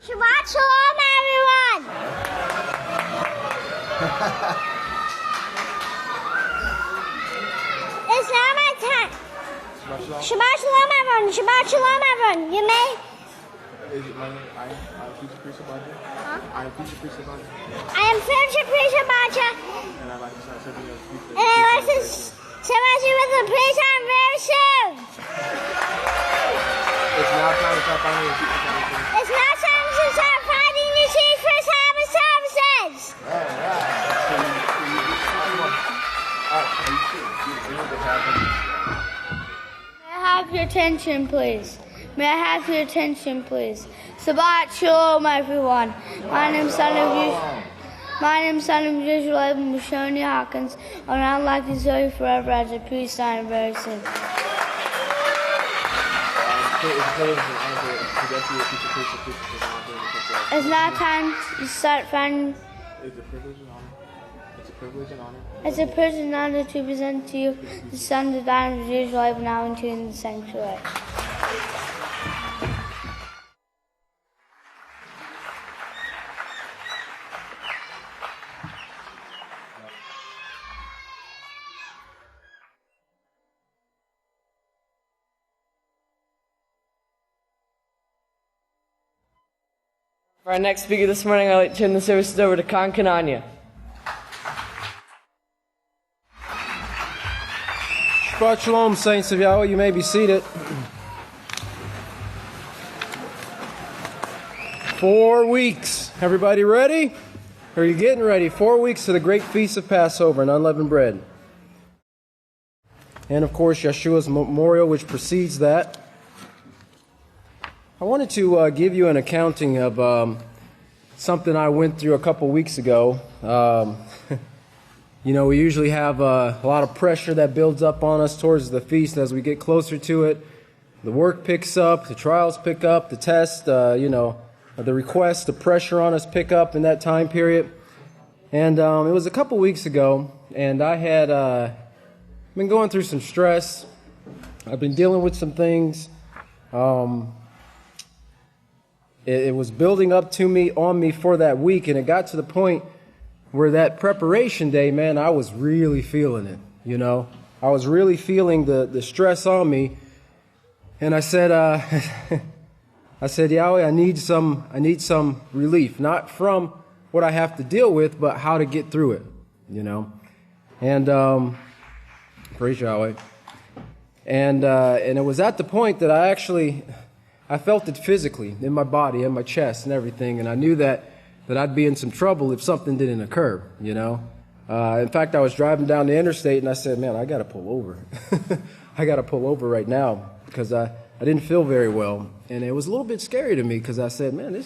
Shabbat Shalom, everyone! It's now my time. Shabbat Shalom, everyone. Shabbat Shalom, everyone. You may. Is it my name? I am future priest about you. Huh? I am future priest about you. I am future priest about you. And I'd like to start serving you as future. And I'd like to serve you with the priest on very soon. It's now time to start finding your future. It's now time to start finding your seeds for Sabbath services. May I have your attention, please? May I have your attention, please? Shabbat Shalom, everyone. My name is son of Yisrayl Mushoni Hawkins, and I'd like to serve you forever as a priest I am very soon. It's now time to start finding. It's a privilege and honor. It's a privilege and honor. It's a privilege and honor to present to you the Son of God of Yisrayl now into the sanctuary. For our next speaker this morning, I'd like to turn the services over to Khan Kananya. Shabbat Shalom, saints of Yahweh. You may be seated. 4 weeks. Everybody ready? Are you getting ready? 4 weeks to the great feast of Passover and unleavened bread. And of course, Yeshua's memorial, which precedes that. I wanted to give you an accounting of something I went through a couple weeks ago. You know, we usually have a lot of pressure that builds up on us towards the feast as we get closer to it. The work picks up, the trials pick up, the test, the requests, the pressure on us pick up in that time period. And it was a couple weeks ago, and I had been going through some stress. I've been dealing with some things. It was building up to me, on me for that week, and it got to the point where that preparation day, man, I was really feeling it, you know. I was really feeling the stress on me, and I said, Yahweh, I need some relief, not from what I have to deal with, but how to get through it, you know. And praise Yahweh. And it was at the point that I felt it physically in my body, in my chest and everything, and I knew that I'd be in some trouble if something didn't occur, you know. In fact, I was driving down the interstate and I said, man, I got to pull over. I got to pull over right now because I didn't feel very well. And it was a little bit scary to me because I said, man,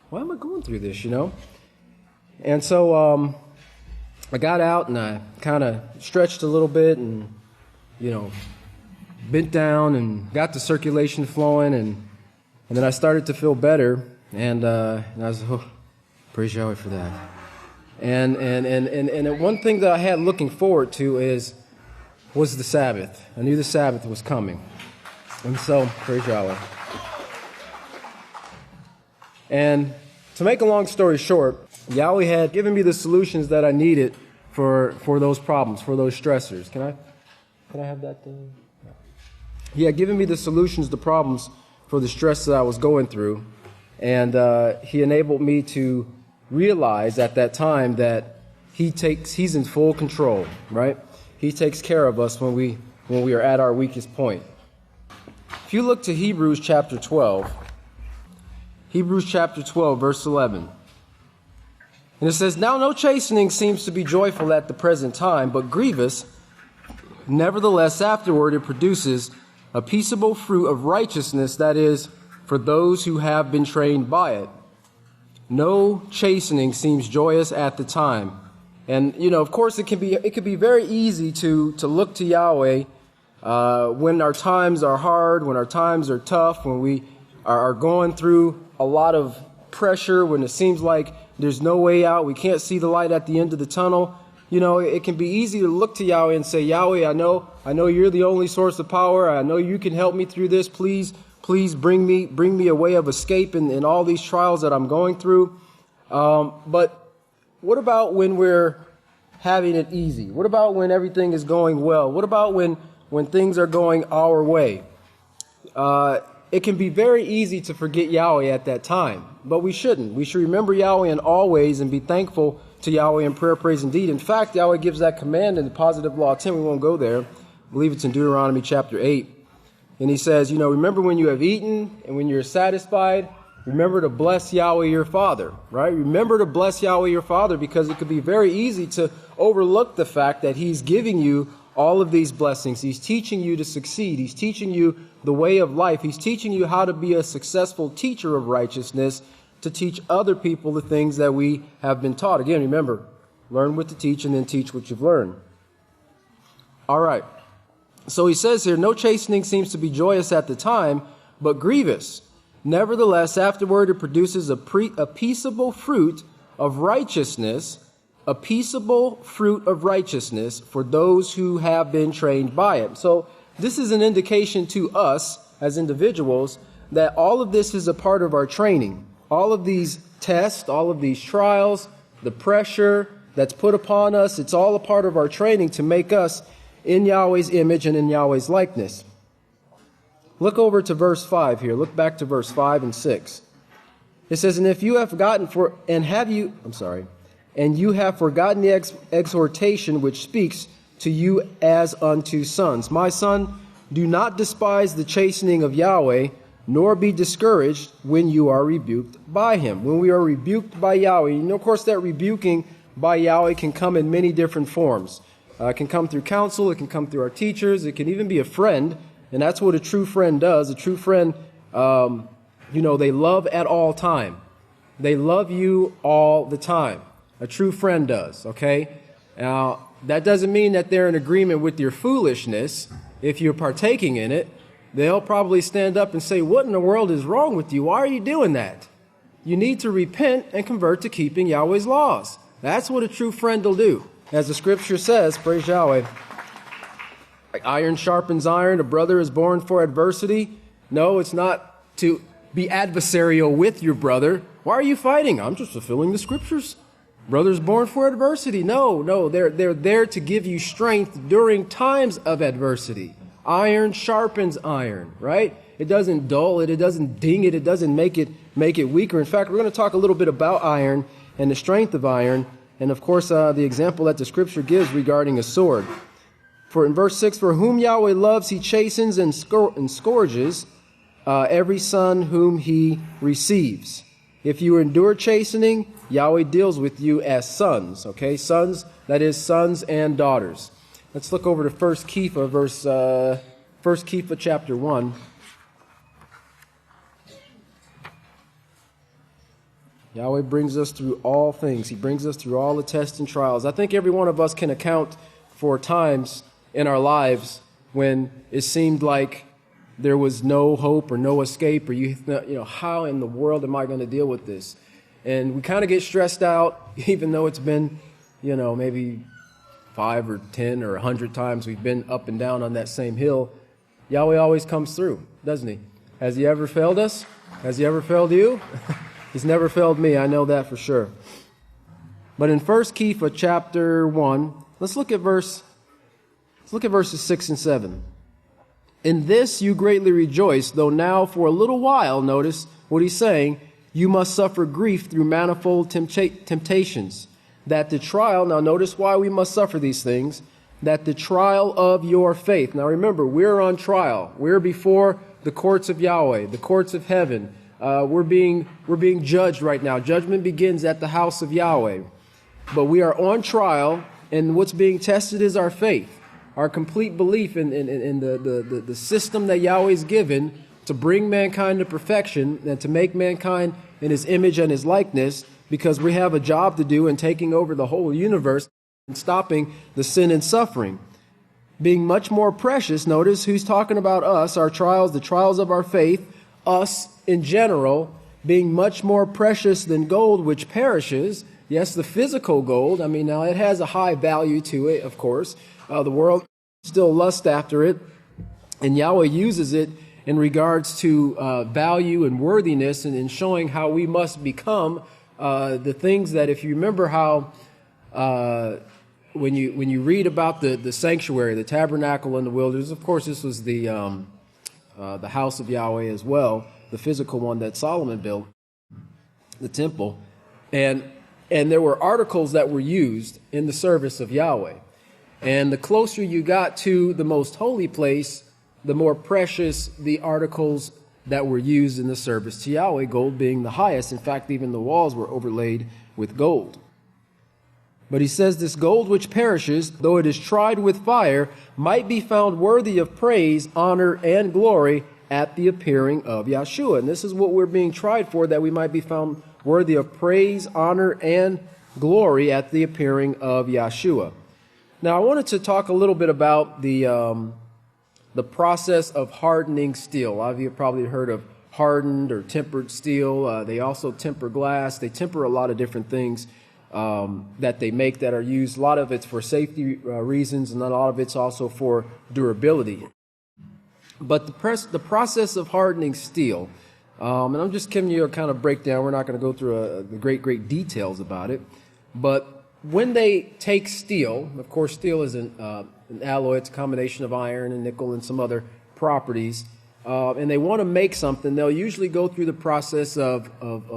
why am I going through this, you know? And so I got out and I kind of stretched a little bit and, you know, bent down and got the circulation flowing and then I started to feel better, and I was, praise Yahweh for that. And one thing that I had looking forward to was the Sabbath. I knew the Sabbath was coming, and so praise Yahweh. And to make a long story short, Yahweh had given me the solutions that I needed for those problems, for those stressors. Can I have that thing? He had given me the solutions to problems for the stress that I was going through. And he enabled me to realize at that time that he's in full control, right? He takes care of us when we are at our weakest point. If you look to Hebrews chapter 12, verse 11. And it says, now no chastening seems to be joyful at the present time, but grievous. Nevertheless, afterward it produces a peaceable fruit of righteousness, that is, for those who have been trained by it. No chastening seems joyous at the time. And, you know, of course, it could be very easy to look to Yahweh when our times are hard, when our times are tough, when we are going through a lot of pressure, when it seems like there's no way out, we can't see the light at the end of the tunnel. it can be easy to look to Yahweh and say, Yahweh, I know you're the only source of power. I know you can help me through this. Please bring me a way of escape in all these trials that I'm going through. But what about when we're having it easy? What about when everything is going well? What about when things are going our way? It can be very easy to forget Yahweh at that time, but we shouldn't. We should remember Yahweh in all ways and be thankful to Yahweh in prayer, praise, and deed. In fact, Yahweh gives that command in the positive law 10. We won't go there. I believe it's in Deuteronomy chapter 8. And he says, remember when you have eaten and when you're satisfied, remember to bless Yahweh your Father, right? Remember to bless Yahweh your Father, because it could be very easy to overlook the fact that he's giving you all of these blessings. He's teaching you to succeed. He's teaching you the way of life. He's teaching you how to be a successful teacher of righteousness, to teach other people the things that we have been taught. Again, remember, learn what to teach and then teach what you've learned. All right. So he says here, no chastening seems to be joyous at the time, but grievous. Nevertheless, afterward it produces a peaceable fruit of righteousness, a peaceable fruit of righteousness for those who have been trained by it. So this is an indication to us as individuals that all of this is a part of our training. All of these tests, all of these trials, the pressure that's put upon us, it's all a part of our training to make us in Yahweh's image and in Yahweh's likeness. Look over to verse 5 here. Look back to verse 5 and 6. It says, and you have forgotten the exhortation which speaks to you as unto sons. My son, do not despise the chastening of Yahweh, nor be discouraged when you are rebuked by him. When we are rebuked by Yahweh, of course, that rebuking by Yahweh can come in many different forms. It can come through counsel, it can come through our teachers, it can even be a friend, and that's what a true friend does. A true friend, they love at all time. They love you all the time. A true friend does, okay? Now, that doesn't mean that they're in agreement with your foolishness if you're partaking in it. They'll probably stand up and say, what in the world is wrong with you? Why are you doing that? You need to repent and convert to keeping Yahweh's laws. That's what a true friend will do. As the scripture says, praise Yahweh, like iron sharpens iron, a brother is born for adversity. No, it's not to be adversarial with your brother. Why are you fighting? I'm just fulfilling the scriptures. Brother's born for adversity. No, they're there to give you strength during times of adversity. Iron sharpens iron, right? It doesn't dull it, it doesn't ding it, it doesn't make it weaker. In fact, we're going to talk a little bit about iron and the strength of iron, and of course the example that the scripture gives regarding a sword. For in verse 6, for whom Yahweh loves, he chastens and scourges every son whom he receives. If you endure chastening, Yahweh deals with you as sons, okay? Sons, that is sons and daughters. Let's look over to 1 Kepha chapter 1. Yahweh brings us through all things. He brings us through all the tests and trials. I think every one of us can account for times in our lives when it seemed like there was no hope or no escape, or how in the world am I going to deal with this? And we kind of get stressed out, even though it's been, maybe 5 or 10 or 100 times we've been up and down on that same hill. Yahweh always comes through, doesn't he? Has he ever failed us? Has he ever failed you? He's never failed me, I know that for sure. But in 1 Kepha chapter 1, let's look at verses 6 and 7. In this you greatly rejoice, though now for a little while, notice what he's saying, you must suffer grief through manifold temptations, that the trial, now notice why we must suffer these things, that the trial of your faith. Now remember, we're on trial. We're before the courts of Yahweh, the courts of heaven. We're being judged right now. Judgment begins at the house of Yahweh. But we are on trial, and what's being tested is our faith, our complete belief in the system that Yahweh's given to bring mankind to perfection and to make mankind in his image and his likeness, because we have a job to do in taking over the whole universe and stopping the sin and suffering. Being much more precious, notice who's talking about us, our trials, the trials of our faith, us in general, being much more precious than gold which perishes, Yes, the physical gold. I mean, now it has a high value to it, of course. The world still lusts after it, and Yahweh uses it in regards to value and worthiness, and in showing how we must become the things that, if you remember how when you read about the sanctuary, the tabernacle in the wilderness, of course this was the house of Yahweh as well, the physical one that Solomon built, the temple, and there were articles that were used in the service of Yahweh. And the closer you got to the most holy place, the more precious the articles that were used in the service to Yahweh, gold being the highest. In fact, even the walls were overlaid with gold. But he says, this gold which perishes, though it is tried with fire, might be found worthy of praise, honor, and glory at the appearing of Yahshua. And this is what we're being tried for, that we might be found worthy of praise, honor, and glory at the appearing of Yahshua. Now, I wanted to talk a little bit about the process of hardening steel. A lot of you have probably heard of hardened or tempered steel. They also temper glass. They temper a lot of different things that they make that are used. A lot of it's for safety reasons, and a lot of it's also for durability. But the process of hardening steel, and I'm just giving you a kind of breakdown. We're not going to go through the great details about it. But when they take steel, of course, steel is an alloy. It's a combination of iron and nickel and some other properties. And they want to make something, they'll usually go through the process of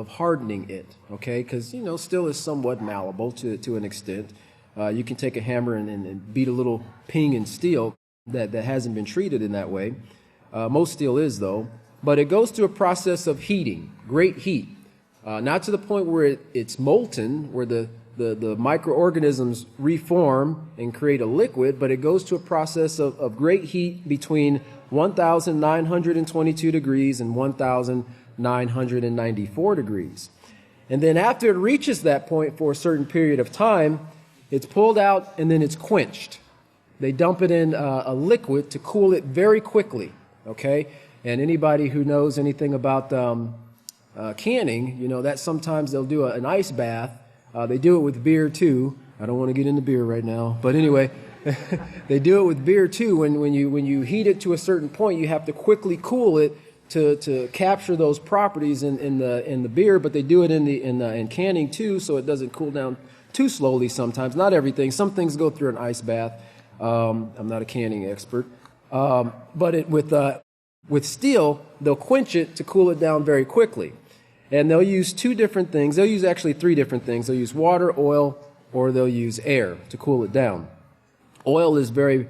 hardening it, okay? Because, steel is somewhat malleable to an extent. You can take a hammer and beat a little ping in steel that hasn't been treated in that way. Most steel is, though. But it goes through a process of heating, great heat. Not to the point where it's molten, where the microorganisms reform and create a liquid, but it goes to a process of great heat between 1,922 degrees and 1,994 degrees. And then after it reaches that point for a certain period of time, it's pulled out and then it's quenched. They dump it in a liquid to cool it very quickly, okay? And anybody who knows anything about canning, that sometimes they'll do an ice bath. They do it with beer too. I don't want to get into beer right now, but anyway, they do it with beer too. When you heat it to a certain point, you have to quickly cool it to capture those properties in the beer. But they do it in canning too, so it doesn't cool down too slowly. Sometimes, not everything. Some things go through an ice bath. I'm not a canning expert, but with steel, they'll quench it to cool it down very quickly. And they'll use two different things. They'll use actually three different things. They'll use water, oil, or they'll use air to cool it down. Oil is very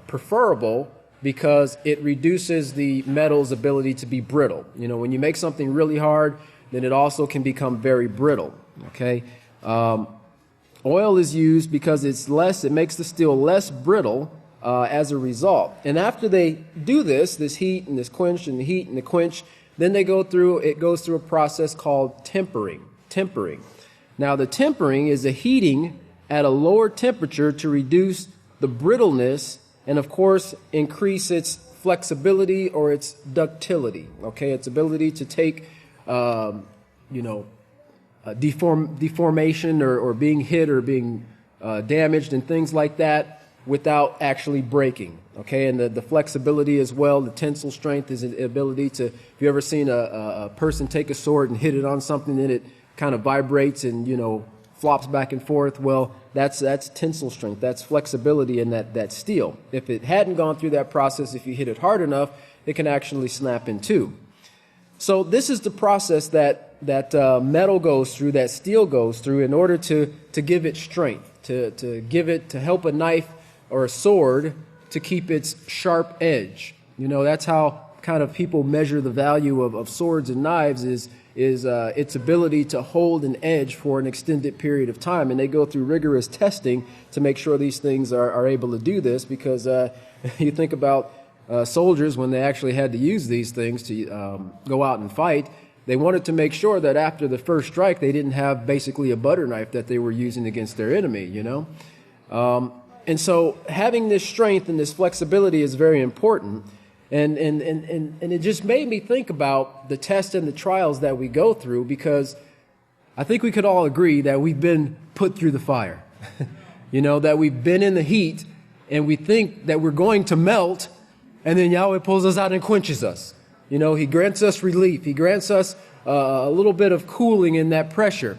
preferable because it reduces the metal's ability to be brittle. When you make something really hard, then it also can become very brittle. Okay, oil is used because it makes the steel less brittle as a result. And after they do this heat and this quench and the heat and the quench, then it goes through a process called tempering. Now, the tempering is a heating at a lower temperature to reduce the brittleness and, of course, increase its flexibility or its ductility. Okay, its ability to take, deformation or being hit or being damaged and things like that without actually breaking. Okay, and the flexibility as well, the tensile strength is the ability to, if you ever seen a person take a sword and hit it on something, then it kind of vibrates and, flops back and forth. Well, that's tensile strength. That's flexibility in that steel. If it hadn't gone through that process, if you hit it hard enough, it can actually snap in two. So this is the process that metal goes through, that steel goes through in order to give it strength, to help a knife or a sword to keep its sharp edge. That's how kind of people measure the value of swords and knives is its ability to hold an edge for an extended period of time. And they go through rigorous testing to make sure these things are able to do this, because you think about soldiers when they actually had to use these things to go out and fight. They wanted to make sure that after the first strike, they didn't have basically a butter knife that they were using against their enemy, And so having this strength and this flexibility is very important. And it just made me think about the tests and the trials that we go through, because I think we could all agree that we've been put through the fire. That we've been in the heat and we think that we're going to melt, and then Yahweh pulls us out and quenches us. He grants us relief. He grants us a little bit of cooling in that pressure.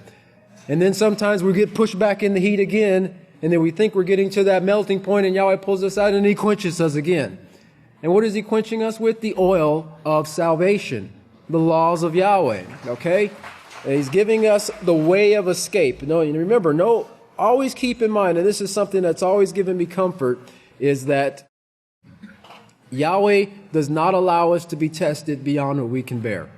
And then sometimes we get pushed back in the heat again, and then we think we're getting to that melting point, and Yahweh pulls us out and He quenches us again. And what is He quenching us with? The oil of salvation, the laws of Yahweh, okay? And He's giving us the way of escape. Remember, always keep in mind, and this is something that's always given me comfort, is that Yahweh does not allow us to be tested beyond what we can bear.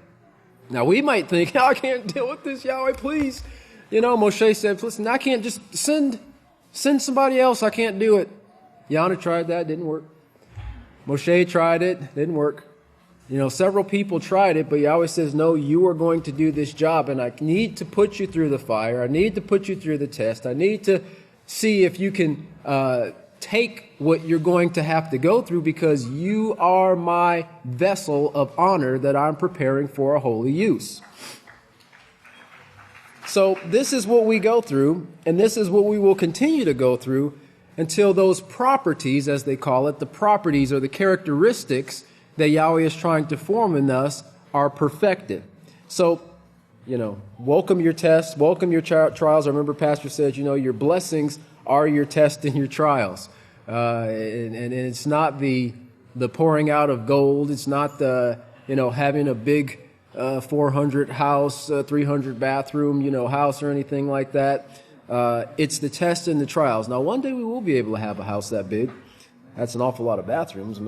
Now, we might think, I can't deal with this, Yahweh, please. Moshe said, listen, I can't just send somebody else. I can't do it. Yana tried that, didn't work. Moshe tried it, didn't work. Several people tried it, but Yahweh says, no, you are going to do this job, and I need to put you through the fire. I need to put you through the test. I need to see if you can take what you're going to have to go through, because you are my vessel of honor that I'm preparing for a holy use. So this is what we go through, and this is what we will continue to go through until those properties, as they call it, the properties or the characteristics that Yahweh is trying to form in us are perfected. So, welcome your tests, welcome your trials. I remember Pastor said, your blessings are your tests and your trials. And it's not the pouring out of gold. It's not the, having a big 400 house, 300 bathroom, house or anything like that. It's the tests and the trials. Now, one day we will be able to have a house that big. That's an awful lot of bathrooms.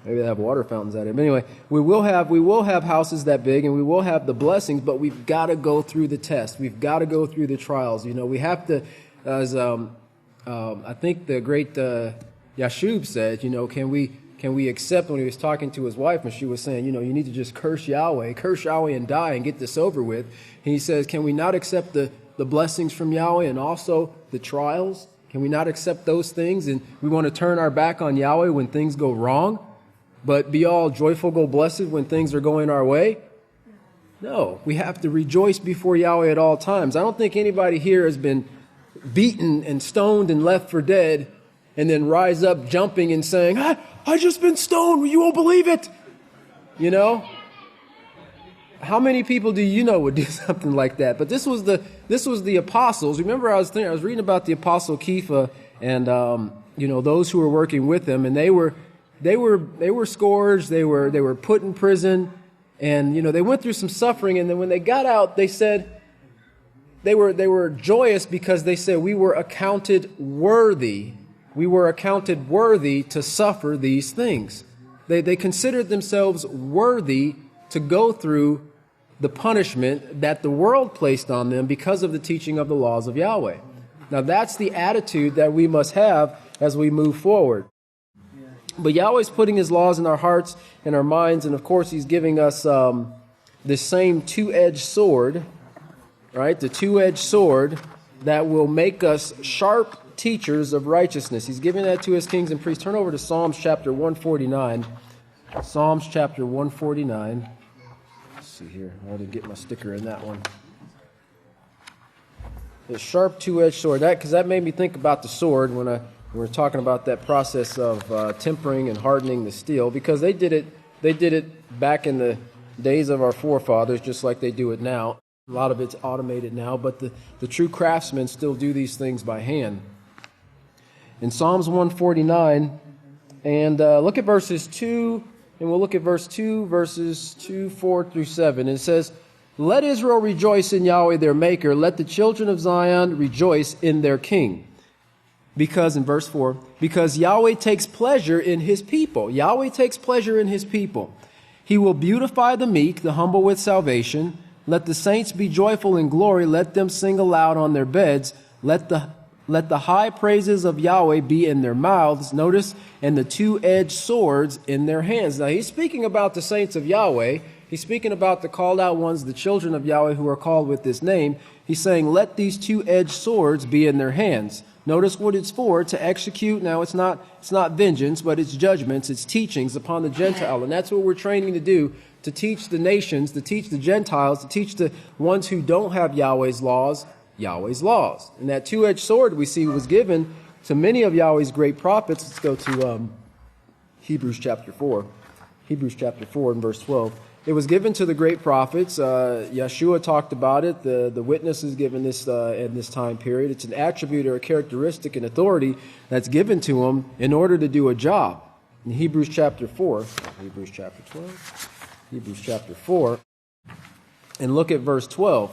Maybe they have water fountains out here. But anyway, we will have houses that big, and we will have the blessings, but we've got to go through the test. We've got to go through the trials. We have to, as I think the great Yashub said, can we accept, when he was talking to his wife and she was saying, you need to just curse Yahweh and die and get this over with. And he says, can we not accept the blessings from Yahweh and also the trials? Can we not accept those things? And we want to turn our back on Yahweh when things go wrong, but be all joyful, go blessed when things are going our way? No, we have to rejoice before Yahweh at all times. I don't think anybody here has been beaten and stoned and left for dead and then rise up jumping and saying, I just been stoned, you won't believe it. How many people do you know would do something like that? But this was the apostles. Remember, I was reading about the apostle Kepha and those who were working with him, and they were scourged, they were put in prison, and they went through some suffering. And then when they got out, they said they were joyous because they said we were accounted worthy. We were accounted worthy to suffer these things. They considered themselves worthy to go through the punishment that the world placed on them because of the teaching of the laws of Yahweh. Now that's the attitude that we must have as we move forward. But Yahweh's putting His laws in our hearts and our minds, and of course He's giving us this same two-edged sword, right? The two-edged sword that will make us sharp teachers of righteousness. He's giving that to His kings and priests. Turn over to Psalms chapter 149. Psalms chapter 149. Let's see here. I ought to get my sticker in that one. The sharp two-edged sword. Because that made me think about the sword when we were talking about that process of tempering and hardening the steel. Because they did it back in the days of our forefathers, just like they do it now. A lot of it's automated now, but the true craftsmen still do these things by hand. In Psalms 149, and look at verses 2, and we'll look at verse 2, verses 2, 4 through 7. It says, let Israel rejoice in Yahweh their Maker. Let the children of Zion rejoice in their King. Because, in verse 4, because Yahweh takes pleasure in His people. Yahweh takes pleasure in His people. He will beautify the meek, the humble with salvation. Let the saints be joyful in glory. Let them sing aloud on their beds. Let the high praises of Yahweh be in their mouths. Notice, and the two-edged swords in their hands. Now, he's speaking about the saints of Yahweh. He's speaking about the called out ones, the children of Yahweh who are called with this name. He's saying, let these two-edged swords be in their hands. Notice what it's for, to execute. Now, it's not vengeance, but it's judgments, it's teachings upon the Gentile. And that's what we're training to do, to teach the nations, to teach the Gentiles, to teach the ones who don't have Yahweh's laws. And that two-edged sword we see was given to many of Yahweh's great prophets. Let's go to Hebrews chapter 4. Hebrews chapter 4 and verse 12. It was given to the great prophets. Yeshua talked about it. The witness is given this in this time period. It's an attribute or a characteristic and authority that's given to them in order to do a job. In Hebrews chapter 4, Hebrews chapter 12, Hebrews chapter 4, and look at verse 12.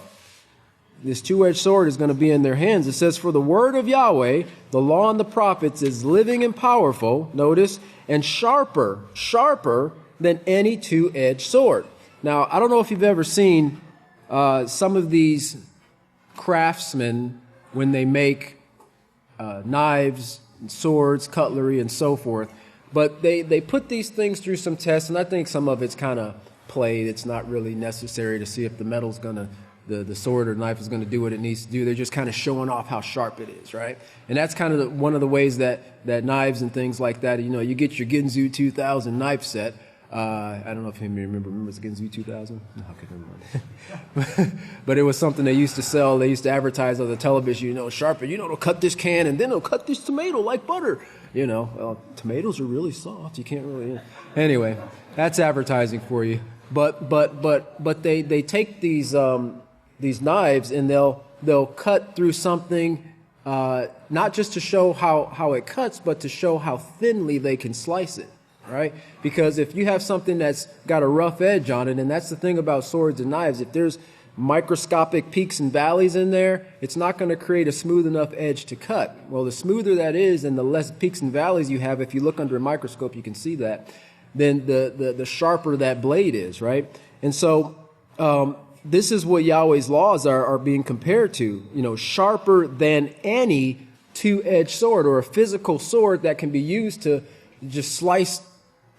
This two-edged sword is going to be in their hands. It says, for the word of Yahweh, the law and the prophets, is living and powerful, notice, and sharper than any two-edged sword. Now, I don't know if you've ever seen some of these craftsmen when they make knives, and swords, cutlery, and so forth. But they put these things through some tests, and I think some of it's kind of played. It's not really necessary to see if the metal's going to, the sword or knife is going to do what it needs to do. They're just kind of showing off how sharp it is, right? And that's kind of one of the ways that knives and things like that, you get your Ginzu 2000 knife set. I don't know if you remember the Ginzu 2000? No, okay, never mind. But it was something they used to sell. They used to advertise on the television, sharpen, it'll cut this can and then it'll cut this tomato like butter. Well, tomatoes are really soft. You can't really, Anyway, that's advertising for you. But they take these knives and they'll cut through something, not just to show how it cuts, but to show how thinly they can slice it, right? Because if you have something that's got a rough edge on it, and that's the thing about swords and knives, if there's microscopic peaks and valleys in there, it's not going to create a smooth enough edge to cut. Well, the smoother that is and the less peaks and valleys you have, if you look under a microscope, you can see that, then the sharper that blade is, right? And so this is what Yahweh's laws are being compared to, sharper than any two-edged sword or a physical sword that can be used to just slice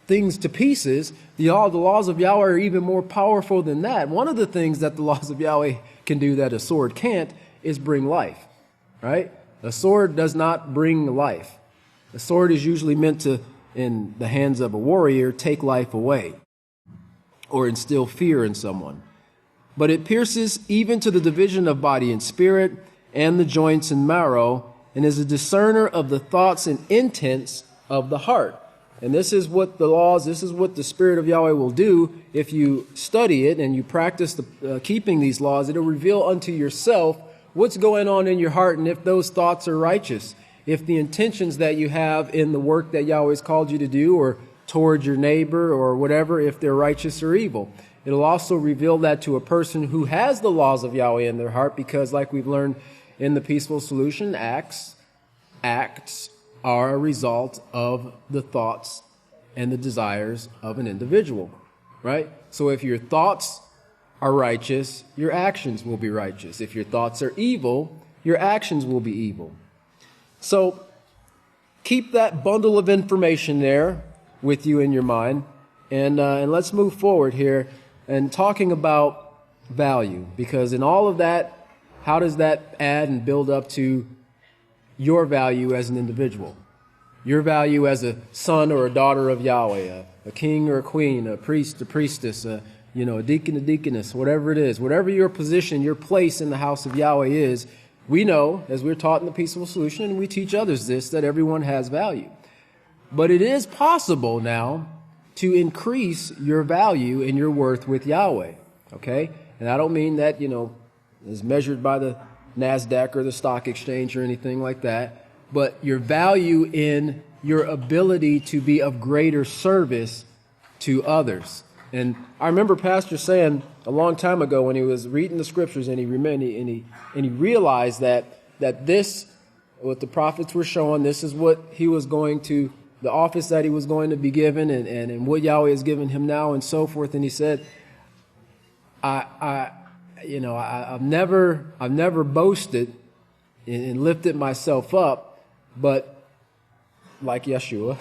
things to pieces. The laws of Yahweh are even more powerful than that. One of the things that the laws of Yahweh can do that a sword can't is bring life, right? A sword does not bring life. A sword is usually meant to, in the hands of a warrior, take life away or instill fear in someone. But it pierces even to the division of body and spirit and the joints and marrow, and is a discerner of the thoughts and intents of the heart. And this is what this is what the Spirit of Yahweh will do if you study it and you practice keeping these laws. It'll reveal unto yourself what's going on in your heart and if those thoughts are righteous, if the intentions that you have in the work that Yahweh's called you to do or towards your neighbor or whatever, if they're righteous or evil. It'll also reveal that to a person who has the laws of Yahweh in their heart, because like we've learned in the Peaceful Solution, acts are a result of the thoughts and the desires of an individual, right? So if your thoughts are righteous, your actions will be righteous. If your thoughts are evil, your actions will be evil. So keep that bundle of information there with you in your mind, and let's move forward here and talking about value, because in all of that, how does that add and build up to your value as an individual? Your value as a son or a daughter of Yahweh, a king or a queen, a priest, a priestess, a deacon, a deaconess, whatever it is, whatever your position, your place in the house of Yahweh is, we know, as we're taught in the Peaceful Solution, and we teach others this, that everyone has value. But it is possible now to increase your value and your worth with Yahweh, okay? And I don't mean that, as measured by the NASDAQ or the stock exchange or anything like that, but your value in your ability to be of greater service to others. And I remember Pastor saying a long time ago when he was reading the scriptures and he realized that this, what the prophets were showing, this is what he was going to, the office that he was going to be given and what Yahweh has given him now and so forth. And he said, I've never boasted and lifted myself up, but like Yeshua,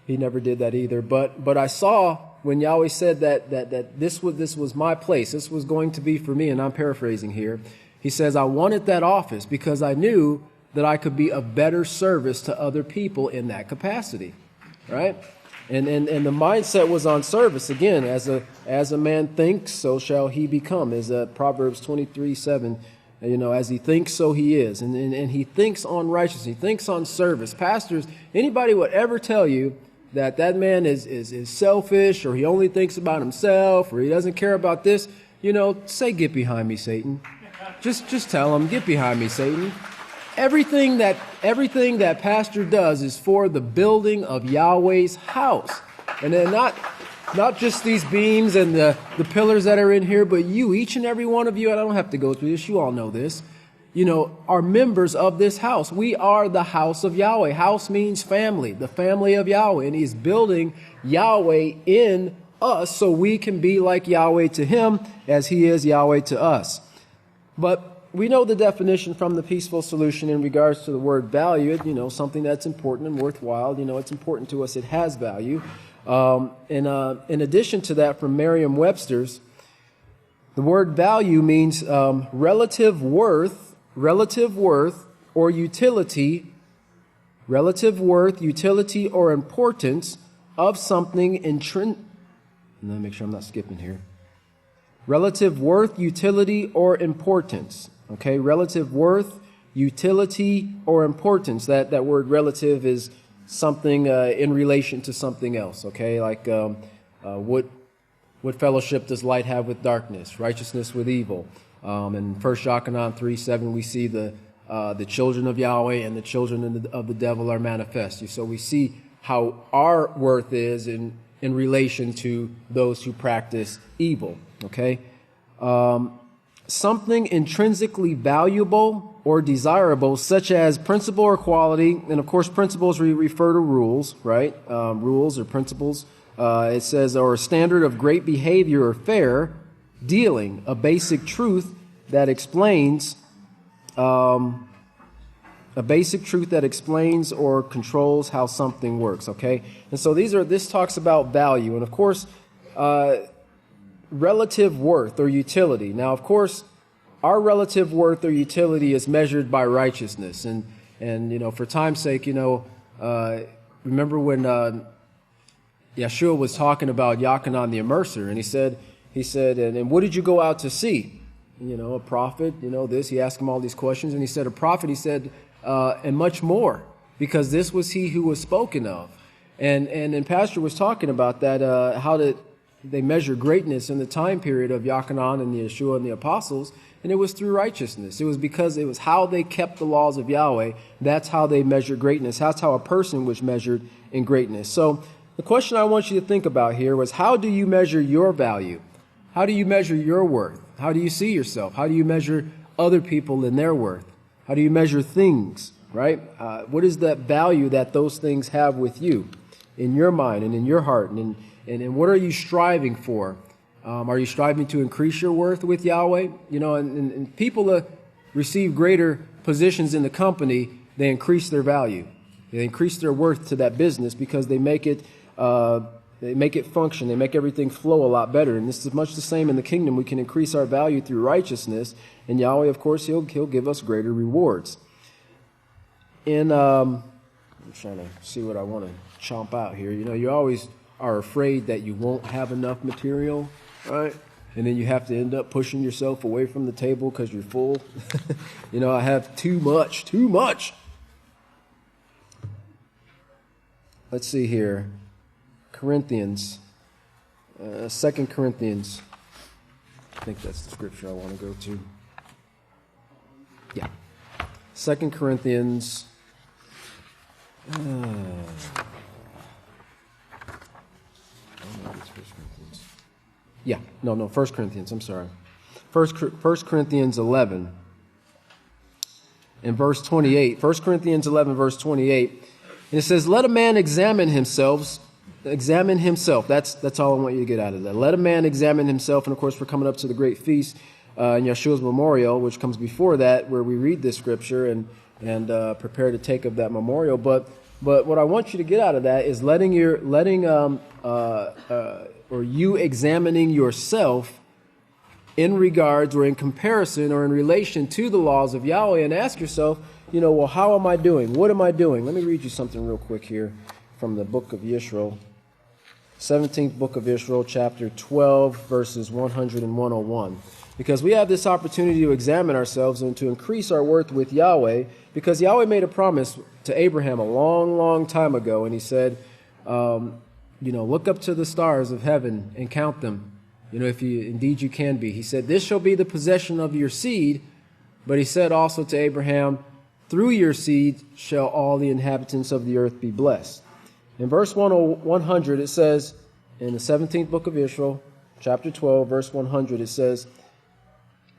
he never did that either. But I saw when Yahweh said that this was my place, this was going to be for me, and I'm paraphrasing here. He says, I wanted that office because I knew that I could be of better service to other people in that capacity, right? And the mindset was on service. Again, as a man thinks, so shall he become, is Proverbs 23:7. As he thinks, so he is. And he thinks on righteousness. He thinks on service. Pastors, anybody would ever tell you that man is selfish, or he only thinks about himself, or he doesn't care about this, say, "Get behind me, Satan." Just tell him, "Get behind me, Satan." Everything that pastor does is for the building of Yahweh's house. And then not just these beams and the pillars that are in here, but you, each and every one of you, and I don't have to go through this, you all know this, are members of this house. We are the house of Yahweh. House means family, the family of Yahweh. And he's building Yahweh in us so we can be like Yahweh to him as he is Yahweh to us. But we know the definition from the Peaceful Solution in regards to the word value, something that's important and worthwhile. It's important to us. It has value. In addition to that, from Merriam-Webster's, the word value means relative worth or utility, or importance of something Let me make sure I'm not skipping here. Relative worth, utility, or importance. Okay, relative worth, utility, or importance. That word relative is something in relation to something else. Okay, like what fellowship does light have with darkness? Righteousness with evil. In 1 Yochanan 3:7, we see the children of Yahweh and the children of the devil are manifest. So we see how our worth is in relation to those who practice evil. Okay. Something intrinsically valuable or desirable, such as principle or quality. And of course, principles refer to rules, right? Rules or principles. It says, or a standard of great behavior or fair dealing, a basic truth that explains, or controls how something works. Okay. And so this talks about value. And of course, relative worth or utility. Now, of course, our relative worth or utility is measured by righteousness. And for time's sake, remember when Yeshua was talking about Yochanan the immerser, and he said, and what did you go out to see? A prophet, this. He asked him all these questions, and he said, a prophet, he said, and much more, because this was he who was spoken of. And Pastor was talking about that, how they measure greatness in the time period of Yochanan and Yeshua and the apostles, and it was through righteousness. It was because it was how they kept the laws of Yahweh. That's how they measure greatness. That's how a person was measured in greatness. So the question I want you to think about here was, how do you measure your value? How do you measure your worth? How do you see yourself? How do you measure other people in their worth? How do you measure things, right? What is that value that those things have with you in your mind and in your heart? And what are you striving for? Are you striving to increase your worth with Yahweh? And people receive greater positions in the company, they increase their value. They increase their worth to that business because they make it function. They make everything flow a lot better. And this is much the same in the kingdom. We can increase our value through righteousness. And Yahweh, of course, He'll give us greater rewards. I'm trying to see what I want to chomp out here. You always are afraid that you won't have enough material, right? And then you have to end up pushing yourself away from the table because you're full. I have too much. Let's see here. Corinthians, 2 Corinthians. I think that's the scripture I want to go to. Yeah. 2 Corinthians. Yeah, no, 1 Corinthians, I'm sorry. 1 Corinthians 11 and verse 28. 1 Corinthians 11, verse 28. And it says, let a man examine himself. That's all I want you to get out of that. Let a man examine himself. And of course, we're coming up to the great feast in Yeshua's memorial, which comes before that, where we read this scripture and prepare to take of that memorial. But what I want you to get out of that is you examining yourself in regards or in comparison or in relation to the laws of Yahweh, and ask yourself, well, how am I doing? What am I doing? Let me read you something real quick here from the book of Yisrayl, 17th book of Yisrayl, chapter 12, verses 100 and 101. Because we have this opportunity to examine ourselves and to increase our worth with Yahweh, because Yahweh made a promise to Abraham a long, long time ago, and he said, look up to the stars of heaven and count them, if indeed you can be. He said, this shall be the possession of your seed, but he said also to Abraham, through your seed shall all the inhabitants of the earth be blessed. In verse 100, it says, in the 17th book of Yisrayl, chapter 12, verse 100, it says,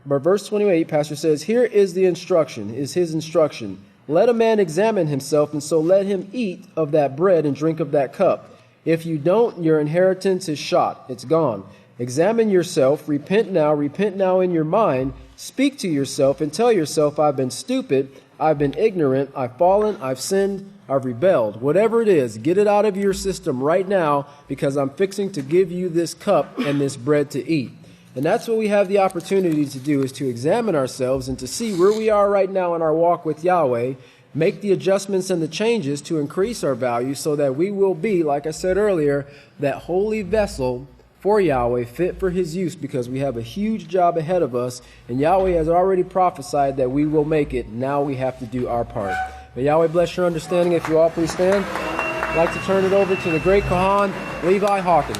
but verse 28, Pastor says, here is his instruction. Let a man examine himself, and so let him eat of that bread and drink of that cup. If you don't, your inheritance is shot. It's gone. Examine yourself. Repent now in your mind. Speak to yourself and tell yourself, I've been stupid. I've been ignorant. I've fallen. I've sinned. I've rebelled. Whatever it is, get it out of your system right now, because I'm fixing to give you this cup and this bread to eat. And that's what we have the opportunity to do, is to examine ourselves and to see where we are right now in our walk with Yahweh, make the adjustments and the changes to increase our value so that we will be, like I said earlier, that holy vessel for Yahweh, fit for his use, because we have a huge job ahead of us, and Yahweh has already prophesied that we will make it. Now we have to do our part. May Yahweh bless your understanding. If you all please stand. I'd like to turn it over to the great Kohan, Levi Hawkins.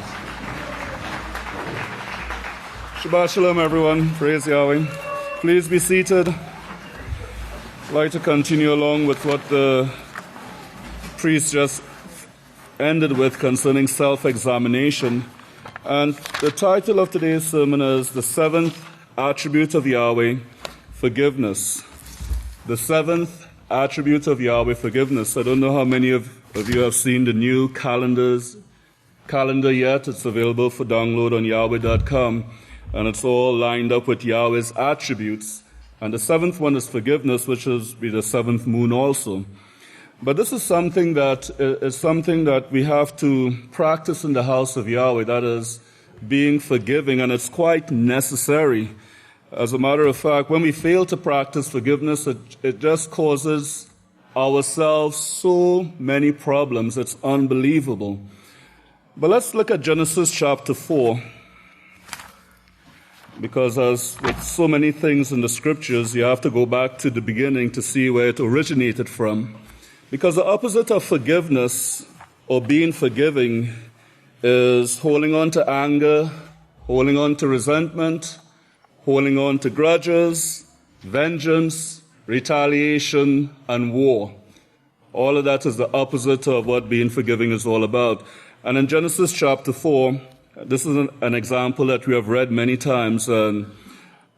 Shabbat Shalom, everyone. Praise Yahweh. Please be seated. I'd like to continue along with what the priest just ended with concerning self-examination. And the title of today's sermon is The Seventh Attribute of Yahweh, Forgiveness. The seventh attribute of Yahweh, forgiveness. I don't know how many of you have seen the new calendar yet. It's available for download on Yahweh.com. And it's all lined up with Yahweh's attributes. And the seventh one is forgiveness, which is be the seventh moon also. But this is something that we have to practice in the house of Yahweh, that is, being forgiving, and it's quite necessary. As a matter of fact, when we fail to practice forgiveness, it just causes ourselves so many problems. It's unbelievable. But let's look at Genesis chapter 4. Because as with so many things in the scriptures, you have to go back to the beginning to see where it originated from. Because the opposite of forgiveness or being forgiving is holding on to anger, holding on to resentment, holding on to grudges, vengeance, retaliation, and war. All of that is the opposite of what being forgiving is all about. And in Genesis chapter 4, this is an example that we have read many times. And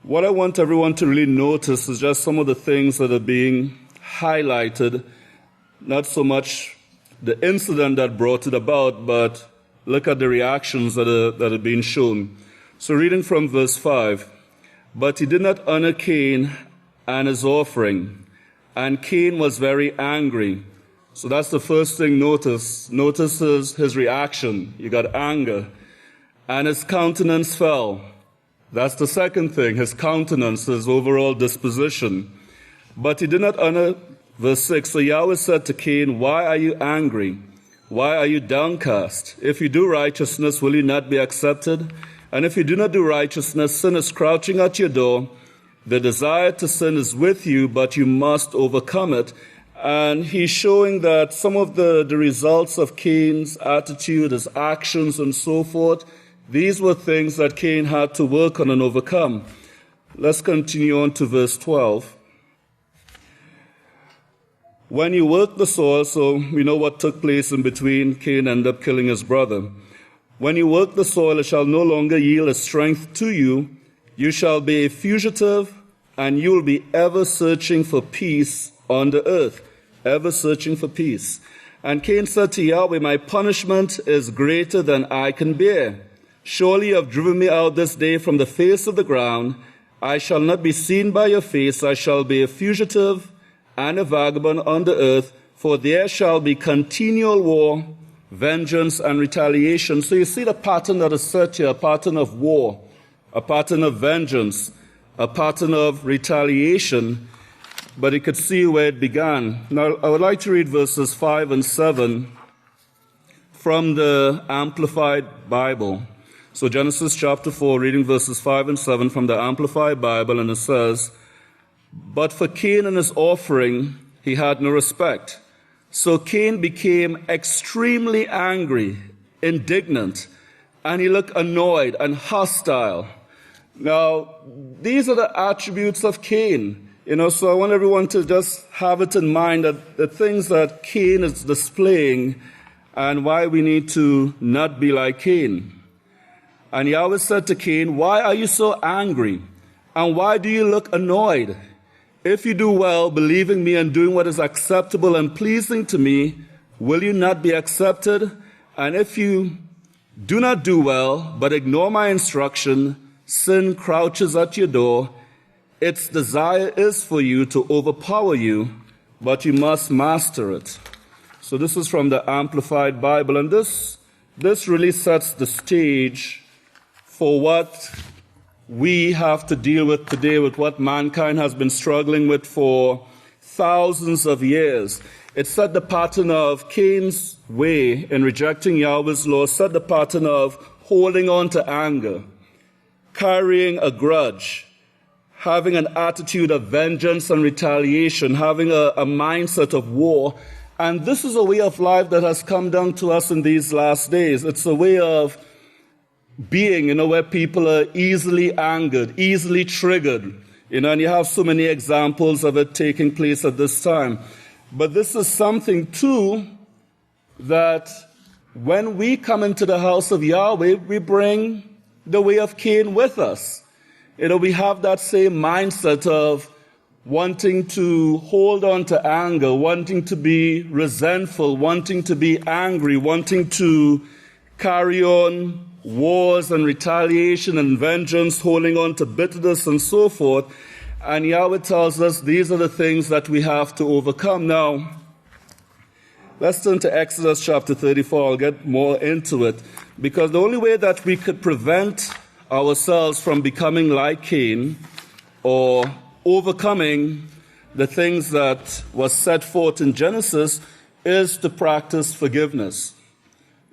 what I want everyone to really notice is just some of the things that are being highlighted. Not so much the incident that brought it about, but look at the reactions that are being shown. So reading from verse 5, but he did not honor Cain and his offering, and Cain was very angry. So that's the first thing notice. Notice his reaction. You got anger. And his countenance fell. That's the second thing, his countenance, his overall disposition. But he did not honor, verse 6, so Yahweh said to Cain, why are you angry? Why are you downcast? If you do righteousness, will you not be accepted? And if you do not do righteousness, sin is crouching at your door. The desire to sin is with you, but you must overcome it. And he's showing that some of the results of Cain's attitude, his actions, and so forth, these were things that Cain had to work on and overcome. Let's continue on to verse 12. When you work the soil, so we know what took place in between. Cain ended up killing his brother. When you work the soil, it shall no longer yield its strength to you. You shall be a fugitive, and you will be ever searching for peace on the earth. Ever searching for peace. And Cain said to Yahweh, my punishment is greater than I can bear. Surely you have driven me out this day from the face of the ground. I shall not be seen by your face. I shall be a fugitive and a vagabond on the earth, for there shall be continual war, vengeance, and retaliation. So you see the pattern that is set here, a pattern of war, a pattern of vengeance, a pattern of retaliation, but he could see where it began. Now, I would like to read verses 5 and 7 from the Amplified Bible. So Genesis chapter 4, reading verses 5 and 7 from the Amplified Bible, and it says, "But for Cain and his offering he had no respect. So Cain became extremely angry, indignant, and he looked annoyed and hostile." Now, these are the attributes of Cain. So I want everyone to just have it in mind that the things that Cain is displaying and why we need to not be like Cain. And Yahweh said to Cain, "Why are you so angry? And why do you look annoyed? If you do well, believing me and doing what is acceptable and pleasing to me, will you not be accepted? And if you do not do well, but ignore my instruction, sin crouches at your door. Its desire is for you to overpower you, but you must master it." So this is from the Amplified Bible, and this really sets the stage for what we have to deal with today, with what mankind has been struggling with for thousands of years. It set the pattern of Cain's way in rejecting Yahweh's law, set the pattern of holding on to anger, carrying a grudge, having an attitude of vengeance and retaliation, having a mindset of war. And this is a way of life that has come down to us in these last days. It's a way of being, where people are easily angered, easily triggered, and you have so many examples of it taking place at this time. But this is something, too, that when we come into the house of Yahweh, we bring the way of Cain with us. We have that same mindset of wanting to hold on to anger, wanting to be resentful, wanting to be angry, wanting to carry on wars and retaliation and vengeance, holding on to bitterness and so forth. And Yahweh tells us these are the things that we have to overcome. Now, let's turn to Exodus chapter 34. I'll get more into it, because the only way that we could prevent ourselves from becoming like Cain or overcoming the things that was set forth in Genesis is to practice forgiveness.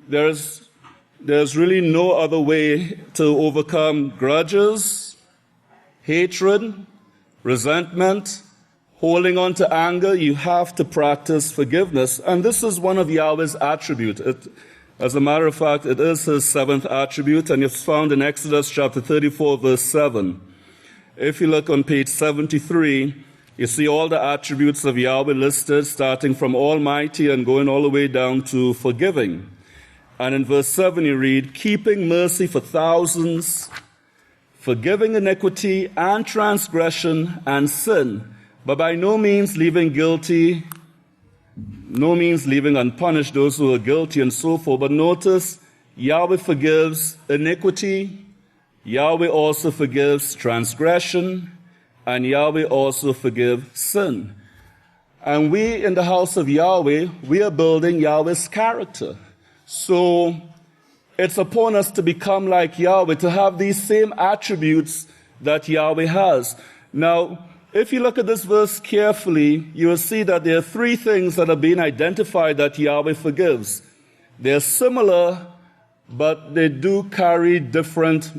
There's really no other way to overcome grudges, hatred, resentment, holding on to anger. You have to practice forgiveness. And this is one of Yahweh's attributes. As a matter of fact, it is his seventh attribute, and it's found in Exodus chapter 34, verse 7. If you look on page 73, you see all the attributes of Yahweh listed, starting from Almighty and going all the way down to forgiving. And in verse 7 you read, "Keeping mercy for thousands, forgiving iniquity and transgression and sin, but by no means leaving unpunished those who are guilty," and so forth. But notice, Yahweh forgives iniquity, Yahweh also forgives transgression, and Yahweh also forgives sin. And we in the house of Yahweh, we are building Yahweh's character. So it's upon us to become like Yahweh, to have these same attributes that Yahweh has. Now, if you look at this verse carefully, you will see that there are three things that are being identified that Yahweh forgives. They're similar, but they do carry different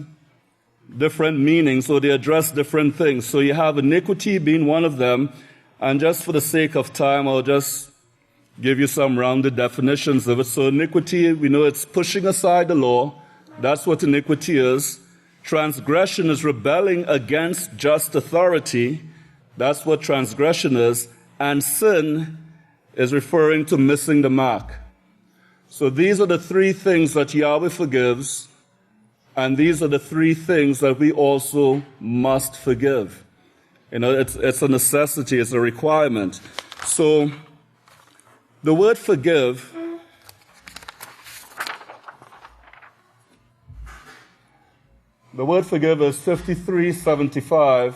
meanings, so they address different things. So you have iniquity being one of them, and just for the sake of time, I'll just give you some rounded definitions of it. So iniquity, we know it's pushing aside the law. That's what iniquity is. Transgression is rebelling against just authority. That's what transgression is. And sin is referring to missing the mark. So these are the three things that Yahweh forgives, and these are the three things that we also must forgive. It's a necessity, it's a requirement. So the word forgive is 5375,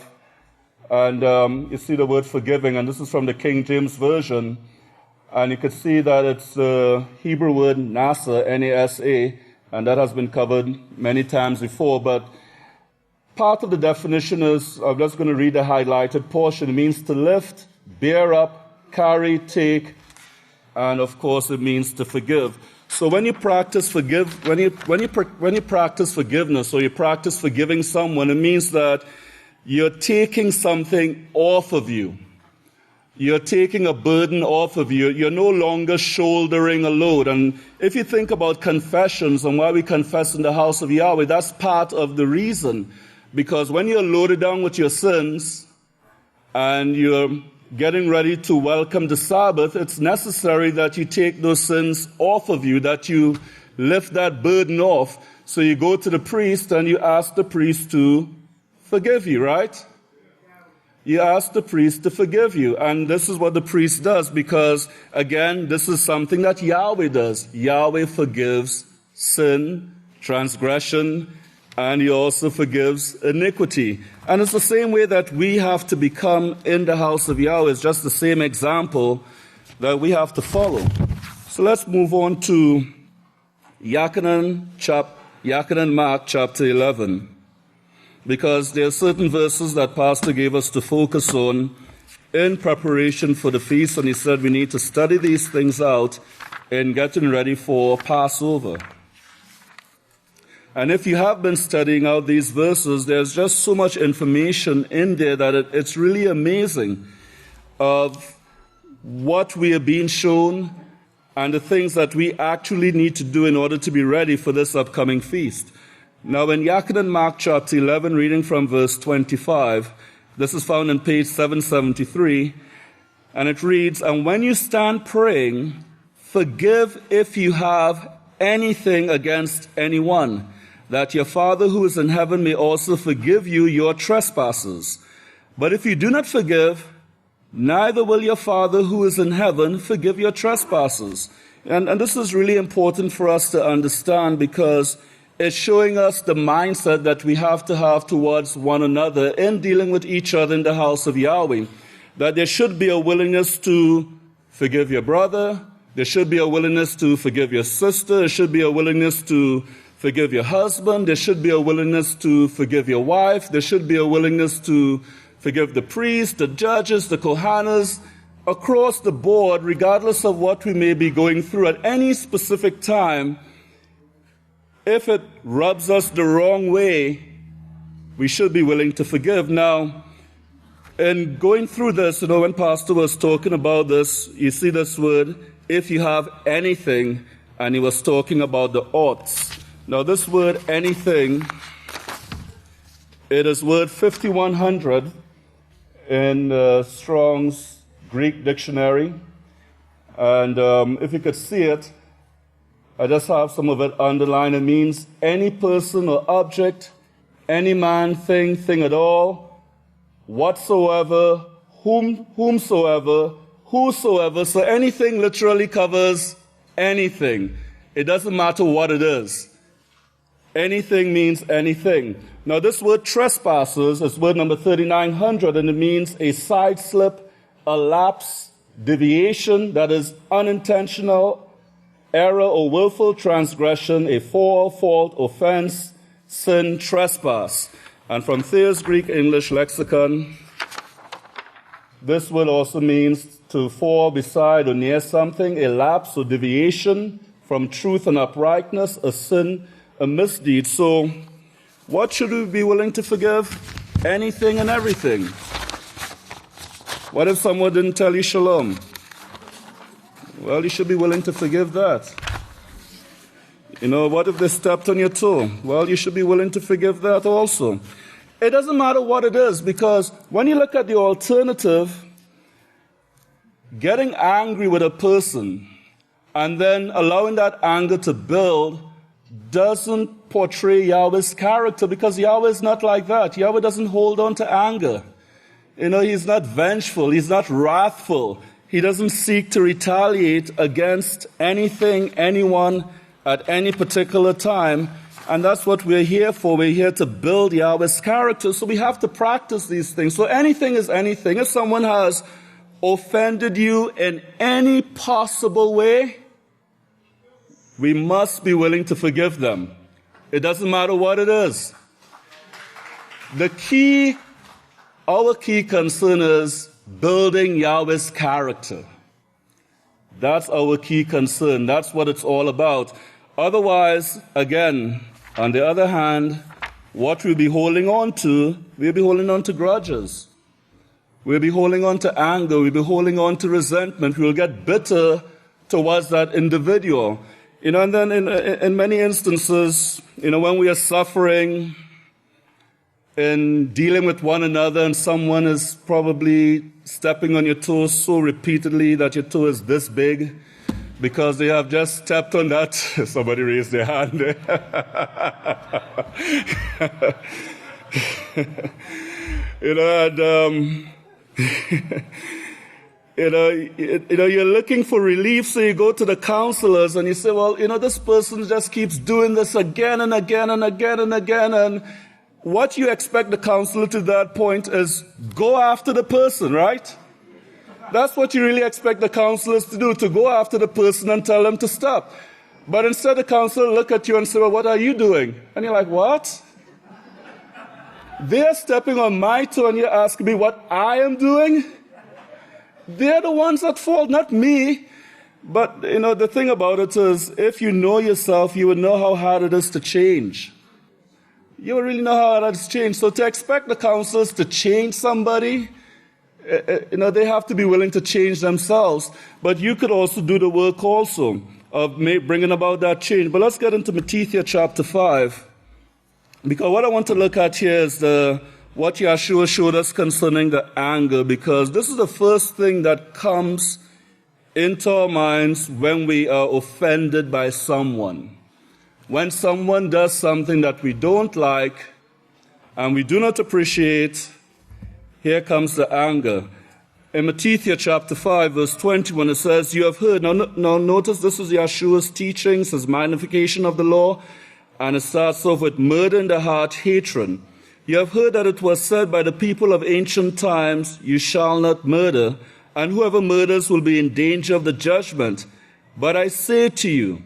and you see the word forgiving, and this is from the King James Version, and you can see that it's the Hebrew word nasa, N-A-S-A, and that has been covered many times before, but part of the definition is, I'm just going to read the highlighted portion. It means to lift, bear up, carry, take, and of course it means to forgive. So when you practice practice forgiveness, or you practice forgiving someone, it means that you're taking something off of you. You're taking a burden off of you. You're no longer shouldering a load. And if you think about confessions and why we confess in the house of Yahweh, that's part of the reason. Because when you're loaded down with your sins and you're getting ready to welcome the Sabbath, it's necessary that you take those sins off of you, that you lift that burden off. So you go to the priest and you ask the priest to forgive you, right? You ask the priest to forgive you. And this is what the priest does because, again, this is something that Yahweh does. Yahweh forgives sin, transgression, and he also forgives iniquity. And it's the same way that we have to become in the house of Yahweh. It's just the same example that we have to follow. So let's move on to Yachanan Mark chapter 11. Because there are certain verses that Pastor gave us to focus on in preparation for the feast, and he said we need to study these things out in getting ready for Passover. And if you have been studying out these verses, there's just so much information in there that it's really amazing of what we are being shown and the things that we actually need to do in order to be ready for this upcoming feast. Now, in Yachanan Mark chapter 11, reading from verse 25, this is found on page 773, and it reads, "And when you stand praying, forgive if you have anything against anyone, that your Father who is in heaven may also forgive you your trespasses. But if you do not forgive, neither will your Father who is in heaven forgive your trespasses." And this is really important for us to understand because it's showing us the mindset that we have to have towards one another in dealing with each other in the house of Yahweh. That there should be a willingness to forgive your brother. There should be a willingness to forgive your sister. There should be a willingness to forgive your husband. There should be a willingness to forgive your wife. There should be a willingness to forgive the priests, the judges, the Kohanas, across the board, regardless of what we may be going through at any specific time. If it rubs us the wrong way, we should be willing to forgive. Now, in going through this, when Pastor was talking about this, you see this word, if you have anything, and he was talking about the oughts. Now, this word, anything, it is word 5100 in Strong's Greek dictionary. And if you could see it, I just have some of it underlined. It means any person or object, any man, thing at all, whatsoever, whomsoever, whosoever. So anything literally covers anything. It doesn't matter what it is. Anything means anything. Now this word trespasses is word number 3900, and it means a side slip, a lapse, deviation that is unintentional, error or willful transgression, a fall, fault, offense, sin, trespass. And from Thayer's Greek English lexicon, this word also means to fall beside or near something, a lapse or deviation from truth and uprightness, a sin, a misdeed. So what should we be willing to forgive? Anything and everything. What if someone didn't tell you shalom? Well, you should be willing to forgive that. What if they stepped on your toe? Well, you should be willing to forgive that also. It doesn't matter what it is, because when you look at the alternative, getting angry with a person and then allowing that anger to build doesn't portray Yahweh's character, because Yahweh is not like that. Yahweh doesn't hold on to anger. He's not vengeful. He's not wrathful. He doesn't seek to retaliate against anything, anyone, at any particular time. And that's what we're here for. We're here to build Yahweh's character. So we have to practice these things. So anything is anything. If someone has offended you in any possible way, we must be willing to forgive them. It doesn't matter what it is. Our key concern is building Yahweh's character. That's our key concern. That's what it's all about. Otherwise, again, on the other hand, what we'll be holding on to grudges. We'll be holding on to anger. We'll be holding on to resentment. We'll get bitter towards that individual. And then in many instances, when we are suffering in dealing with one another and someone is probably stepping on your toes so repeatedly that your toe is this big because they have just stepped on that. Somebody raised their hand there. You're looking for relief, so you go to the counselors and you say, well, this person just keeps doing this again and again and again and again. And what you expect the counselor to that point is go after the person, right? That's what you really expect the counselors to do, to go after the person and tell them to stop. But instead the counselor look at you and say, well, what are you doing? And you're like, what? They're stepping on my toe and you're asking me what I am doing? They're the ones at fault, not me. But, the thing about it is, if you know yourself, you would know how hard it is to change. You would really know how hard it is to change. So to expect the counselors to change somebody, they have to be willing to change themselves. But you could also do the work also of bringing about that change. But let's get into Matthew chapter 5. Because what I want to look at here is what Yahshua showed us concerning the anger, because this is the first thing that comes into our minds when we are offended by someone. When someone does something that we don't like and we do not appreciate, here comes the anger. In Matthew chapter 5, verse 21, it says, you have heard. Now notice this is Yahshua's teachings, his magnification of the law, and it starts off with murder in the heart, hatred. You have heard that it was said by the people of ancient times, you shall not murder, and whoever murders will be in danger of the judgment. But I say to you,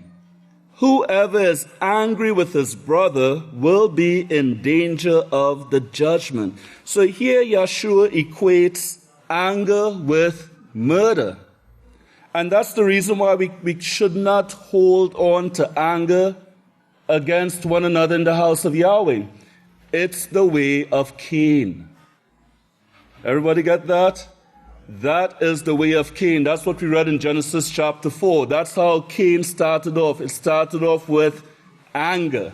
whoever is angry with his brother will be in danger of the judgment. So here Yahshua equates anger with murder. And that's the reason why we should not hold on to anger against one another in the house of Yahweh. It's the way of Cain. Everybody get that? That is the way of Cain. That's what we read in Genesis chapter 4. That's how Cain started off. It started off with anger.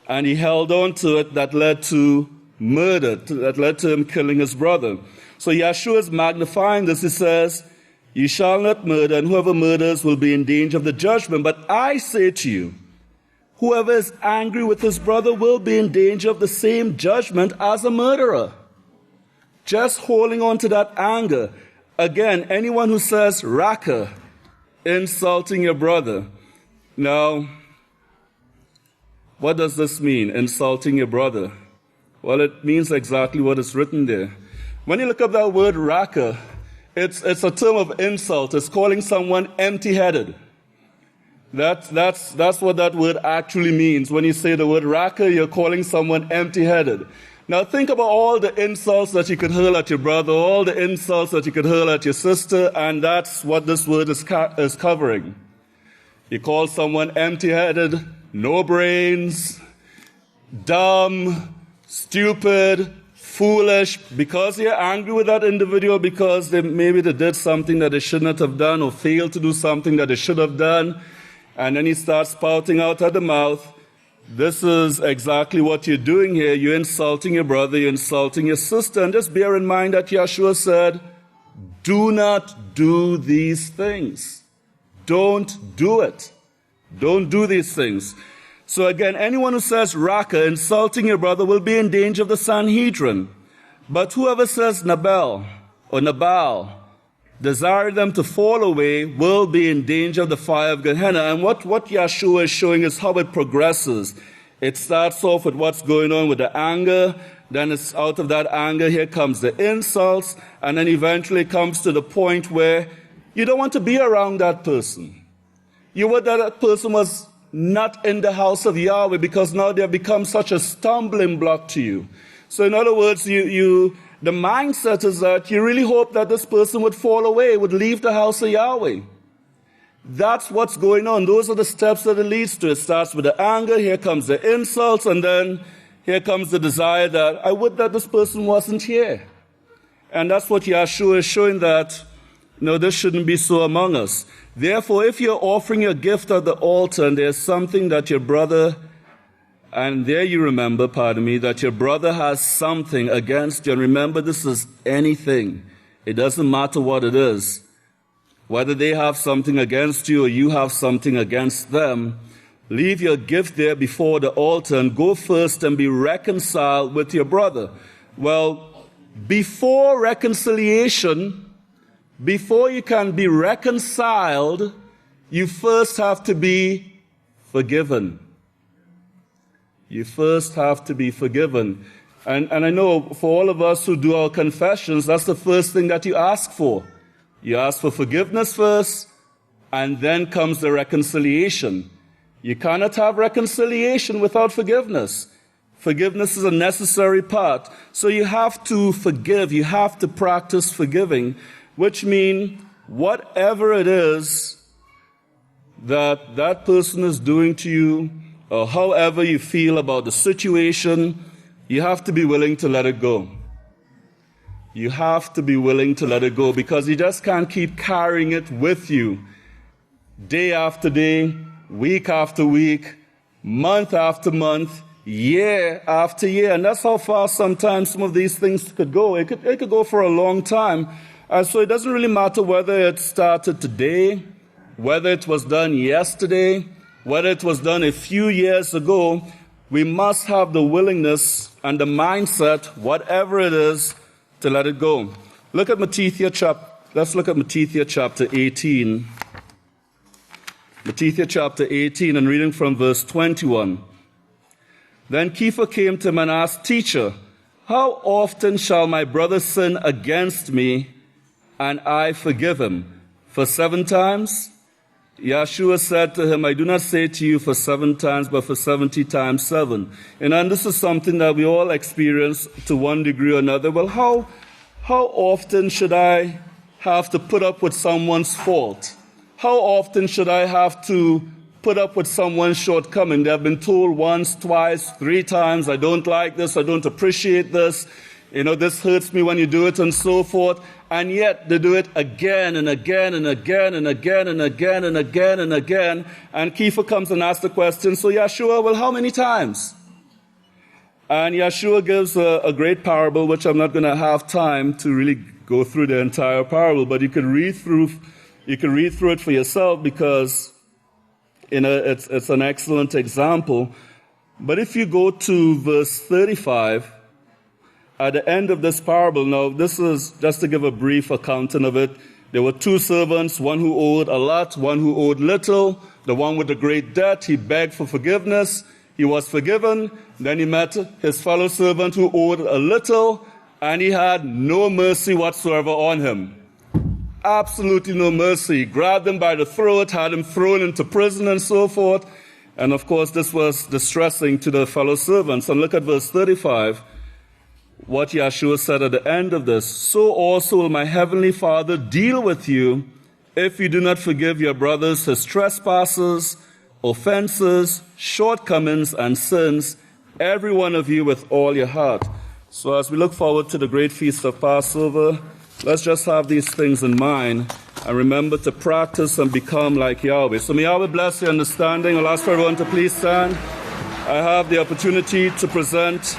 And he held on to it. That led to murder. That led to him killing his brother. So Yahshua is magnifying this. He says, you shall not murder, and whoever murders will be in danger of the judgment. But I say to you, whoever is angry with his brother will be in danger of the same judgment as a murderer. Just holding on to that anger. Again, anyone who says raka, insulting your brother. Now, what does this mean, insulting your brother? Well, it means exactly what is written there. When you look up that word raka, it's a term of insult. It's calling someone empty-headed. That's what that word actually means. When you say the word raka, you're calling someone empty-headed. Now think about all the insults that you could hurl at your brother, all the insults that you could hurl at your sister, and that's what this word is covering. You call someone empty-headed, no brains, dumb, stupid, foolish, because you're angry with that individual because maybe they did something that they should not have done or failed to do something that they should have done. And then he starts spouting out at the mouth. This is exactly what you're doing here. You're insulting your brother, you're insulting your sister. And just bear in mind that Yahshua said, do not do these things. Don't do it. Don't do these things. So again, anyone who says raka, insulting your brother, will be in danger of the Sanhedrin. But whoever says nabal or nabal, desire them to fall away, will be in danger of the fire of Gehenna. And what Yahshua is showing is how it progresses. It starts off with what's going on with the anger, then it's out of that anger, here comes the insults, and then eventually it comes to the point where you don't want to be around that person. You would that person was not in the house of Yahweh because now they have become such a stumbling block to you. So in other words, the mindset is that you really hope that this person would fall away, would leave the house of Yahweh. That's what's going on. Those are the steps that it leads to. It starts with the anger, here comes the insults, and then here comes the desire that I would that this person wasn't here. And that's what Yahshua is showing, that, this shouldn't be so among us. Therefore, if you're offering your gift at the altar and there's something that your brother, and there you remember, that your brother has something against you, and remember, this is anything. It doesn't matter what it is. Whether they have something against you or you have something against them, leave your gift there before the altar and go first and be reconciled with your brother. Well, before reconciliation, before you can be reconciled, you first have to be forgiven. You first have to be forgiven. And I know for all of us who do our confessions, that's the first thing that you ask for. You ask for forgiveness first, and then comes the reconciliation. You cannot have reconciliation without forgiveness. Forgiveness is a necessary part. So you have to forgive. You have to practice forgiving, which means whatever it is that that person is doing to you, or however you feel about the situation, you have to be willing to let it go. You have to be willing to let it go, because you just can't keep carrying it with you day after day, week after week, month after month, year after year. And that's how far sometimes some of these things could go. It could go for a long time. And so it doesn't really matter whether it started today, whether it was done yesterday, whether it was done a few years ago. We must have the willingness and the mindset, whatever it is, to let it go. Let's look at Matthew chapter 18. Matthew chapter 18, and reading from verse 21. Then Kepha came to him and asked, Teacher, how often shall my brother sin against me and I forgive him? For 7 times? Yahshua said to him, I do not say to you for 7 times, but for 70 times 7. And this is something that we all experience to one degree or another. Well, how often should I have to put up with someone's fault? How often should I have to put up with someone's shortcoming? They have been told once, twice, 3 times, I don't like this, I don't appreciate this. This hurts me when you do it, and so forth. And yet they do it again and again and again and again and again and again and again. And Kepha comes and asks the question, so Yahshua, well, how many times? And Yahshua gives a great parable, which I'm not going to have time to really go through the entire parable, but you can read through it for yourself, because it's an excellent example. But if you go to verse 35, at the end of this parable, now this is just to give a brief accounting of it. There were 2 servants, one who owed a lot, one who owed little. The one with the great debt, he begged for forgiveness. He was forgiven. Then he met his fellow servant who owed a little, and he had no mercy whatsoever on him. Absolutely no mercy. Grabbed him by the throat, had him thrown into prison and so forth. And of course, this was distressing to the fellow servants. And look at verse 35. What Yahshua said at the end of this, so also will my heavenly Father deal with you if you do not forgive your brothers his trespasses, offenses, shortcomings, and sins, every one of you with all your heart. So as we look forward to the great feast of Passover, let's just have these things in mind and remember to practice and become like Yahweh. So may Yahweh bless your understanding. I'll ask for everyone to please stand. I have the opportunity to present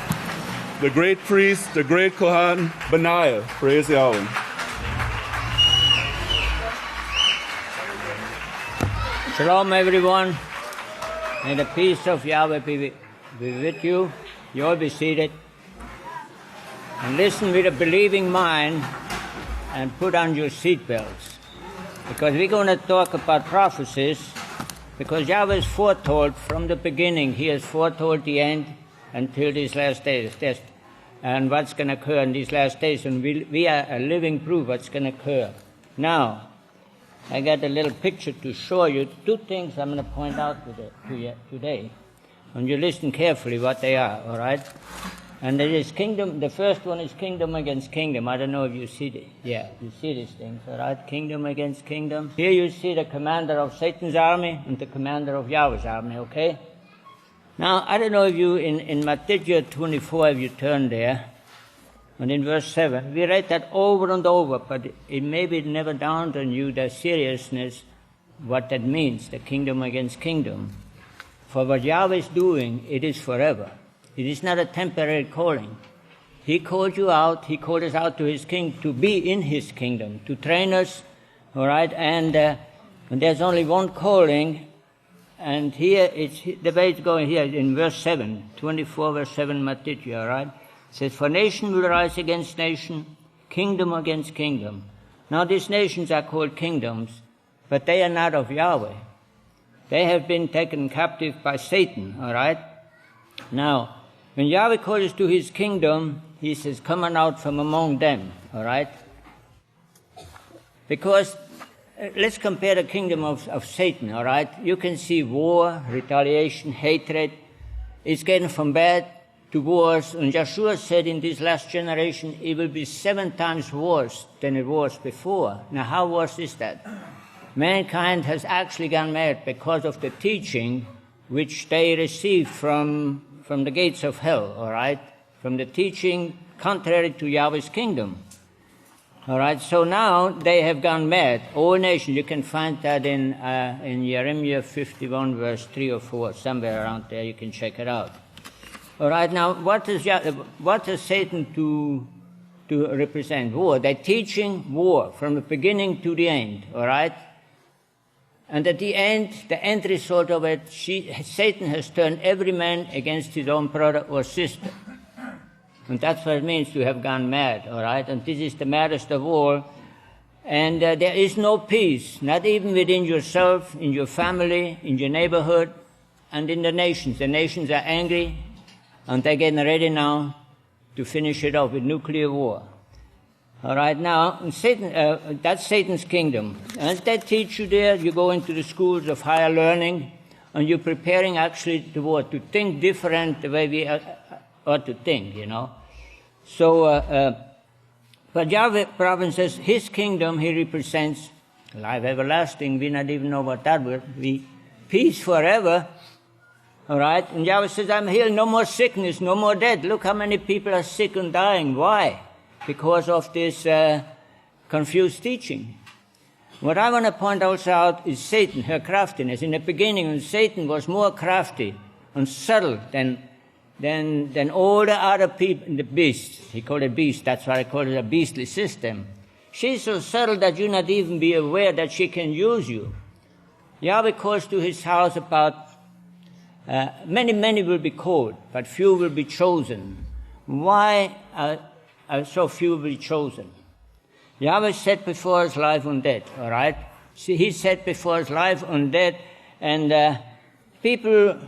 the great priest, the great Kohan, Benaiah. Praise Yahweh. Shalom, everyone. May the peace of Yahweh be with you. You all be seated. And listen with a believing mind and put on your seatbelts. Because we're going to talk about prophecies. Because Yahweh has foretold from the beginning. He has foretold the end until these last days. And what's going to occur in these last days. And we are a living proof what's going to occur. Now, I got a little picture to show you 2 things I'm going to point out to you today. And you listen carefully what they are, all right? And it is kingdom, the first one is kingdom against kingdom. I don't know if you see it. Yeah, you see these things, all right? Kingdom against kingdom. Here you see the commander of Satan's army and the commander of Yahweh's army, okay? Now, I don't know if you, in Matthew 24, if you turn there, and in verse 7, we read that over and over, but it maybe never dawned on you the seriousness, what that means, the kingdom against kingdom. For what Yahweh is doing, it is forever. It is not a temporary calling. He called you out, He called us out to His kingdom, to be in His kingdom, to train us, all right? And there's only one calling, and here, the way it's going here in verse 7, 24 verse 7 Matthew, all right? It says, for nation will rise against nation, kingdom against kingdom. Now these nations are called kingdoms, but they are not of Yahweh. They have been taken captive by Satan, all right? Now, when Yahweh calls us to His kingdom, He says, come on out from among them, all right? Because, let's compare the kingdom of Satan, all right? You can see war, retaliation, hatred. It's getting from bad to worse. And Yeshua said in this last generation, it will be 7 times worse than it was before. Now, how worse is that? Mankind has actually gone mad because of the teaching which they received from the gates of hell, all right? From the teaching contrary to Yahweh's kingdom. All right, so now they have gone mad. All nations, you can find that in Jeremiah 51, verse 3 or 4, somewhere around there. You can check it out. All right, now what does Satan to represent? War. They're teaching war from the beginning to the end. All right, and at the end result of it, Satan has turned every man against his own brother or sister. And that's what it means to have gone mad, all right? And this is the maddest of all. And there is no peace, not even within yourself, in your family, in your neighborhood, and in the nations. The nations are angry, and they're getting ready now to finish it off with nuclear war. All right, now, Satan, that's Satan's kingdom. And they teach you there, you go into the schools of higher learning, and you're preparing actually to think different the way we ought to think, you know. So, but Yahweh province says His kingdom, He represents life everlasting. We not even know what that would be. Peace forever. All right, and Yahweh says, I'm healed, no more sickness, no more death. Look how many people are sick and dying. Why? Because of this confused teaching. What I want to point also out is Satan, her craftiness. In the beginning, Satan was more crafty and subtle than all the other people, the beasts. He called it beast, that's why I call it a beastly system. She's so subtle that you not even be aware that she can use you. Yahweh calls to His house about, many will be called, but few will be chosen. Why so few will be chosen? Yahweh set before us life and death, all right? See, He set before us life and death, and people,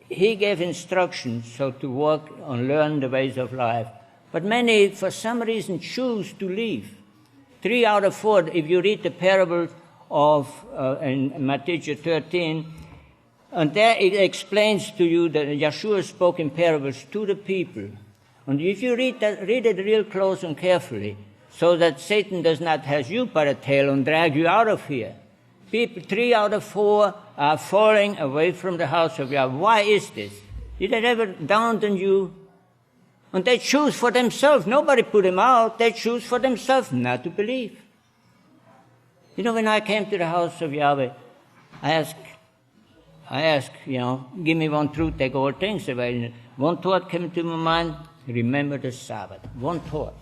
He gave instructions so to walk and learn the ways of life. But many, for some reason, choose to leave. 3 out of 4, if you read the parable of in Matthew 13, and there it explains to you that Yeshua spoke in parables to the people. And if you read it real close and carefully, so that Satan does not have you by the tail and drag you out of here. People, 3 out of 4 are falling away from the house of Yahweh. Why is this? Did it ever dawn on you? And they choose for themselves. Nobody put them out. They choose for themselves not to believe. You know, when I came to the house of Yahweh, I asked, you know, give me one truth, take all things away. One thought came to my mind, remember the Sabbath. One thought.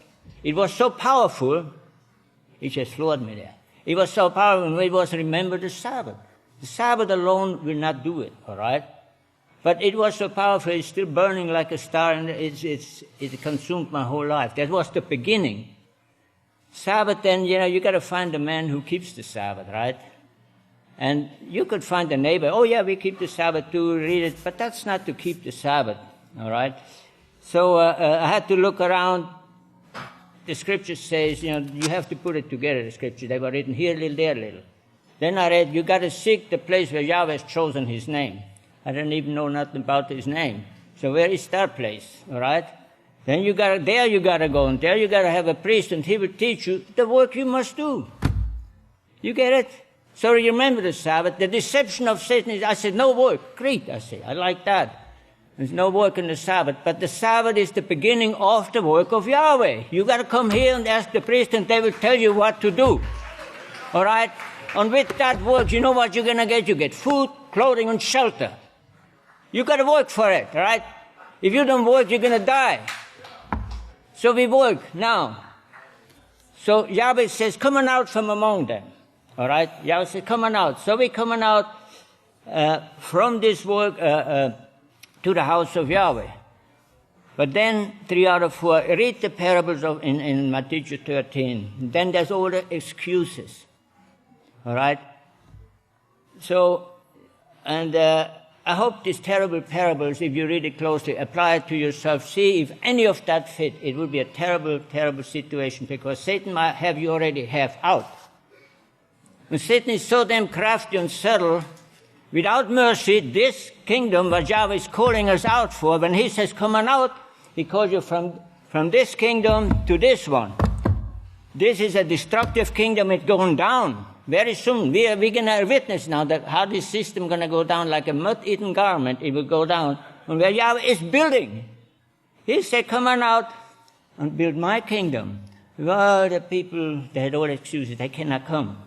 It was so powerful, it just floored me there. It was so powerful, it was remember the Sabbath. The Sabbath alone will not do it, all right? But it was so powerful, it's still burning like a star, and it consumed my whole life. That was the beginning. Sabbath, then, you know, you got to find the man who keeps the Sabbath, right? And you could find a neighbor, oh yeah, we keep the Sabbath too, read it, but that's not to keep the Sabbath, all right? So I had to look around. The scripture says, you know, you have to put it together, the scripture. They were written here a little, there a little. Then I read, you got to seek the place where Yahweh has chosen His name. I didn't even know nothing about His name. So where is that place? All right? Then you gotta go, and there you gotta have a priest, and he will teach you the work you must do. You get it? So remember the Sabbath. The deception of Satan is, I said, no work. Great, I say. I like that. There's no work in the Sabbath. But the Sabbath is the beginning of the work of Yahweh. You got to come here and ask the priest, and they will tell you what to do. All right? And with that work, you know what you're going to get? You get food, clothing, and shelter. You got to work for it, all right? If you don't work, you're going to die. So we work now. So Yahweh says, come on out from among them. All right? Yahweh says, come on out. So we're coming out from this work to the house of Yahweh. But then 3 out of 4, read the parables in Matthew 13. Then there's all the excuses. All right? So, and I hope these terrible parables, if you read it closely, apply it to yourself. See if any of that fit. It will be a terrible, terrible situation, because Satan might have you already half out. And Satan is so damn crafty and subtle. Without mercy, this kingdom, what Yahweh is calling us out for, when he says, come on out, he calls you from this kingdom to this one. This is a destructive kingdom. It's going down very soon. We're going to witness now that how this system is going to go down like a mud-eaten garment. It will go down. And where Yahweh is building. He said, come on out and build my kingdom. Well, the people, they had all excuses. They cannot come.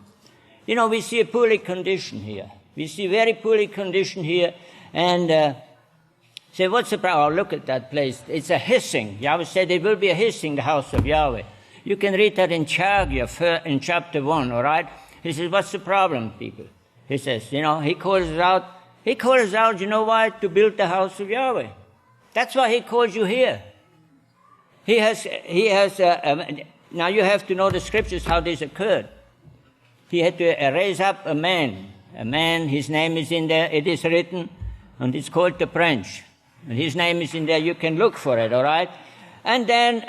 You know, we see a poorly condition here. We see very poorly condition here. And say, what's the problem? Oh, look at that place. It's a hissing. Yahweh said it will be a hissing, the house of Yahweh. You can read that in Chagya, in chapter 1, all right? He says, what's the problem, people? He says, you know, he calls us out. He calls us out, you know why? To build the house of Yahweh. That's why he calls you here. Now you have to know the scriptures, how this occurred. He had to raise up a man. A man, his name is in there. It is written, and it's called the branch. And his name is in there. You can look for it, all right? And then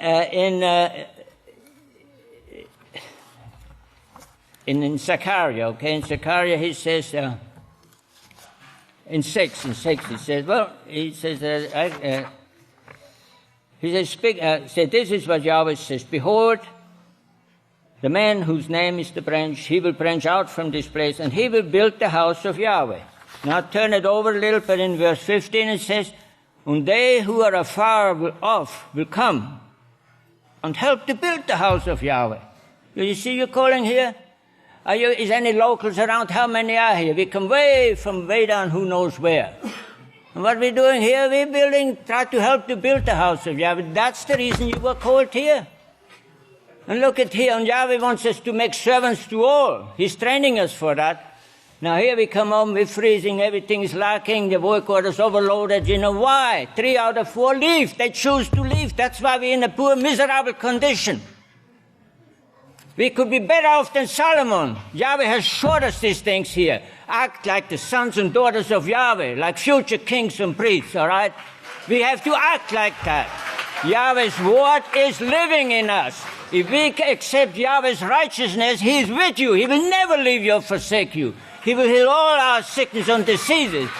in Zechariah, okay? In Zechariah, he says, in 6, he says, well, he says, this is what Yahweh says, behold, the man whose name is the branch, he will branch out from this place, and he will build the house of Yahweh. Now turn it over a little bit. In verse 15 it says, and they who are afar off will come and help to build the house of Yahweh. You see you're calling here? Is any locals around? How many are here? We come from way down who knows where. And what we're doing here, we're building, try to help to build the house of Yahweh. That's the reason you were called here. And look at here, and Yahweh wants us to make servants to all. He's training us for that. Now here we come home, we're freezing, everything is lacking, the work order's overloaded. You know why? 3 out of 4 leave. They choose to leave. That's why we're in a poor, miserable condition. We could be better off than Solomon. Yahweh has showed us these things here. Act like the sons and daughters of Yahweh, like future kings and priests, all right? We have to act like that. Yahweh's word is living in us. If we accept Yahweh's righteousness, He is with you. He will never leave you or forsake you. He will heal all our sickness and diseases.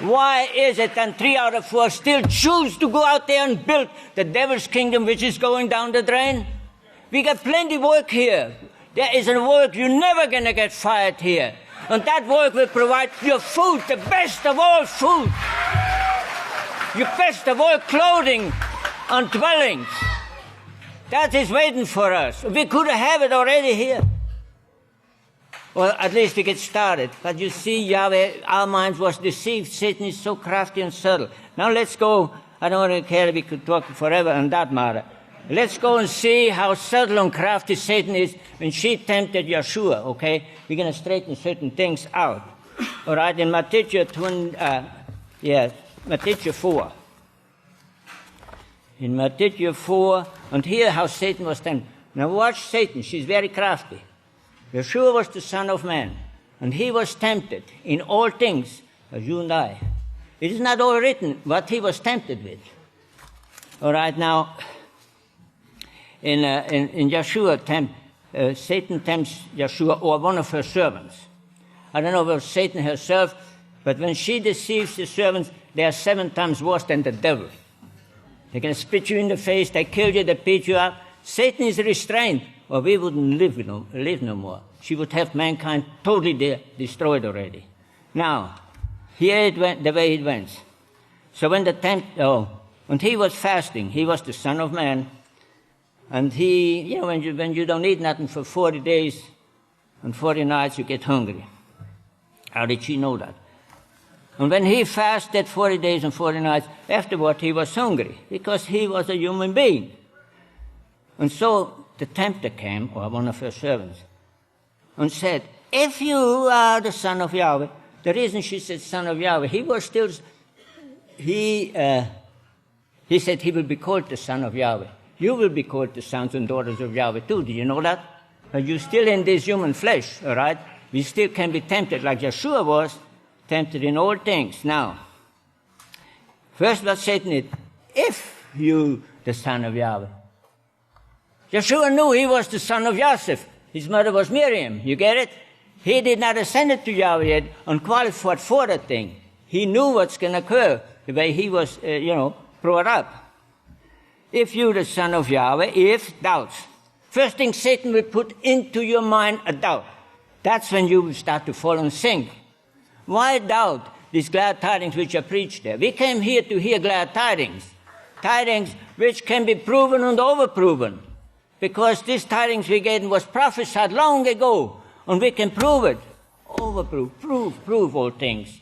Why is it that 3 out of 4 still choose to go out there and build the devil's kingdom, which is going down the drain? We got plenty of work here. There is a work you're never going to get fired here. And that work will provide your food, the best of all food. Your best of all clothing and dwellings. That is waiting for us. We could have it already here. Well, at least we get started. But you see, Yahweh, our minds was deceived. Satan is so crafty and subtle. Now let's go. I don't really care. We could talk forever on that matter. Let's go and see how subtle and crafty Satan is when she tempted Yeshua, okay? We're going to straighten certain things out. All right, in Matthew 4. In Matthew 4, and here how Satan was tempted. Now watch Satan. She's very crafty. Yeshua was the Son of Man, and he was tempted in all things as you and I. It is not all written what he was tempted with. All right, now, in Yeshua, Satan tempts Yeshua or one of her servants. I don't know if it was Satan herself, but when she deceives the servants, they are 7 times worse than the devil. They can spit you in the face, they kill you, they beat you up. Satan is restrained, or we wouldn't live no more. She would have mankind totally destroyed already. Now, here it went, the way it went. So when and he was fasting, he was the Son of Man, and he, when you don't eat nothing for 40 days and 40 nights, you get hungry. How did she know that? And when he fasted 40 days and 40 nights, afterward he was hungry, because he was a human being. And so the tempter came, or one of her servants, and said, if you are the Son of Yahweh, the reason she said Son of Yahweh, he said he will be called the Son of Yahweh. You will be called the sons and daughters of Yahweh too. Do you know that? But you're still in this human flesh, all right? We still can be tempted like Yeshua was, tempted in all things. Now, first what Satan did, if you the Son of Yahweh. Yeshua knew he was the son of Joseph. His mother was Miriam. You get it? He did not ascend to Yahweh yet and qualified for that thing. He knew what's going to occur, the way he was, brought up. If you the Son of Yahweh, if doubts. First thing Satan will put into your mind a doubt. That's when you will start to fall and sink. Why doubt these glad tidings which are preached there? We came here to hear glad tidings. Tidings which can be proven and overproven. Because these tidings we get was prophesied long ago. And we can prove it. Overprove, prove all things.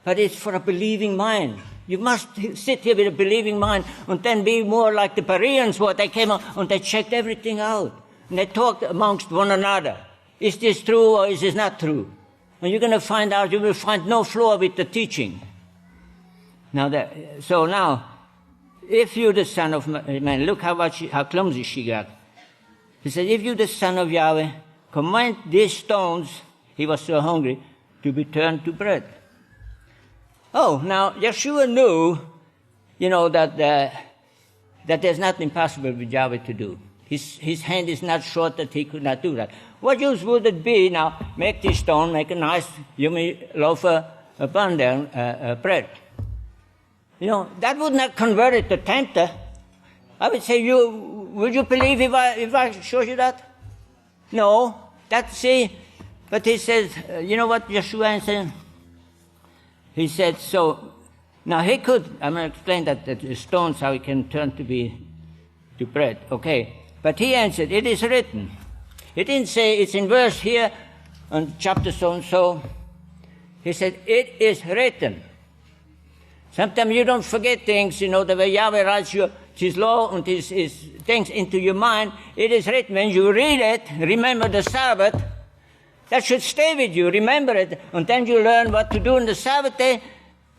But it's for a believing mind. You must sit here with a believing mind and then be more like the Bereans were. They came out and they checked everything out. And they talked amongst one another. Is this true or is this not true? And you're going to find out, you will find no flaw with the teaching. Now, if you the Son of Man, look how clumsy she got. He said, if you the Son of Yahweh, command these stones, he was so hungry, to be turned to bread. Oh, now, Yeshua knew, that there's nothing possible with Yahweh to do. His hand is not short that he could not do that. What use would it be now, make this stone, make a nice loaf of bread? That would not convert it to tempter. I would say, would you believe if I show you that? No. But he says, you know what Yeshua answered? He said, so, now I'm going to explain that the stones, how it can turn to bread. Okay. But he answered, it is written. He didn't say it's in verse here, on chapter so-and-so. He said, it is written. Sometimes you don't forget things, the way Yahweh writes his law and his things into your mind. It is written. When you read it, remember the Sabbath. That should stay with you. Remember it. And then you learn what to do on the Sabbath day.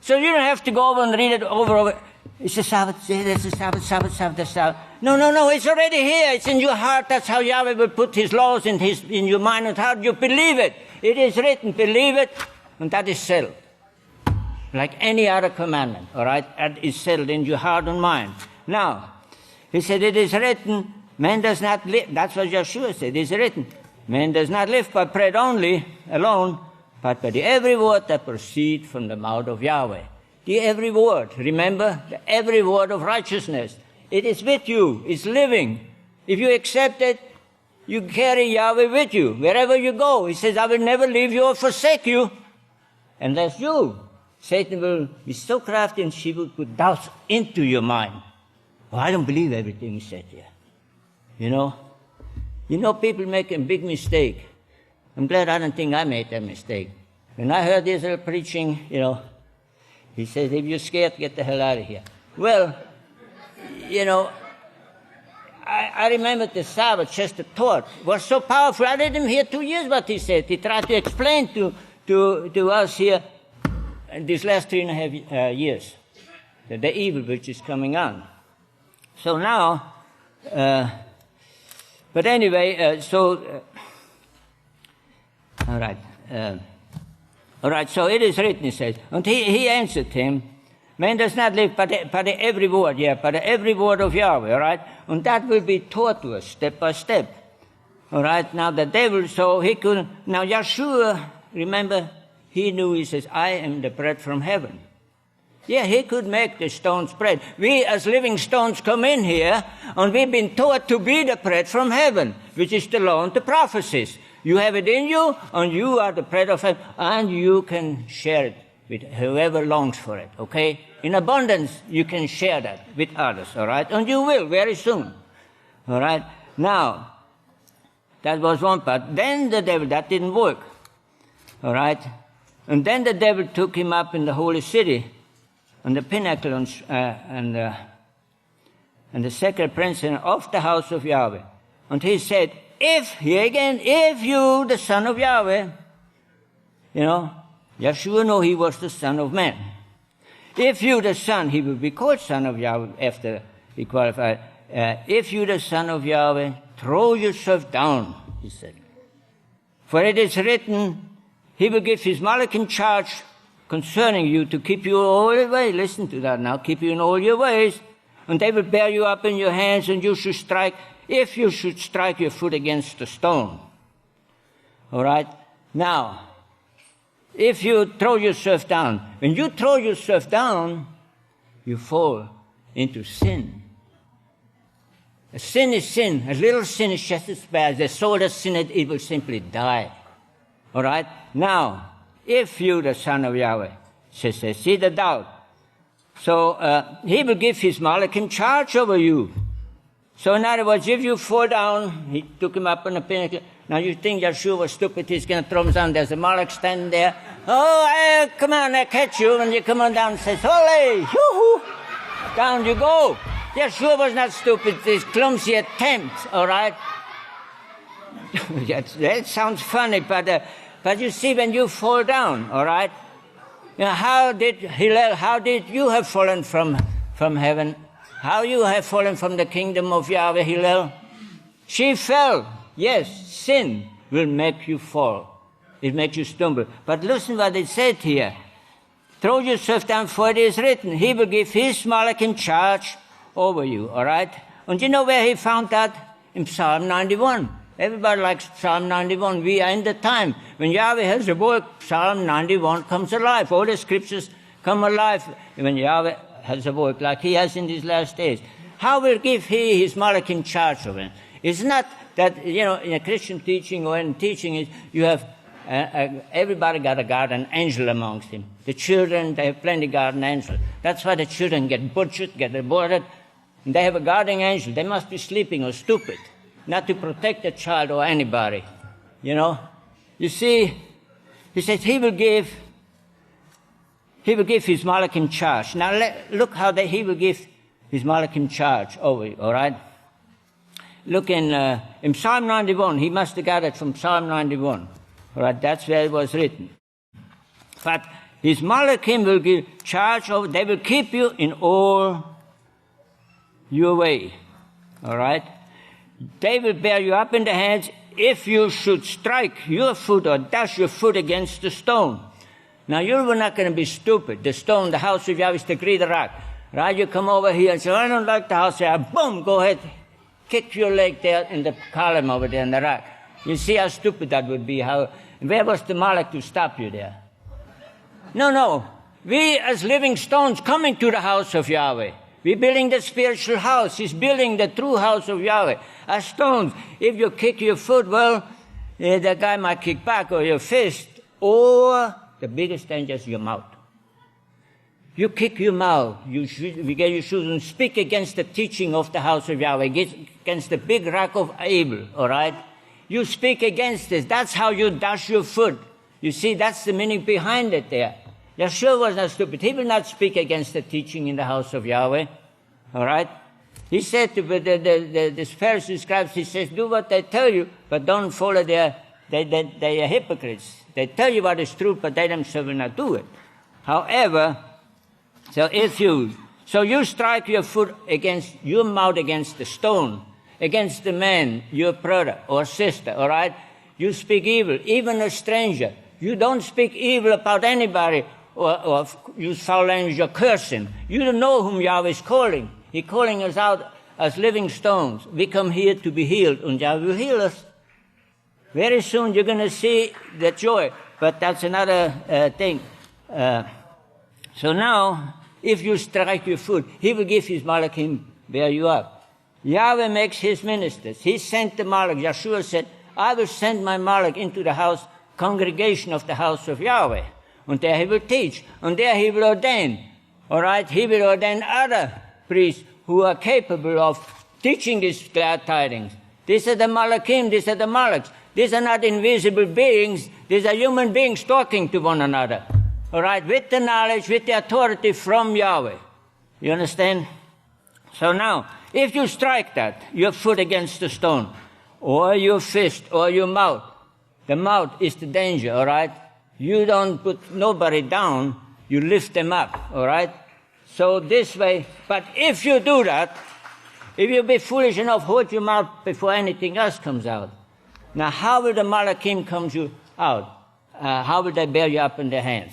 So you don't have to go over and read it over. It's the Sabbath day. That's the Sabbath, Sabbath. No. It's already here. It's in your heart. That's how Yahweh will put his laws in your mind and heart. You believe it. It is written. Believe it. And that is settled. Like any other commandment. All right? That is settled in your heart and mind. Now, he said, it is written, man does not live. That's what Yeshua said. It is written. Man does not live by bread alone, but by the every word that proceeds from the mouth of Yahweh. The every word. Remember? The every word of righteousness. It is with you. It's living. If you accept it, you carry Yahweh with you. Wherever you go. He says, I will never leave you or forsake you. Unless Satan will be so crafty and she will put doubts into your mind. Well, I don't believe everything he said here. People make a big mistake. I'm glad I don't think I made that mistake. When I heard Israel preaching, he says, if you're scared, get the hell out of here. Well, I remember the Sabbath, just the thought was so powerful. I let him hear 2 years what he said. He tried to explain to us here in these last 3.5 years the evil which is coming on. So now, but anyway, all right, so it is written, he says. And he answered him, man does not live by the every word, by the every word of Yahweh, all right? And that will be taught to us step by step. All right, now the devil, now Yeshua, remember, he knew, he says, I am the bread from heaven. Yeah, he could make the stones bread. We as living stones come in here, and we've been taught to be the bread from heaven, which is the law and the prophecies. You have it in you, and you are the bread of heaven, and you can share it with whoever longs for it, okay? In abundance, you can share that with others, all right? And you will very soon, all right? Now, that was one part. Then the devil, that didn't work, all right? And then the devil took him up in the holy city, on the pinnacle and the sacred principle of the house of Yahweh. And he said, if you, the son of Yahweh, Yeshua knew he was the son of man. If you, the son, he will be called son of Yahweh after he qualified. If you, the son of Yahweh, throw yourself down, he said. For it is written, he will give his Malachim charge concerning you to keep you all the way. Listen to that now. Keep you in all your ways. And they will bear you up in your hands, and you should strike, if you should strike your foot against the stone. All right? Now, if you throw yourself down, when you throw yourself down, you fall into sin. A sin is sin. A little sin is just as bad. The soul that sinned, it will simply die. All right? Now, if you, the son of Yahweh, see the doubt. So he will give his Malachim charge over you. So in other words, if you fall down, he took him up on the pinnacle. Now you think Yeshua was stupid, he's going to throw him down. There's a Malach standing there. Oh, come on, I catch you. And you come on down and says, holy, hoo-hoo. Down you go. Yeshua was not stupid. This clumsy attempt, all right? That sounds funny, but you see, when you fall down, all right? How did you have fallen from heaven? How you have fallen from the kingdom of Yahweh, Hillel? She fell. Yes, sin will make you fall. It makes you stumble. But listen what it said here. Throw yourself down, for it is written, he will give his Malachim charge over you, all right? And you know where he found that? In Psalm 91. Everybody likes Psalm 91. We are in the time when Yahweh has a work, Psalm 91 comes alive. All the scriptures come alive when Yahweh has a work like he has in these last days. How will give he his Malachim charge over him? It's not that, in a Christian teaching or in teaching, you have everybody got a guardian angel amongst them. The children, they have plenty of guardian angels. That's why the children get butchered, get aborted. And they have a guardian angel. They must be sleeping or stupid, not to protect the child or anybody, You see, he says he will give his Malachim charge. Now look how he will give his Malachim charge over you, all right? Look in Psalm 91. He must have got it from Psalm 91. All right, that's where it was written. But his Malachim will give charge over, they will keep you in all your way, all right? They will bear you up in the hands if you should strike your foot or dash your foot against the stone. Now, you're not going to be stupid. The stone, the house of Yahweh is the great rock. Right? You come over here and say, I don't like the house of Yahweh. Boom, go ahead. Kick your leg there in the column over there in the rock. You see how stupid that would be. Where was the Malach to stop you there? No. We as living stones coming to the house of Yahweh. We're building the spiritual house. He's building the true house of Yahweh. As stones, if you kick your foot, the guy might kick back, or your fist, or the biggest danger is your mouth. You kick your mouth. You shouldn't speak against the teaching of the house of Yahweh, against the big rock of Abel, all right? You speak against this. That's how you dash your foot. You see, that's the meaning behind it there. Yeshua was not stupid. He will not speak against the teaching in the house of Yahweh. All right? He said to the Pharisees, scribes, he says, do what they tell you, but don't follow they are hypocrites. They tell you what is true, but they themselves will not do it. However, so you strike your foot against, your mouth against the stone, against the man, your brother or sister, all right? You speak evil, even a stranger. You don't speak evil about anybody or use foul language or curse him. You don't know whom Yahweh is calling. He's calling us out as living stones. We come here to be healed, and Yahweh will heal us. Very soon you're going to see the joy, but that's another thing. So now, if you strike your foot, he will give his malachim bear you up. Yahweh makes his ministers. He sent the malach. Yeshua said, I will send my malach into the house, congregation of the house of Yahweh. And there he will teach. And there he will ordain. All right? He will ordain other priests who are capable of teaching these glad tidings. These are the malachim. These are the malachs. These are not invisible beings. These are human beings talking to one another. All right? With the knowledge, with the authority from Yahweh. You understand? So now, if you strike that, your foot against the stone, or your fist, or your mouth, the mouth is the danger, all right? You don't put nobody down, you lift them up, all right? So this way, but if you do that, if you be foolish enough, hold your mouth before anything else comes out. Now, how will the malachim come you out? How will they bear you up in their hands?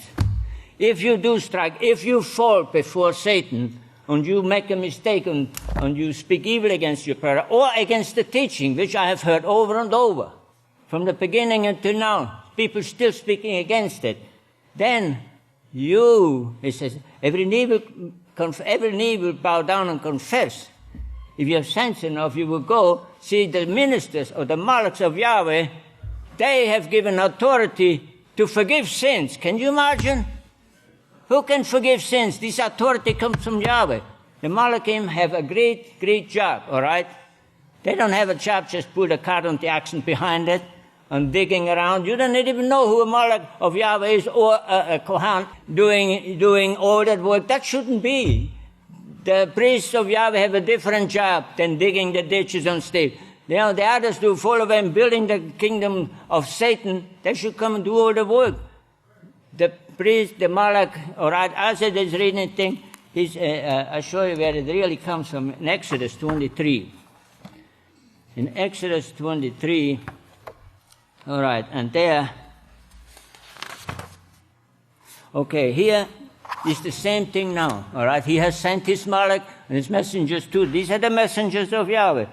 If you do strike, if you fall before Satan, and you make a mistake and you speak evil against your brother, or against the teaching, which I have heard over and over, from the beginning until now, people still speaking against it, then you, it says, every knee will bow down and confess. If you have sense enough, you will go see the ministers or the malachs of Yahweh. They have given authority to forgive sins. Can you imagine? Who can forgive sins? This authority comes from Yahweh. The malachim have a great, great job, all right? They don't have a job just put a cart on the oxen behind it and digging around. You don't even know who a malach of Yahweh is or a kohan doing all that work. That shouldn't be. The priests of Yahweh have a different job than digging the ditches on stage. You know, the others do follow them, building the kingdom of Satan. They should come and do all the work. The priest, the malach, all right, as it is reading thing, I'll show you where it really comes from in Exodus 23. In Exodus 23, all right, and there, okay, here is the same thing now, all right? He has sent his malach and his messengers too. These are the messengers of Yahweh.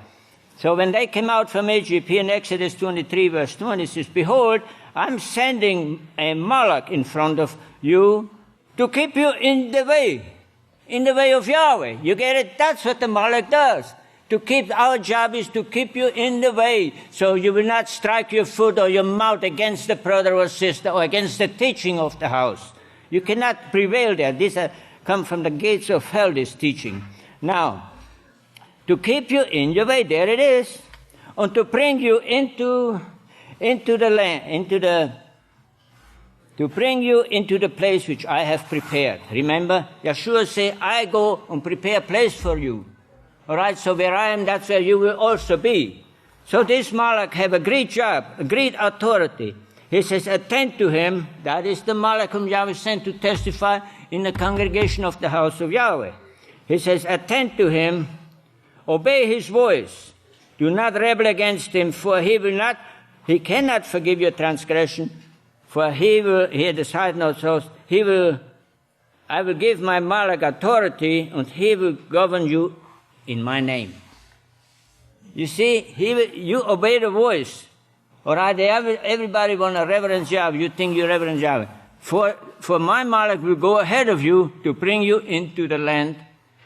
So when they came out from Egypt, here in Exodus 23, verse 20, it says, Behold, I'm sending a malach in front of you to keep you in the way of Yahweh. You get it? That's what the malach does. To keep, our job is to keep you in the way, so you will not strike your foot or your mouth against the brother or sister or against the teaching of the house. You cannot prevail there. These come from the gates of hell, this teaching. Now, to keep you in your way, there it is, and to bring you into the land, to bring you into the place which I have prepared. Remember, Yeshua said, I go and prepare a place for you. All right, so where I am, that's where you will also be. So this malach have a great job, a great authority. He says, attend to him. That is the malach whom Yahweh sent to testify in the congregation of the house of Yahweh. He says, attend to him, obey his voice. Do not rebel against him, for he cannot forgive your transgression. For here the side note says, I will give my malach authority, and he will govern you in my name. You see, you obey the voice. All right, everybody want a reverence Yahweh. You think you reverence Yahweh. For my malach will go ahead of you to bring you into the land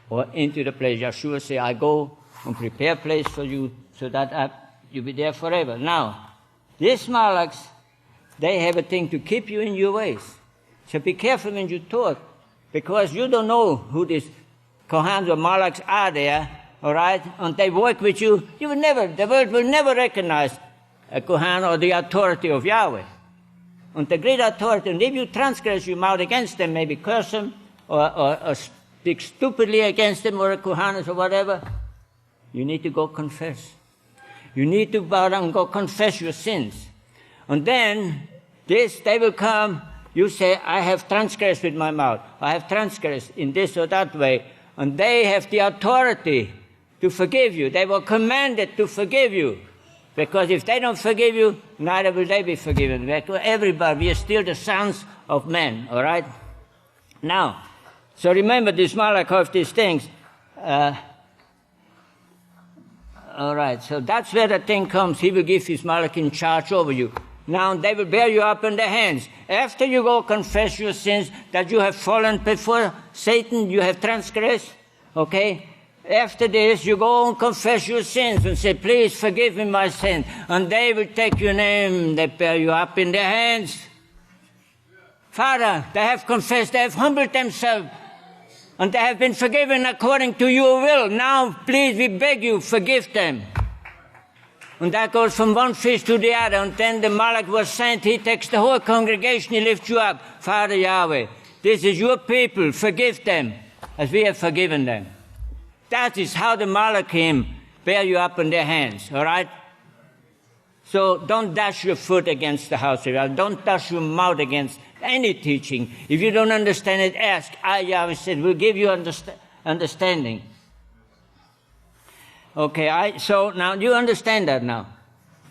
or into the place. Yeshua say, I go and prepare a place for you so that you'll be there forever. Now, these malachs, they have a thing to keep you in your ways. So be careful when you talk, because you don't know who these kohans or malachs are there, all right? And they work with you. The world will never recognize a kohan or the authority of Yahweh. And the great authority, and if you transgress your mouth against them, maybe curse them or speak stupidly against them or a kohanis or whatever, you need to go confess. You need to bow down and go confess your sins. And then they will come, you say, I have transgressed with my mouth. I have transgressed in this or that way. And they have the authority to forgive you. They were commanded to forgive you. Because if they don't forgive you, neither will they be forgiven. Everybody, we are still the sons of men, all right? Now, so remember this malach of these things. All right, so that's where the thing comes. He will give his malach in charge over you. Now they will bear you up in their hands. After you go confess your sins, that you have fallen before Satan, you have transgressed, okay? After this, you go and confess your sins and say, please forgive me my sins. And they will take your name, they bear you up in their hands. Father, they have confessed, they have humbled themselves, and they have been forgiven according to your will. Now, please, we beg you, forgive them. And that goes from one feast to the other. And then the Malach was sent. He takes the whole congregation. He lifts you up. Father Yahweh, this is your people. Forgive them as we have forgiven them. That is how the Malach came, bear you up in their hands. All right? So don't dash your foot against the house of Yahweh. Don't dash your mouth against any teaching. If you don't understand it, ask. I, Yahweh, said, we'll give you understanding. Okay, so now you understand that now.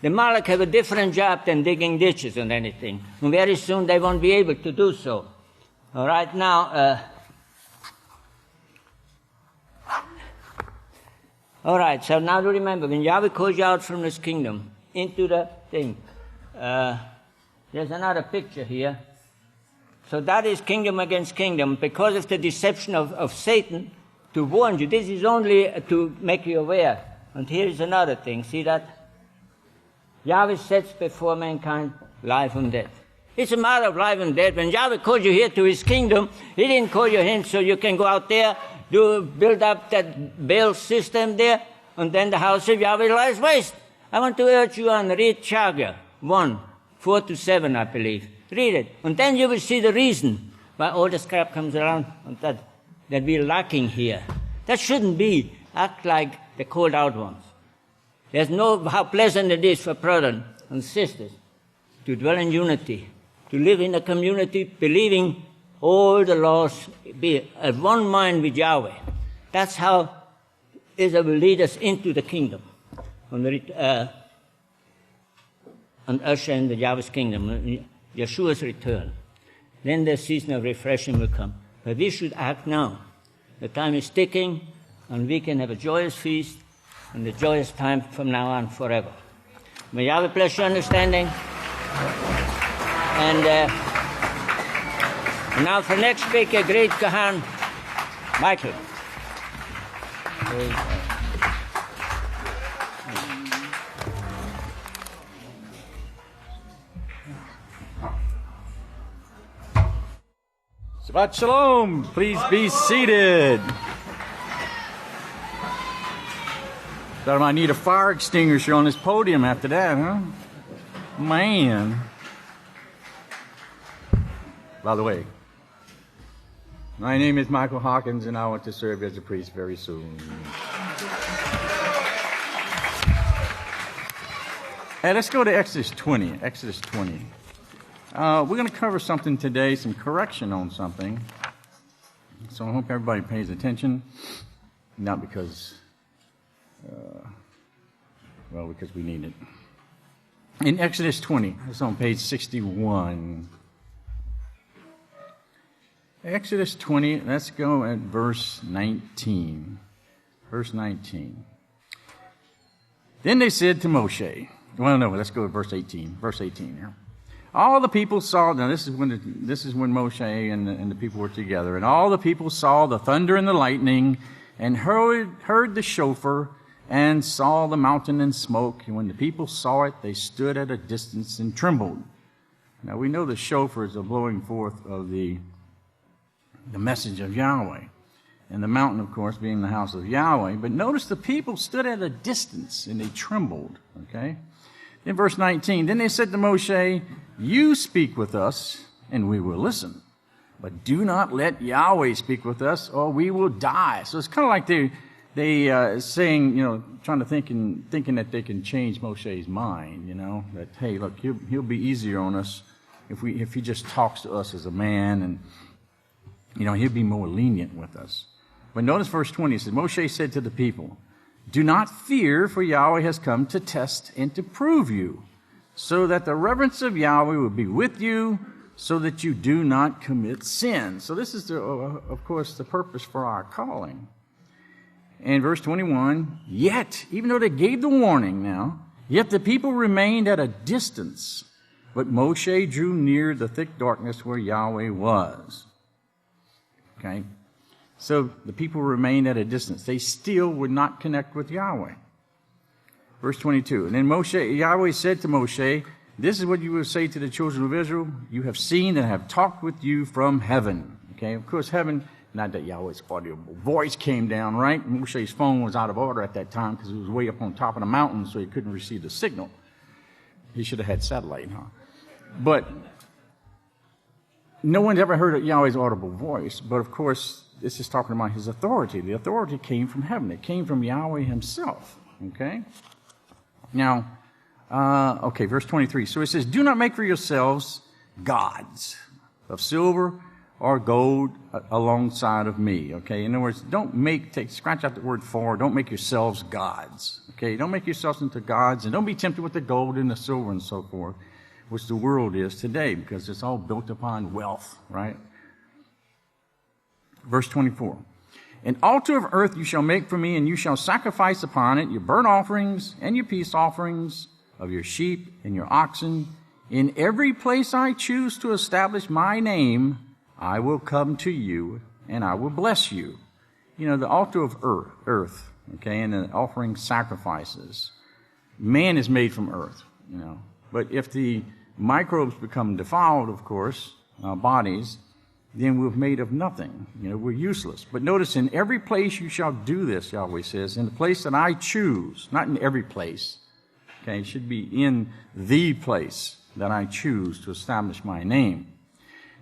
The Malach have a different job than digging ditches and anything. And very soon they won't be able to do so. All right, now, all right, so now to remember, when Yahweh calls you out from this kingdom into the thing, there's another picture here. So that is kingdom against kingdom. Because of the deception of Satan, to warn you. This is only to make you aware. And here is another thing. See that? Yahweh sets before mankind life and death. It's a matter of life and death. When Yahweh called you here to his kingdom, he didn't call you in so you can go out there, build up that Baal system there, and then the house of Yahweh lies waste. I want to urge you on, read Chaga 1, 4-7, I believe. Read it. And then you will see the reason why all this crap comes around and that we're lacking here. That shouldn't be. Act like the called out ones. There's how pleasant it is for brothers and sisters to dwell in unity, to live in a community believing all the laws, be at one mind with Yahweh. That's how Israel will lead us into the kingdom and usher in the Yahweh's kingdom, Yeshua's return. Then the season of refreshing will come. But we should act now. The time is ticking, and we can have a joyous feast and a joyous time from now on forever. May Yahweh bless your understanding. And now for next speaker, great Kahan, Michael. Shabbat Shalom. Please be seated. Thought I might need a fire extinguisher on this podium after that, huh? Man. By the way, my name is Michael Hawkins, and I want to serve as a priest very soon. Hey, let's go to Exodus 20. Exodus 20. We're going to cover something today, some correction on something. So I hope everybody pays attention. Not because, because we need it. In Exodus 20, it's on page 61. Exodus 20, let's go at verse 19. Verse 19. Then they said to Moshe, well, no, let's go to verse 18. Verse 18 here. All the people saw, now this is when Moshe and the people were together, and all the people saw the thunder and the lightning, and heard the shofar, and saw the mountain and smoke. And when the people saw it, they stood at a distance and trembled. Now we know the shofar is the blowing forth of the message of Yahweh, and the mountain, of course, being the house of Yahweh. But notice the people stood at a distance, and they trembled, okay? In verse 19, then they said to Moshe, you speak with us, and we will listen. But do not let Yahweh speak with us, or we will die. So it's kind of like they saying, trying to thinking that they can change Moshe's mind, that, hey, look, he'll be easier on us if he just talks to us as a man, and, he'll be more lenient with us. But notice verse 20, it says, Moshe said to the people, do not fear, for Yahweh has come to test and to prove you, so that the reverence of Yahweh will be with you, so that you do not commit sin. So this is, of course, the purpose for our calling. And verse 21, yet, even though they gave the warning now, yet the people remained at a distance But Moshe drew near the thick darkness where Yahweh was. Okay? So the people remained at a distance. They still would not connect with Yahweh. Verse 22. And then Yahweh said to Moshe, this is what you will say to the children of Israel. You have seen and have talked with you from heaven. Okay? Of course, heaven, not that Yahweh's audible voice came down, right? Moshe's phone was out of order at that time because it was way up on top of the mountain, so he couldn't receive the signal. He should have had satellite, huh? But no one's ever heard Yahweh's audible voice. But of course, this is talking about his authority. The authority came from heaven. It came from Yahweh himself. Okay? Now, verse 23. So it says, do not make for yourselves gods of silver or gold alongside of me. Okay? In other words, scratch out the word for, don't make yourselves gods. Okay? Don't make yourselves into gods, and don't be tempted with the gold and the silver and so forth, which the world is today, because it's all built upon wealth, right? Verse 24. An altar of earth you shall make for me, and you shall sacrifice upon it your burnt offerings and your peace offerings of your sheep and your oxen. In every place I choose to establish my name, I will come to you, and I will bless you. You know, the altar of earth, okay, and the offering sacrifices. Man is made from earth, you know. But if the microbes become defiled, of course, our bodies, then we're made of nothing. You know, we're useless. But notice, in every place you shall do this, Yahweh says, in the place that I choose, not in every place. Okay, it should be in the place that I choose to establish my name.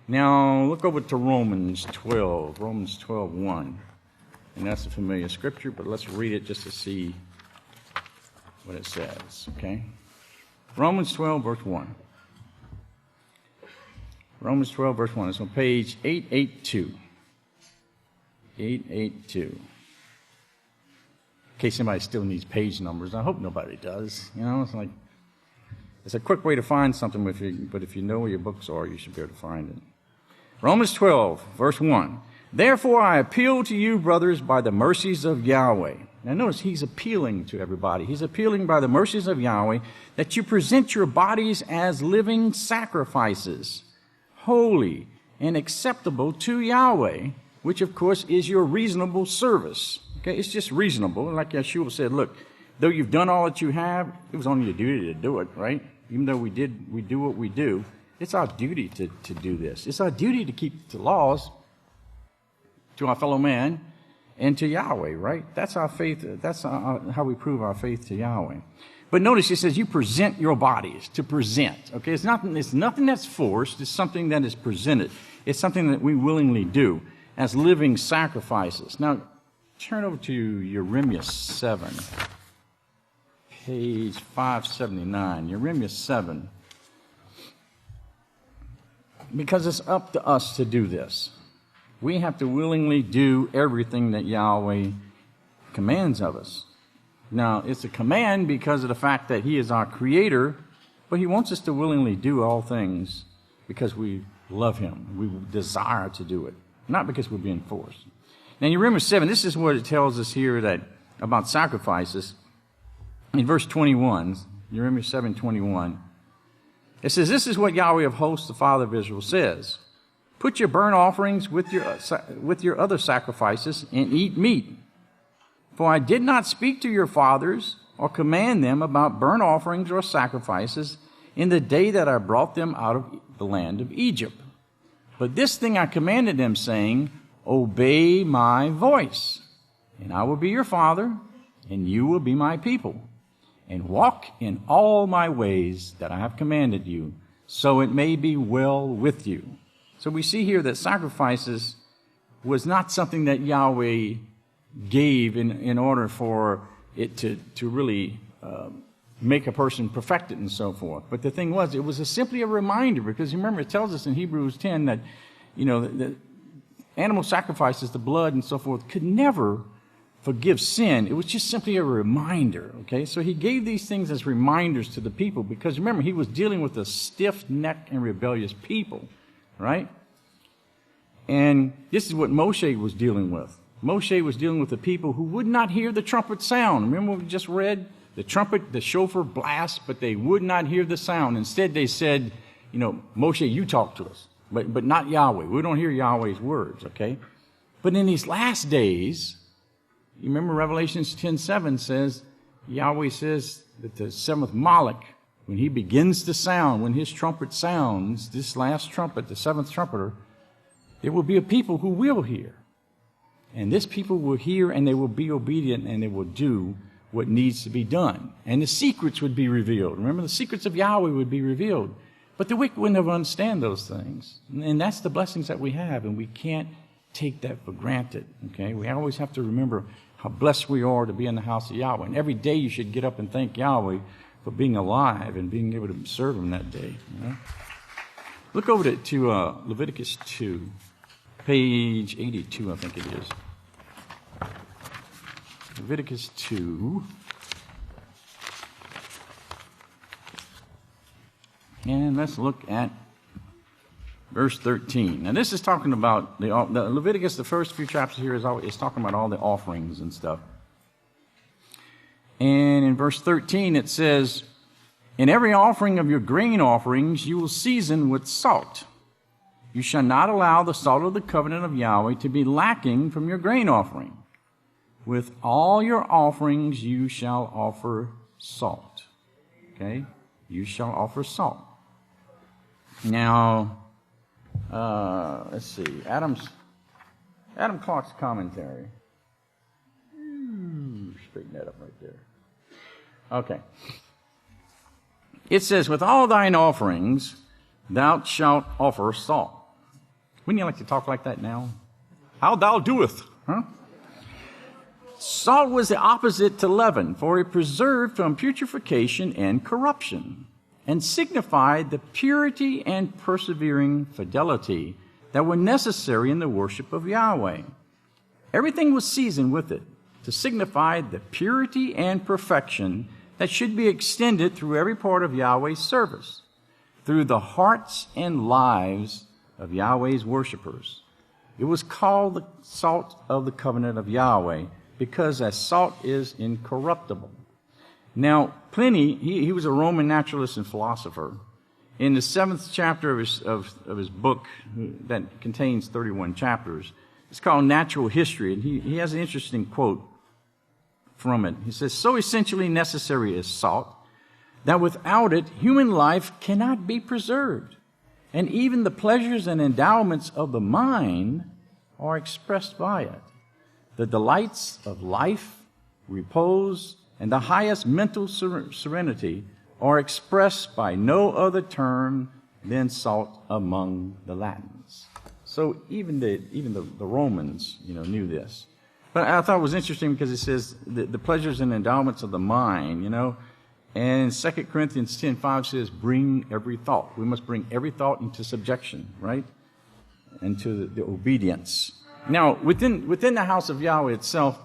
Now, look over to Romans 12, Romans 12:1. And that's a familiar scripture, but let's read it just to see what it says, okay? Romans 12, verse 1. Romans 12, verse 1. It's on page 882. 882. In case somebody still needs page numbers. I hope nobody does. You know, it's a quick way to find something, but if you know where your books are, you should be able to find it. Romans 12, verse 1. Therefore I appeal to you, brothers, by the mercies of Yahweh. Now notice he's appealing to everybody. He's appealing by the mercies of Yahweh that you present your bodies as living sacrifices, holy and acceptable to Yahweh, which of course is your reasonable service. Okay, it's just reasonable. Like Yeshua said, look, though you've done all that you have, it was only your duty to do it, right? Even though we do what we do, it's our duty to do this. It's our duty to keep the laws to our fellow man and to Yahweh, right? That's our faith. That's how we prove our faith to Yahweh. But notice it says you present your bodies, to present. Okay, it's nothing that's forced. It's something that is presented. It's something that we willingly do as living sacrifices. Now, turn over to Jeremiah 7, page 579. Jeremiah 7. Because it's up to us to do this. We have to willingly do everything that Yahweh commands of us. Now, it's a command because of the fact that he is our creator, but he wants us to willingly do all things because we love him. We desire to do it, not because we're being forced. Now, Jeremiah 7, this is what it tells us here that about sacrifices. In verse 21, Jeremiah 7:21, it says, this is what Yahweh of hosts, the Father of Israel, says. Put your burnt offerings with your other sacrifices and eat meat. For I did not speak to your fathers or command them about burnt offerings or sacrifices in the day that I brought them out of the land of Egypt. But this thing I commanded them, saying, obey my voice, and I will be your father, and you will be my people, and walk in all my ways that I have commanded you, so it may be well with you. So we see here that sacrifices was not something that Yahweh gave in order for it to really make a person perfected and so forth. But the thing was, it was simply a reminder, because remember, it tells us in Hebrews 10 that, you know, the animal sacrifices, the blood and so forth, could never forgive sin. It was just simply a reminder, okay? So he gave these things as reminders to the people, because remember, he was dealing with a stiff-necked and rebellious people, right? And this is what Moshe was dealing with. Moshe was dealing with the people who would not hear the trumpet sound. Remember what we just read? The trumpet, the shofar blast, but they would not hear the sound. Instead, they said, Moshe, you talk to us, but not Yahweh. We don't hear Yahweh's words, okay? But in these last days, you remember Revelations 10:7 says, Yahweh says that the seventh Malach, when he begins to sound, when his trumpet sounds, this last trumpet, the seventh trumpeter, there will be a people who will hear. And this people will hear and they will be obedient and they will do what needs to be done. And the secrets would be revealed. Remember, the secrets of Yahweh would be revealed. But the wicked would never understand those things. And that's the blessings that we have, and we can't take that for granted, okay? We always have to remember how blessed we are to be in the house of Yahweh. And every day you should get up and thank Yahweh for being alive and being able to serve him that day. Look over to Leviticus 2, page 82, I think it is. Leviticus 2. And let's look at verse 13. Now, this is talking about the Leviticus. The first few chapters here is talking about all the offerings and stuff. And in verse 13, it says, "In every offering of your grain offerings, you will season with salt. You shall not allow the salt of the covenant of Yahweh to be lacking from your grain offering. With all your offerings, you shall offer salt." Okay? You shall offer salt. Now, let's see. Adam Clark's commentary. Straighten that up right there. Okay. It says, "With all thine offerings, thou shalt offer salt." Wouldn't you like to talk like that now? "How thou doeth," huh? Salt was the opposite to leaven, for it preserved from putrefaction and corruption, and signified the purity and persevering fidelity that were necessary in the worship of Yahweh. Everything was seasoned with it to signify the purity and perfection that should be extended through every part of Yahweh's service, through the hearts and lives of Yahweh's worshipers. It was called the salt of the covenant of Yahweh because that salt is incorruptible. Now, Pliny, he was a Roman naturalist and philosopher. In the 7th chapter of his book that contains 31 chapters, it's called Natural History, and he has an interesting quote from it. He says, "So essentially necessary is salt that without it, human life cannot be preserved, and even the pleasures and endowments of the mind are expressed by it. The delights of life, repose, and the highest mental serenity are expressed by no other term than salt among the Latins." So even the Romans, knew this. But I thought it was interesting because it says the pleasures and endowments of the mind, And 2 Corinthians 10:5 says, "Bring every thought." We must bring every thought into subjection, right? Into the obedience. Now, within the house of Yahweh itself,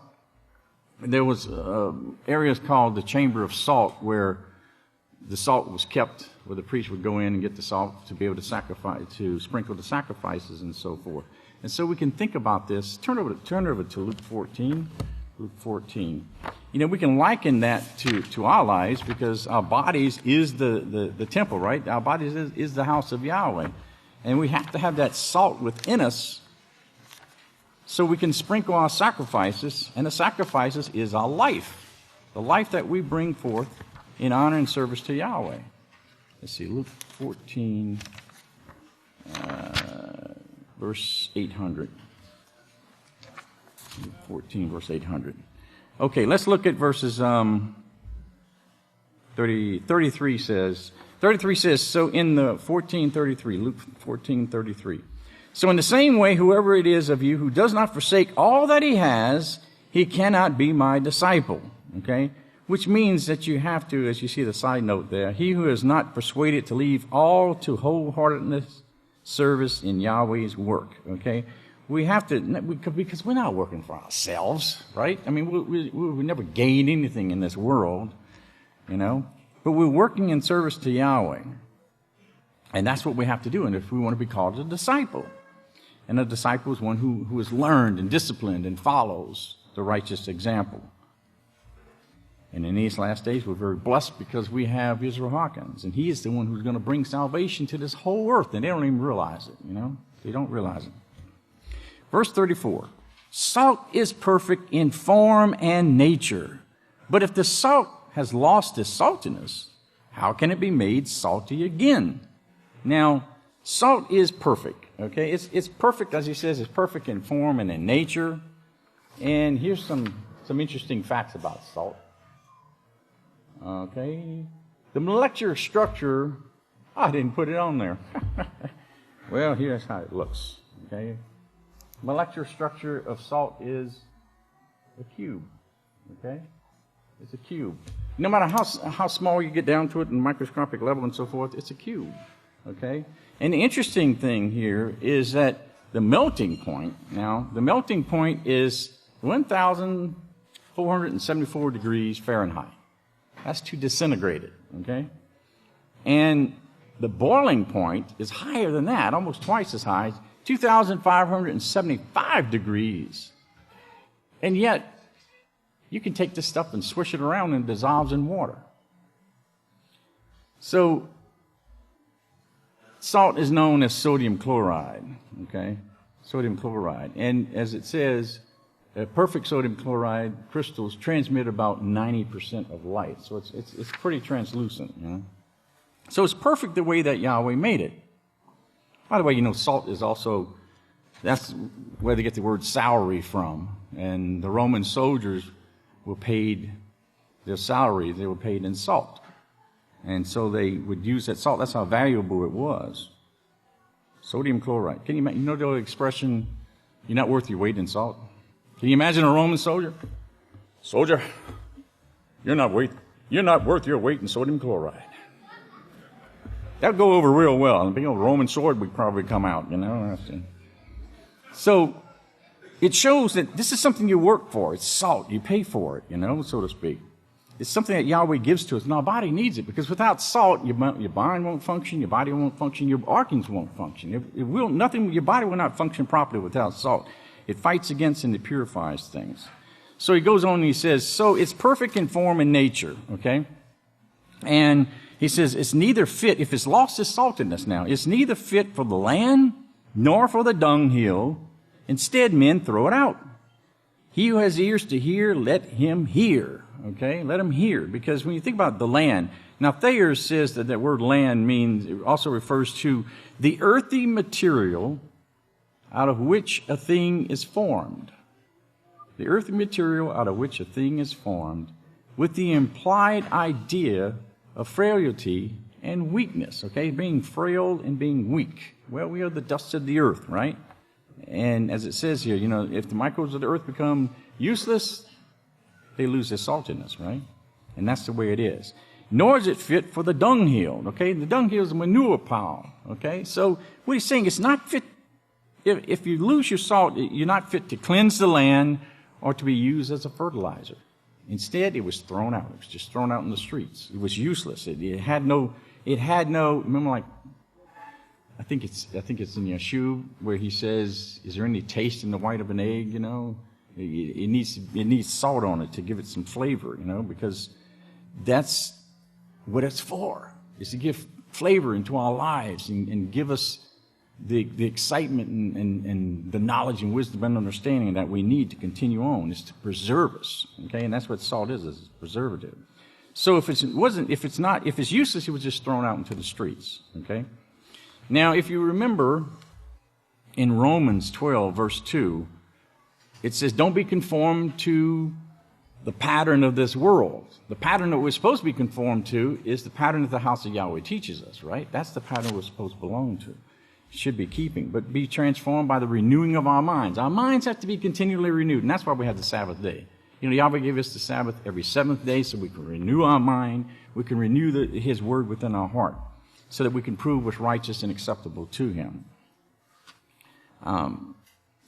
there was areas called the chamber of salt where the salt was kept, where the priest would go in and get the salt to be able to sacrifice, to sprinkle the sacrifices and so forth. And so we can think about this. Turn over to Luke 14. Luke 14. We can liken that to our lives because our bodies is the temple, right? Our bodies is the house of Yahweh. And we have to have that salt within us so we can sprinkle our sacrifices, and the sacrifices is our life, the life that we bring forth in honor and service to Yahweh. Let's see, Luke 14, verse 800. Luke 14, verse 800. Okay, let's look at verses 33 says, so in the 14:33, Luke 14:33. "So in the same way, whoever it is of you who does not forsake all that he has, he cannot be my disciple." Okay? Which means that you have to, as you see the side note there, "He who is not persuaded to leave all to wholeheartedness service in Yahweh's work." Okay? We have to, because we're not working for ourselves, right? I mean, we never gain anything in this world, but we're working in service to Yahweh. And that's what we have to do. And if we want to be called a disciple, and a disciple is one who is learned and disciplined and follows the righteous example. And in these last days, we're very blessed because we have Yisrayl Hawkins, and he is the one who's going to bring salvation to this whole earth, and they don't even realize it, you know? They don't realize it. Verse 34, salt is perfect in form and nature, but if the salt has lost its saltiness, how can it be made salty again? Now, salt is perfect, okay? It's perfect, as he says, it's perfect in form and in nature. And here's some interesting facts about salt. Okay, the molecular structure, I didn't put it on there. Well, here's how it looks, okay? Molecular structure of salt is a cube, okay? It's a cube. No matter how small you get down to it in microscopic level and so forth, it's a cube, okay? And the interesting thing here is that the melting point, now, the melting point is 1,474 degrees Fahrenheit. That's to disintegrate it, okay? And the boiling point is higher than that, almost twice as high, 2,575 degrees. And yet, you can take this stuff and swish it around and it dissolves in water. So, salt is known as sodium chloride, okay? Sodium chloride. And as it says, perfect sodium chloride crystals transmit about 90% of light. So it's pretty translucent, you know. So it's perfect the way that Yahweh made it. By the way, you know, salt is also, that's where they get the word salary from. And the Roman soldiers were paid their salary, they were paid in salt. And so they would use that salt. That's how valuable it was. Sodium chloride. Can you know the expression, you're not worth your weight in salt? Can you imagine a Roman soldier? Soldier, you're not worth your weight in sodium chloride. That would go over real well. And a big old Roman sword would probably come out, you know. So it shows that this is something you work for. It's salt. You pay for it, you know, so to speak. It's something that Yahweh gives to us. And our body needs it because without salt, your mind won't function, your body won't function, your organs won't function. Your body will not function properly without salt. It fights against and it purifies things. So he goes on and he says, so it's perfect in form and nature, okay? And he says, it's neither fit, if it's lost its saltiness now, it's neither fit for the land nor for the dunghill. Instead, men throw it out. He who has ears to hear, let him hear, okay? Let him hear. Because when you think about the land, now Thayer says that that word land means, it also refers to the earthy material out of which a thing is formed. The earthy material out of which a thing is formed with the implied idea of frailty and weakness, okay? Being frail and being weak. Well, we are the dust of the earth, right? And as it says here, you know, if the microbes of the earth become useless, they lose their saltiness, right? And that's the way it is. Nor is it fit for the dunghill, okay? The dunghill is a manure pile, okay? So what he's saying, it's not fit. If you lose your salt, you're not fit to cleanse the land or to be used as a fertilizer. Instead, it was thrown out. It was just thrown out in the streets. It was useless. It had no, remember, like, I think it's in Yeshua where he says, is there any taste in the white of an egg, you know? It needs salt on it to give it some flavor, you know, because that's what it's for, is to give flavor into our lives and give us the excitement and the knowledge and wisdom and understanding that we need to continue on. Is to preserve us, okay? And that's what salt is preservative. So if it's useless, it was just thrown out into the streets, okay? Now, if you remember in Romans 12, verse 2, it says, don't be conformed to the pattern of this world. The pattern that we're supposed to be conformed to is the pattern that the House of Yahweh teaches us, right? That's the pattern we're supposed to belong to, should be keeping, but be transformed by the renewing of our minds. Our minds have to be continually renewed, and that's why we have the Sabbath day. You know, Yahweh gave us the Sabbath every seventh day so we can renew our mind, we can renew His word within our heart, so that we can prove what's righteous and acceptable to Him.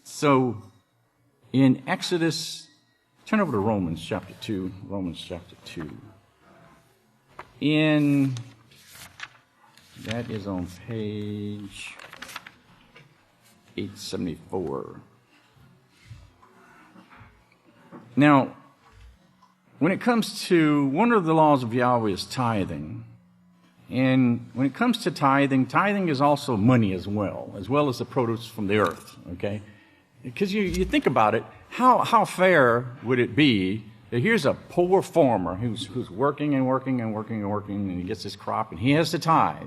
So, in Exodus, turn over to Romans chapter 2. Romans chapter 2. That is on page 874. Now, when it comes to one of the laws of Yahweh is tithing. And when it comes to tithing, tithing is also money as well as the produce from the earth, okay? Because you think about it, how fair would it be that here's a poor farmer who's working and working and working and working, and he gets his crop, and he has to tithe.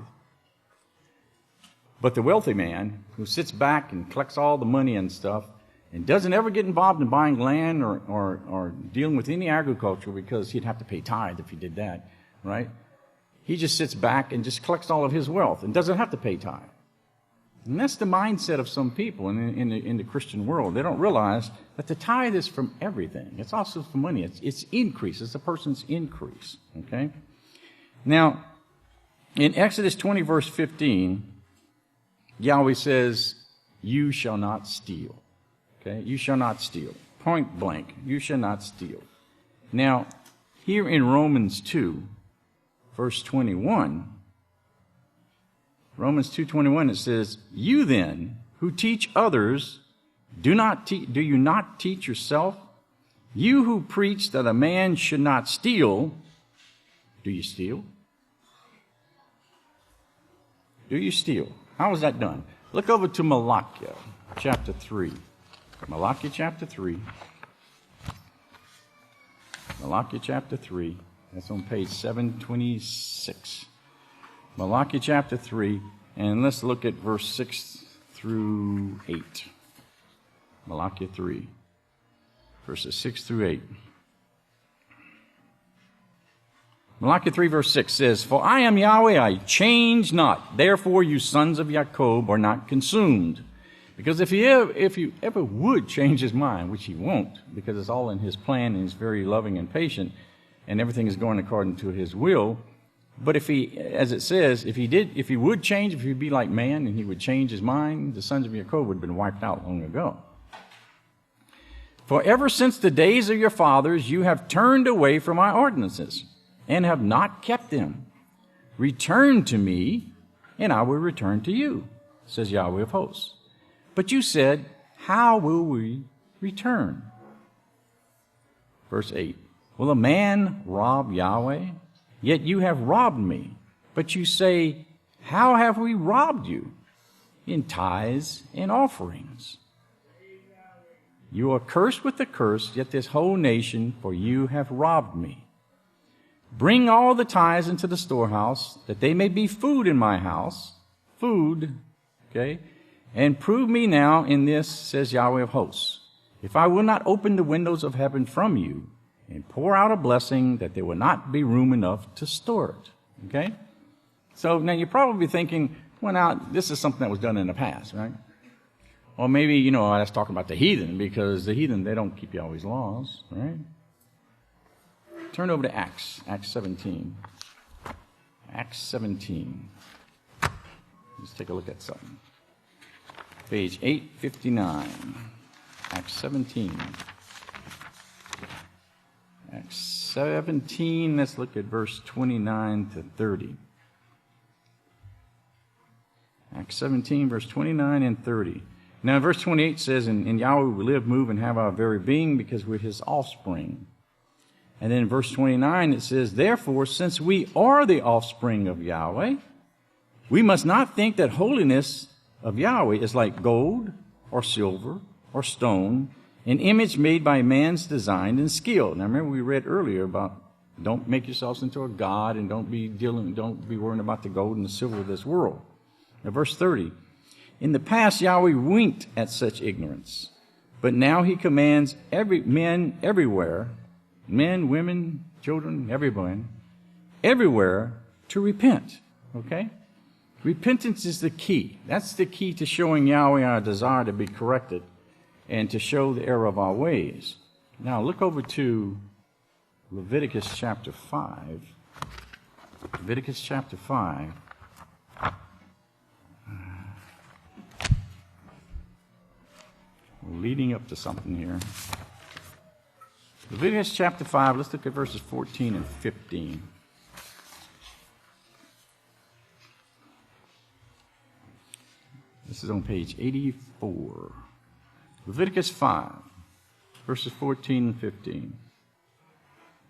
But the wealthy man who sits back and collects all the money and stuff and doesn't ever get involved in buying land or dealing with any agriculture, because he'd have to pay tithe if he did that, right? He just sits back and just collects all of his wealth and doesn't have to pay tithe. And that's the mindset of some people in the Christian world. They don't realize that the tithe is from everything. It's also from money. It's increase. It's a person's increase. Okay? Now, in Exodus 20, verse 15, Yahweh says, you shall not steal. Okay? You shall not steal. Point blank. You shall not steal. Now, here in Romans 2, verse 21, Romans 2:21, it says, you then who teach others, do you not teach yourself? You who preach that a man should not steal, do you steal? Do you steal? How is that done? Look over to Malachi chapter 3. Malachi chapter 3. Malachi chapter 3. That's on page 726. Malachi chapter 3, and let's look at verse 6 through 8. Malachi 3, verses 6 through 8. Malachi 3, verse 6 says, for I am Yahweh, I change not. Therefore you sons of Jacob are not consumed. Because if he ever would change his mind, which he won't, because it's all in his plan and he's very loving and patient, and everything is going according to his will. But if he, as it says, if he would change, if he'd be like man and he would change his mind, the sons of Jacob would have been wiped out long ago. For ever since the days of your fathers, you have turned away from my ordinances and have not kept them. Return to me, and I will return to you, says Yahweh of hosts. But you said, how will we return? Verse 8. Will a man rob Yahweh? Yet you have robbed me. But you say, how have we robbed you? In tithes and offerings. You are cursed with the curse, yet this whole nation, for you have robbed me. Bring all the tithes into the storehouse, that they may be food in my house. Food, okay? And prove me now in this, says Yahweh of hosts, if I will not open the windows of heaven from you, and pour out a blessing that there will not be room enough to store it. Okay? So now you're probably thinking, well, now, this is something that was done in the past, right? Or maybe, that's talking about the heathen, because the heathen, they don't keep Yahweh's laws, right? Turn over to Acts 17. Acts 17. Let's take a look at something. Page 859. Acts 17. Acts 17, let's look at verse 29 to 30. Acts 17, verse 29 and 30. Now, verse 28 says, in Yahweh we live, move, and have our very being, because we're his offspring. And then in verse 29 it says, therefore, since we are the offspring of Yahweh, we must not think that holiness of Yahweh is like gold or silver or stone, an image made by man's design and skill. Now remember we read earlier about don't make yourselves into a god, and don't be worrying about the gold and the silver of this world. Now verse 30. In the past Yahweh winked at such ignorance, but now he commands men everywhere, men, women, children, everyone, everywhere to repent. Okay? Repentance is the key. That's the key to showing Yahweh our desire to be corrected and to show the error of our ways. Now look over to Leviticus chapter 5. Leviticus chapter 5. We're leading up to something here. Leviticus chapter 5, let's look at verses 14 and 15. This is on page 84. Leviticus 5, verses 14 and 15.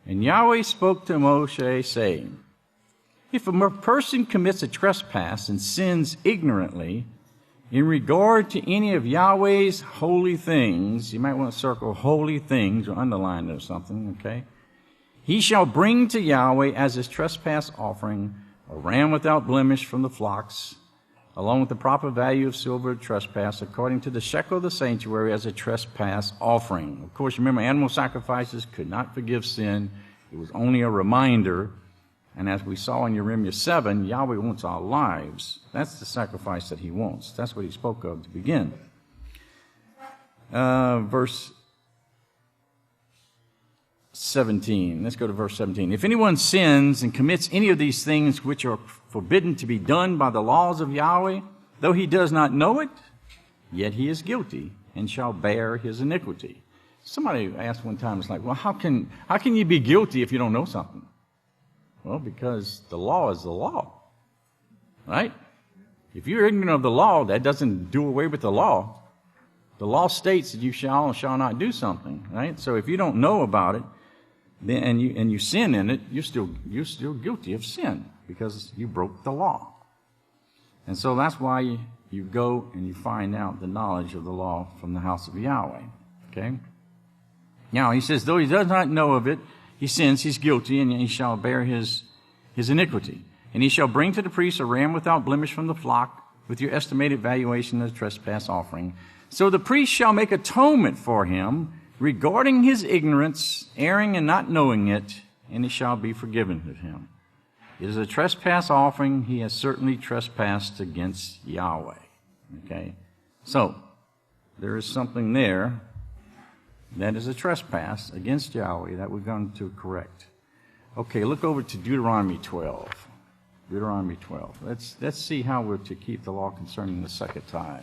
And Yahweh spoke to Moshe, saying, if a person commits a trespass and sins ignorantly in regard to any of Yahweh's holy things, you might want to circle holy things or underline it or something, okay? He shall bring to Yahweh as his trespass offering a ram without blemish from the flocks, along with the proper value of silver trespass, according to the shekel of the sanctuary as a trespass offering. Of course, remember, animal sacrifices could not forgive sin. It was only a reminder. And as we saw in Jeremiah 7, Yahweh wants our lives. That's the sacrifice that he wants. That's what he spoke of to begin. Verse 17. Let's go to verse 17. If anyone sins and commits any of these things which are forbidden to be done by the laws of Yahweh, though he does not know it, yet he is guilty and shall bear his iniquity. Somebody asked one time, it's like, well, how can you be guilty if you don't know something? Well, because the law is the law, right? If you're ignorant of the law, that doesn't do away with the law. The law states that you shall or shall not do something, right? So if you don't know about it, then and you sin in it, you're still guilty of sin because you broke the law. And so that's why you go and you find out the knowledge of the law from the house of Yahweh. Okay? Now he says, though he does not know of it, he sins, he's guilty, and he shall bear his iniquity. And he shall bring to the priest a ram without blemish from the flock, with your estimated valuation of the trespass offering. So the priest shall make atonement for him regarding his ignorance, erring and not knowing it, and it shall be forgiven of him. It is a trespass offering. He has certainly trespassed against Yahweh. Okay? So, there is something there that is a trespass against Yahweh that we're going to correct. Okay, look over to Deuteronomy 12. Deuteronomy 12. Let's see how we're to keep the law concerning the second tithe.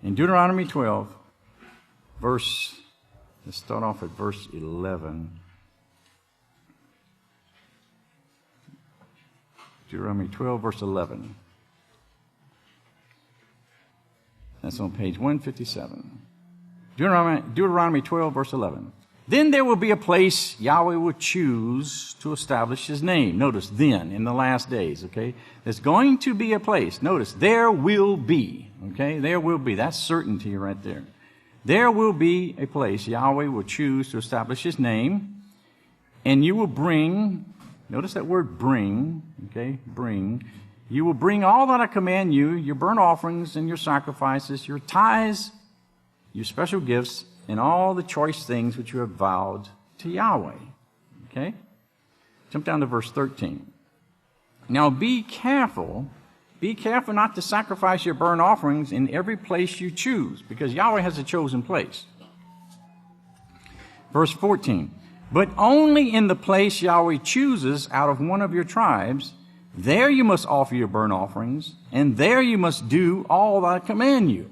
In Deuteronomy 12, let's start off at verse 11. Deuteronomy 12, verse 11. That's on page 157. Deuteronomy 12, verse 11. Then there will be a place Yahweh will choose to establish his name. Notice, then, in the last days, okay? There's going to be a place. Notice, there will be, okay? There will be. That's certainty right there. There will be a place Yahweh will choose to establish his name, and you will bring, notice that word bring, okay? Bring. You will bring all that I command you, your burnt offerings and your sacrifices, your tithes, your special gifts, and all the choice things which you have vowed to Yahweh. Okay? Jump down to verse 13. Now be careful not to sacrifice your burnt offerings in every place you choose, because Yahweh has a chosen place. Verse 14. But only in the place Yahweh chooses out of one of your tribes, there you must offer your burnt offerings, and there you must do all that I command you.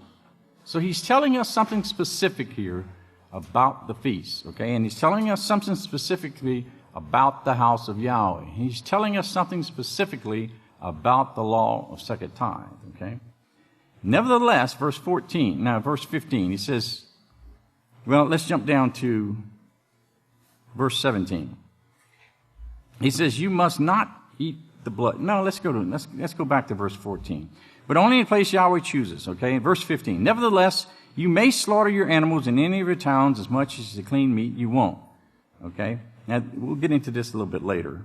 So he's telling us something specific here about the feast, okay? And he's telling us something specifically about the house of Yahweh. He's telling us something specifically about the law of second tithe, okay? Nevertheless, verse 14, now verse 15, he says, well, let's jump down to verse 17. He says, you must not eat the blood. No, let's go back to verse 14. But only in a place Yahweh chooses, okay? Verse 15. Nevertheless, you may slaughter your animals in any of your towns as much as the clean meat you want, okay? Now, we'll get into this a little bit later.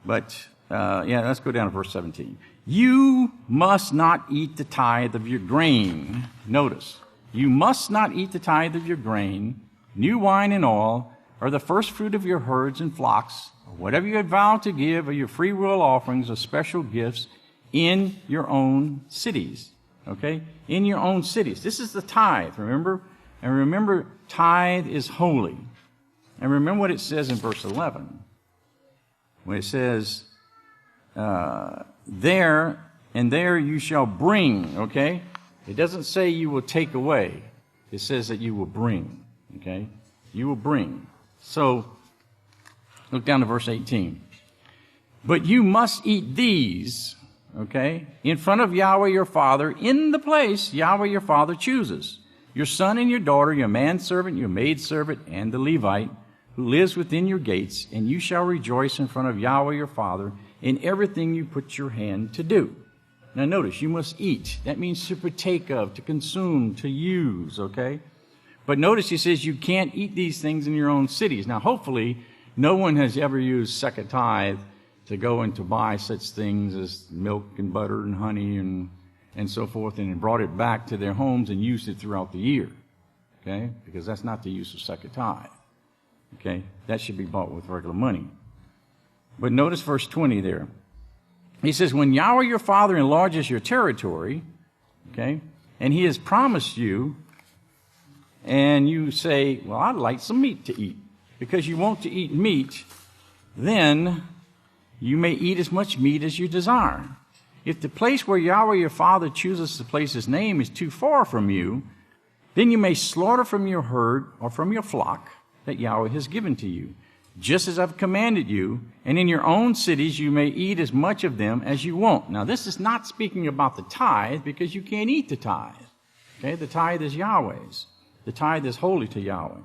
But, let's go down to verse 17. You must not eat the tithe of your grain. Notice, you must not eat the tithe of your grain, new wine and oil, or the first fruit of your herds and flocks, or whatever you had vowed to give, or your free will offerings or special gifts in your own cities. Okay? In your own cities. This is the tithe, remember? And remember, tithe is holy. And remember what it says in verse 11. When it says, there you shall bring, okay? It doesn't say you will take away. It says that you will bring, okay? You will bring. So, look down to verse 18. But you must eat these, okay, in front of Yahweh your Father, in the place Yahweh your Father chooses. your son and your daughter, your manservant, your maidservant, and the Levite who lives within your gates, and you shall rejoice in front of Yahweh your Father in everything you put your hand to do. Now notice, you must eat. That means to partake of, to consume, to use, okay? But notice he says you can't eat these things in your own cities. Now hopefully, no one has ever used second tithe to go and to buy such things as milk and butter and honey and so forth, and brought it back to their homes and used it throughout the year, okay? Because that's not the use of second tithe, okay? That should be bought with regular money. But notice verse 20 there. He says, when Yahweh your Father enlarges your territory, okay, and he has promised you, and you say, well, I'd like some meat to eat, because you want to eat meat, then you may eat as much meat as you desire. If the place where Yahweh your Father chooses to place his name is too far from you, then you may slaughter from your herd or from your flock that Yahweh has given to you, just as I've commanded you, and in your own cities you may eat as much of them as you want. Now, this is not speaking about the tithe, because you can't eat the tithe. Okay, the tithe is Yahweh's. The tithe is holy to Yahweh.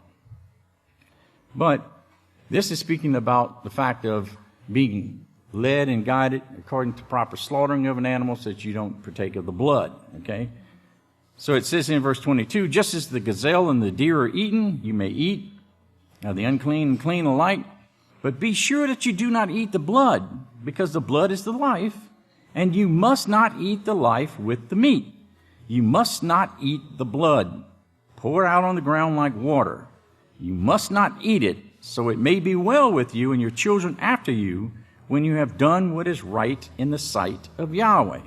But this is speaking about the fact of being led and guided according to proper slaughtering of an animal so that you don't partake of the blood. Okay? So it says in verse 22, just as the gazelle and the deer are eaten, you may eat. Now the unclean and clean alike, but be sure that you do not eat the blood, because the blood is the life, and you must not eat the life with the meat. You must not eat the blood. Pour it out on the ground like water. You must not eat it, so it may be well with you and your children after you when you have done what is right in the sight of Yahweh.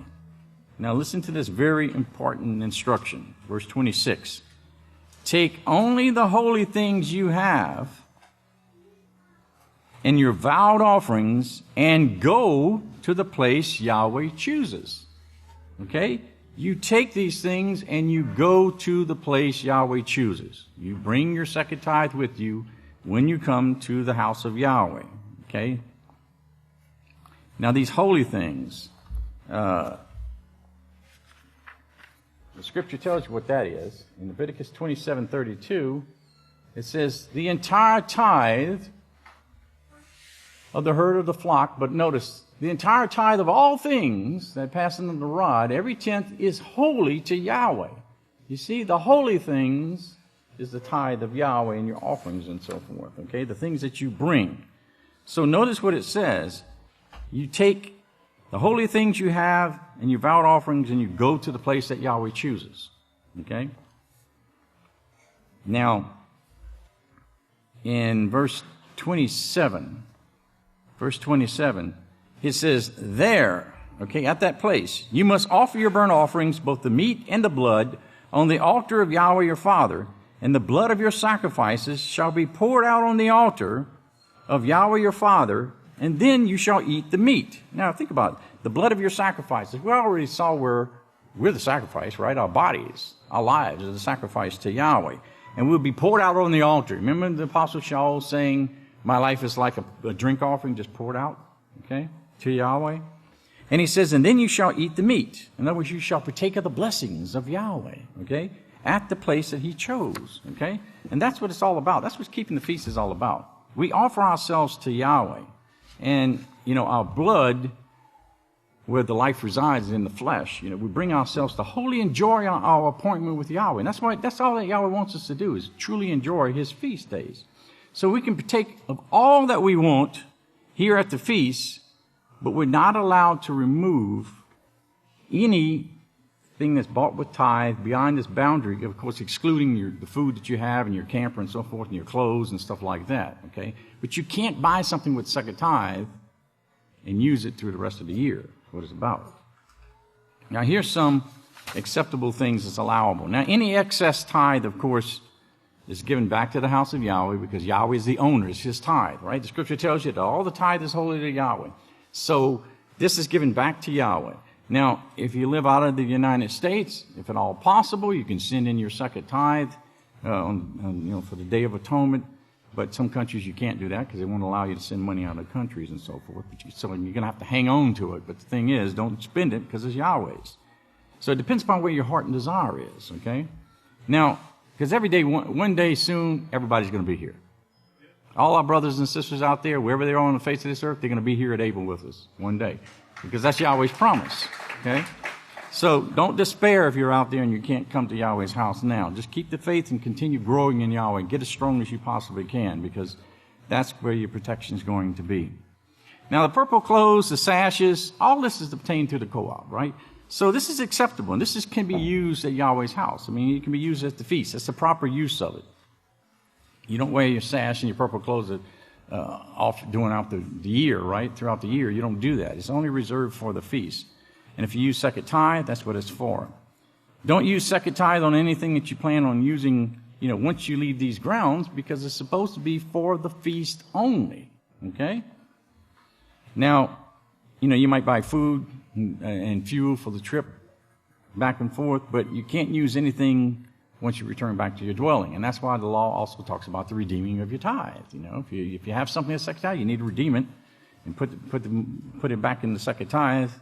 Now listen to this very important instruction. Verse 26. Take only the holy things you have and your vowed offerings and go to the place Yahweh chooses. Okay? You take these things and you go to the place Yahweh chooses. You bring your second tithe with you when you come to the house of Yahweh. Okay? Now these holy things, the scripture tells you what that is. In Leviticus 27:32, it says, the entire tithe of the herd of the flock, but notice, the entire tithe of all things that pass under the rod, every tenth is holy to Yahweh. You see, the holy things is the tithe of Yahweh and your offerings and so forth, okay? The things that you bring. So notice what it says. You take the holy things you have and your vowed offerings and you go to the place that Yahweh chooses, okay? Now, in verse 27, it says, there, okay, at that place, you must offer your burnt offerings, both the meat and the blood, on the altar of Yahweh your Father, and the blood of your sacrifices shall be poured out on the altar of Yahweh your Father, and then you shall eat the meat. Now, think about it. The blood of your sacrifices. We already saw we're the sacrifice, right? Our bodies, our lives are the sacrifice to Yahweh. And we'll be poured out on the altar. Remember the Apostle Shaul saying, my life is like a drink offering just poured out, okay, to Yahweh. And he says, and then you shall eat the meat. In other words, you shall partake of the blessings of Yahweh, okay, at the place that he chose, okay. And that's what it's all about. That's what keeping the feast is all about. We offer ourselves to Yahweh. And, you know, our blood, where the life resides, is in the flesh. You know, we bring ourselves to wholly enjoy our appointment with Yahweh. And that's all that Yahweh wants us to do, is truly enjoy his feast days. So we can partake of all that we want here at the feast, but we're not allowed to remove anything that's bought with tithe beyond this boundary, of course, excluding the food that you have and your camper and so forth and your clothes and stuff like that, okay? But you can't buy something with second tithe and use it through the rest of the year. That's what it's about. Now, here's some acceptable things that's allowable. Now, any excess tithe, of course, is given back to the house of Yahweh because Yahweh is the owner. It's his tithe, right? The scripture tells you that all the tithe is holy to Yahweh. So this is given back to Yahweh. Now, if you live out of the United States, if at all possible, you can send in your second tithe for the Day of Atonement. But some countries you can't do that because they won't allow you to send money out of countries and so forth. So you're going to have to hang on to it. But the thing is, don't spend it because it's Yahweh's. So it depends upon where your heart and desire is, okay? Now, Because every day, one day soon, everybody's going to be here. All our brothers and sisters out there, wherever they are on the face of this earth, they're going to be here at Abel with us one day. Because that's Yahweh's promise. Okay? So don't despair if you're out there and you can't come to Yahweh's house now. Just keep the faith and continue growing in Yahweh. Get as strong as you possibly can, because that's where your protection is going to be. Now, the purple clothes, the sashes, all this is obtained through the co-op, right? So this is acceptable, and this can be used at Yahweh's house. I mean, it can be used at the feast. That's the proper use of it. You don't wear your sash and your purple clothes throughout the year, right? Throughout the year, you don't do that. It's only reserved for the feast. And if you use second tithe, that's what it's for. Don't use second tithe on anything that you plan on using, once you leave these grounds, because it's supposed to be for the feast only, okay? Now, you might buy food and fuel for the trip back and forth, but you can't use anything once you return back to your dwelling. And that's why the law also talks about the redeeming of your tithe. If you have something as second tithe, you need to redeem it and put it back in the second tithe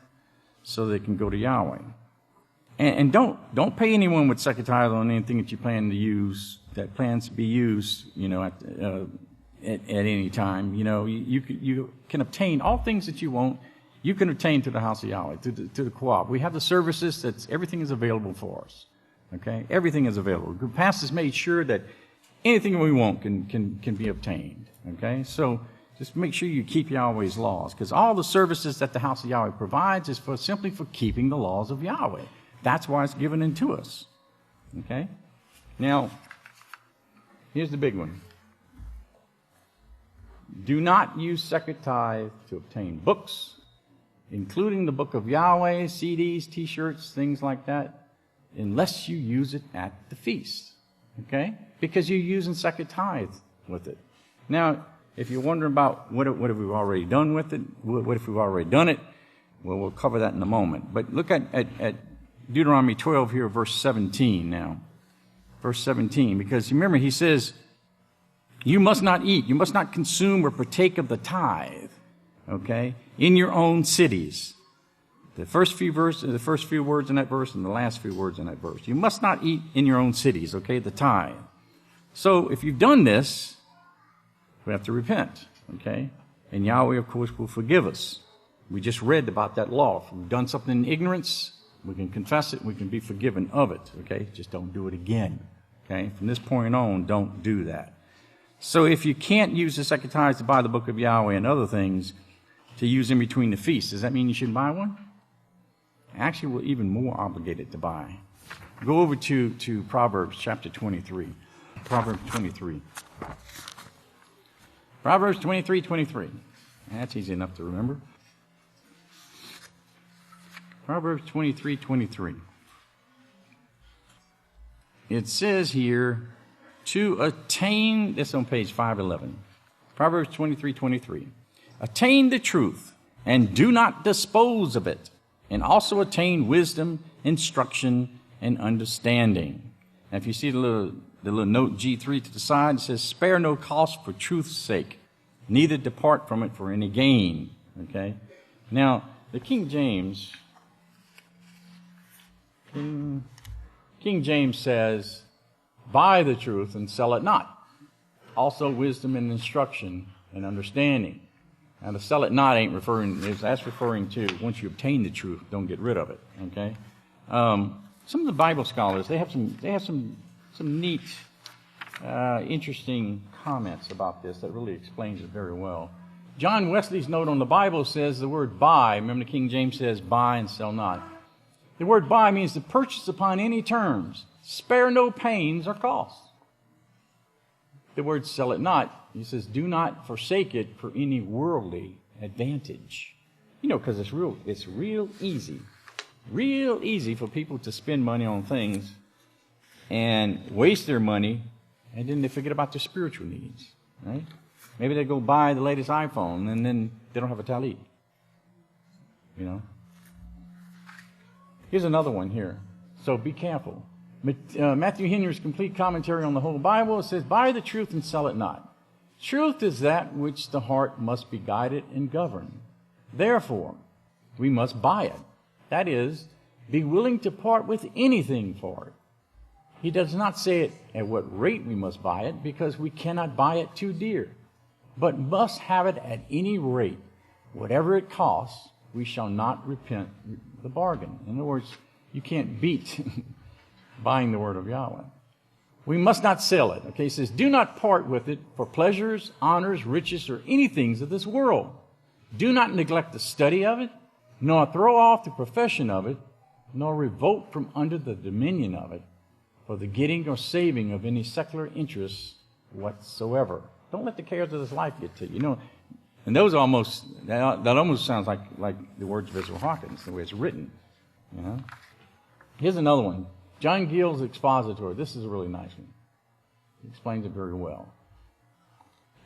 so that it can go to Yahweh. And don't pay anyone with second tithe on anything that you plan to use, that plans to be used, at any time. You can obtain all things that you want. You can obtain to the house of Yahweh, to the co-op. We have the services everything is available for us. Okay, everything is available. The pastor's made sure that anything we want can be obtained. Okay, so just make sure you keep Yahweh's laws, because all the services that the house of Yahweh provides is simply for keeping the laws of Yahweh. That's why it's given into us. Okay, now here's the big one. Do not use second tithe to obtain books, including the book of Yahweh, CDs, T-shirts, things like that, unless you use it at the feast, okay? Because you're using second tithe with it. Now, if you're wondering about what have we already done with it, what if we've already done it, well, we'll cover that in a moment. But look at Deuteronomy 12 here, verse 17 now. Verse 17, because remember, he says, you must not eat, you must not consume or partake of the tithe, okay, in your own cities. The first few words in that verse and the last few words in that verse. You must not eat in your own cities, okay, the tithe. So if you've done this, we have to repent, okay? And Yahweh, of course, will forgive us. We just read about that law. If we've done something in ignorance, we can confess it, we can be forgiven of it, okay? Just don't do it again, okay? From this point on, don't do that. So if you can't use the second tithe to buy the book of Yahweh and other things to use in between the feasts, does that mean you shouldn't buy one? Actually, we're even more obligated to buy. Go over to Proverbs chapter 23. Proverbs 23. Proverbs 23:23. That's easy enough to remember. Proverbs 23:23. It says here, to attain, that's on page 511. Proverbs 23:23. Attain the truth and do not dispose of it, and also attain wisdom, instruction, and understanding. And if you see the little note G3 to the side, it says, spare no cost for truth's sake, neither depart from it for any gain. Okay? Now, the King James says, buy the truth and sell it not. Also wisdom and instruction and understanding. Now, the sell it not ain't that's referring to once you obtain the truth, don't get rid of it. Okay? Some of the Bible scholars, they have some neat, interesting comments about this that really explains it very well. John Wesley's note on the Bible says the word buy. Remember, the King James says buy and sell not. The word buy means to purchase upon any terms, spare no pains or costs. The word sell it not, he says, do not forsake it for any worldly advantage. Because it's real easy for people to spend money on things and waste their money, and then they forget about their spiritual needs, right? Maybe they go buy the latest iPhone, and then they don't have a talit. Here's another one here. So be careful. Matthew Henry's complete commentary on the whole Bible, it says, buy the truth and sell it not. Truth is that which the heart must be guided and governed. Therefore, we must buy it. That is, be willing to part with anything for it. He does not say it at what rate we must buy it, because we cannot buy it too dear, but must have it at any rate. Whatever it costs, we shall not repent the bargain. In other words, you can't beat buying the word of Yahweh. We must not sell it. Okay, it says, do not part with it for pleasures, honors, riches, or any things of this world. Do not neglect the study of it, nor throw off the profession of it, nor revolt from under the dominion of it, for the getting or saving of any secular interests whatsoever. Don't let the cares of this life get to you. You know, and those almost, that almost sounds like the words of Israel Hawkins, the way it's written. You know. Here's another one. John Gill's Expositor. This is a really nice one. He explains it very well.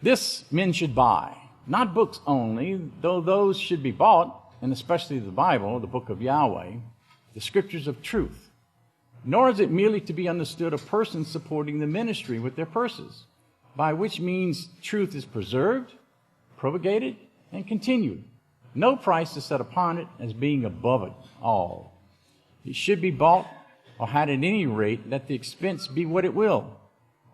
This men should buy, not books only, though those should be bought, and especially the Bible, the book of Yahweh, the scriptures of truth. Nor is it merely to be understood of persons supporting the ministry with their purses, by which means truth is preserved, propagated, and continued. No price is set upon it as being above it all. It should be bought, or had at any rate, let the expense be what it will.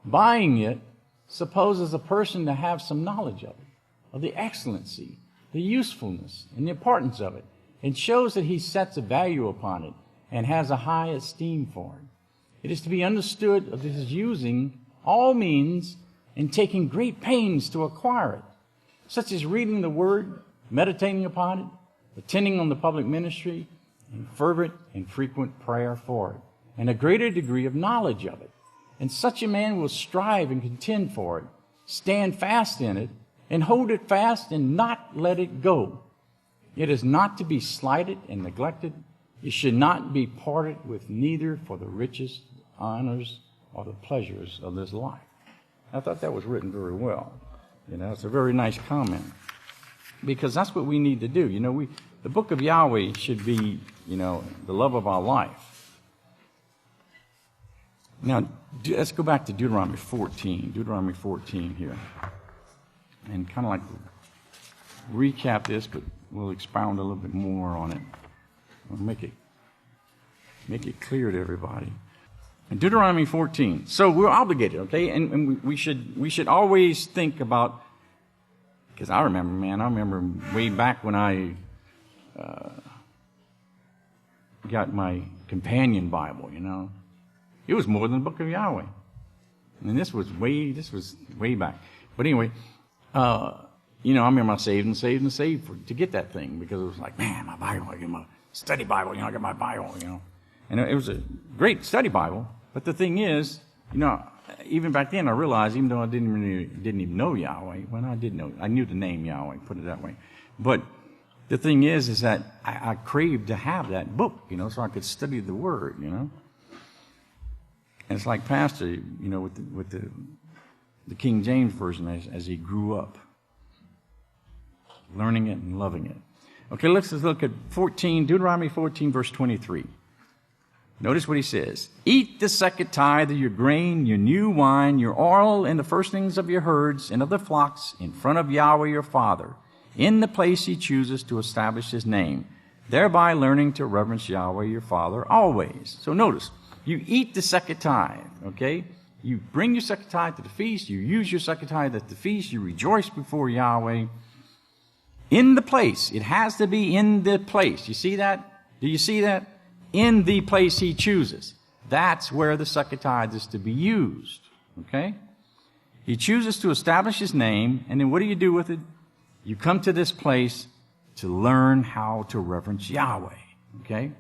Buying it supposes a person to have some knowledge of it, of the excellency, the usefulness, and the importance of it, and shows that he sets a value upon it and has a high esteem for it. It is to be understood of his using all means and taking great pains to acquire it, such as reading the word, meditating upon it, attending on the public ministry, and fervent and frequent prayer for it, and a greater degree of knowledge of it. And such a man will strive and contend for it, stand fast in it, and hold it fast and not let it go. It is not to be slighted and neglected. It should not be parted with neither for the riches, honors, or the pleasures of this life. I thought that was written very well. You know, it's a very nice comment. Because that's what we need to do. You know, the book of Yahweh should be, you know, the love of our life. Now, let's go back to Deuteronomy 14. Deuteronomy 14 here. And kind of like recap this, but we'll expound a little bit more on it. We'll make it clear to everybody. In Deuteronomy 14. So we're obligated, okay? And we should always think about, because I remember way back when I got my companion Bible, you know. It was more than the book of Yahweh. And this was way back. But anyway, you know, I remember I saved to get that thing, because it was like, man, my Bible, I get my study Bible, you know, I got my Bible, you know. And it was a great study Bible. But the thing is, you know, even back then I realized, even though I didn't even know Yahweh, well, I knew the name Yahweh, put it that way. But the thing is that I craved to have that book, you know, so I could study the Word, you know. And it's like Pastor, you know, with the King James Version as he grew up, learning it and loving it. Okay, let's just look at Deuteronomy 14, verse 23. Notice what he says. Eat the second tithe of your grain, your new wine, your oil, and the firstlings of your herds and of the flocks in front of Yahweh your Father, in the place he chooses to establish his name, thereby learning to reverence Yahweh your Father always. So notice, you eat the second tithe, okay? You bring your second tithe to the feast. You use your second tithe at the feast. You rejoice before Yahweh. In the place. It has to be in the place. You see that? Do you see that? In the place he chooses. That's where the second tithe is to be used. Okay? He chooses to establish his name, and then what do you do with it? You come to this place to learn how to reverence Yahweh. Okay?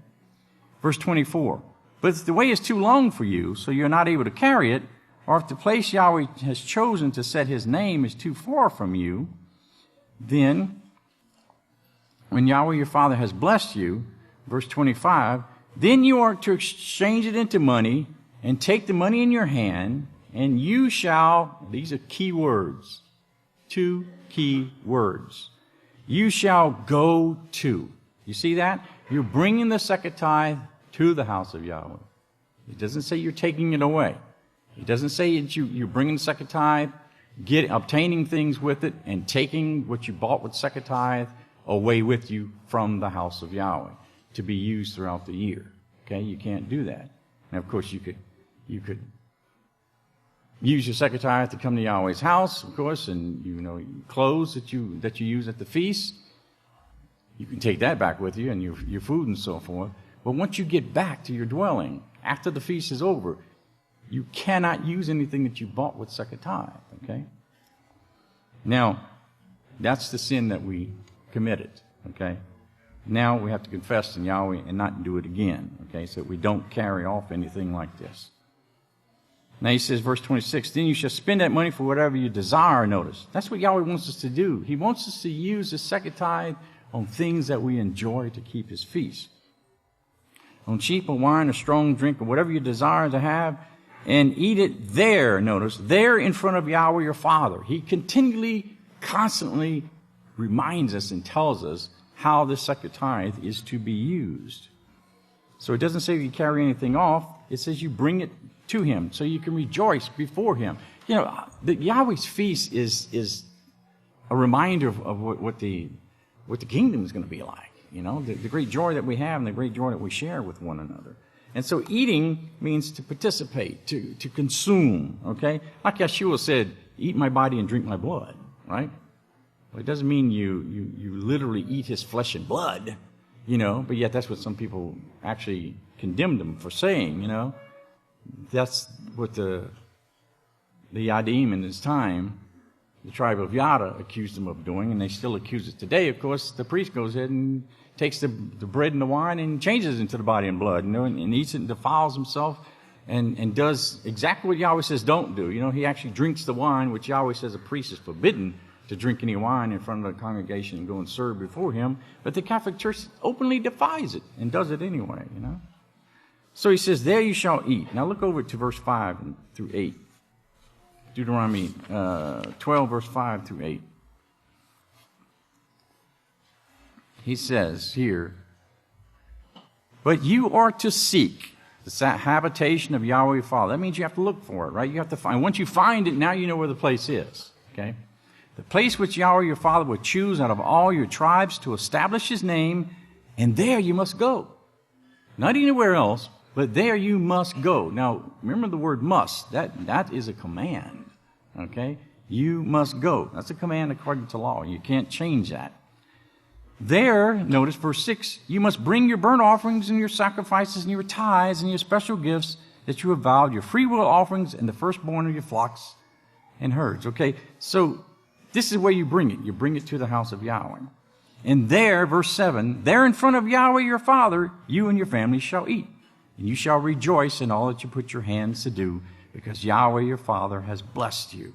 Verse 24. But if the way is too long for you, so you're not able to carry it, or if the place Yahweh has chosen to set his name is too far from you, then when Yahweh your Father has blessed you, verse 25, then you are to exchange it into money and take the money in your hand, and you shall, these are key words, 2 key words. You shall go to. You see that? You're bringing the second tithe to the house of Yahweh. It doesn't say you're taking it away. It doesn't say that you're bringing the second tithe, obtaining things with it, and taking what you bought with second tithe away with you from the house of Yahweh to be used throughout the year. Okay, you can't do that. And of course, you You could use your second tithe to come to Yahweh's house, of course, and clothes that you use at the feast. You can take that back with you and your food and so forth. But once you get back to your dwelling, after the feast is over, you cannot use anything that you bought with second tithe, okay? Now, that's the sin that we committed, okay? Now we have to confess to Yahweh and not do it again, okay, so that we don't carry off anything like this. Now he says, verse 26, then you shall spend that money for whatever you desire, notice. That's what Yahweh wants us to do. He wants us to use the second tithe on things that we enjoy to keep his feast. On cheap or wine or strong drink or whatever you desire to have, and eat it there, notice, there in front of Yahweh your Father. He continually, constantly reminds us and tells us how the second tithe is to be used. So it doesn't say you carry anything off. It says you bring it to him so you can rejoice before him. The Yahweh's feast is a reminder of what the kingdom is going to be like. The great joy that we have and the great joy that we share with one another. And so eating means to participate, to consume, okay? Like Yeshua said, eat my body and drink my blood, right? Well, it doesn't mean you literally eat his flesh and blood, but yet that's what some people actually condemned him for saying, That's what the Yadim in his time, the tribe of Yada, accused him of doing, and they still accuse it today. Of course, the priest goes ahead and takes the bread and the wine and changes it into the body and blood, and eats it and defiles himself and does exactly what Yahweh says don't do. He actually drinks the wine, which Yahweh says a priest is forbidden to drink any wine in front of the congregation and go and serve before him. But the Catholic Church openly defies it and does it anyway, So he says, there you shall eat. Now look over to verse 5 through 8. Deuteronomy 12, verse 5 through 8. He says here, but you are to seek the habitation of Yahweh your Father. That means you have to look for it, right? You have to find. Once you find it, now you know where the place is, okay? The place which Yahweh your Father will choose out of all your tribes to establish his name, and there you must go. Not anywhere else, but there you must go. Now, remember the word must. That is a command, okay? You must go. That's a command according to law. You can't change that. There, notice verse 6, you must bring your burnt offerings and your sacrifices and your tithes and your special gifts that you have vowed, your freewill offerings and the firstborn of your flocks and herds. Okay, so this is where you bring it. You bring it to the house of Yahweh. And there, verse 7, there in front of Yahweh your Father, you and your family shall eat. And you shall rejoice in all that you put your hands to do, because Yahweh your Father has blessed you.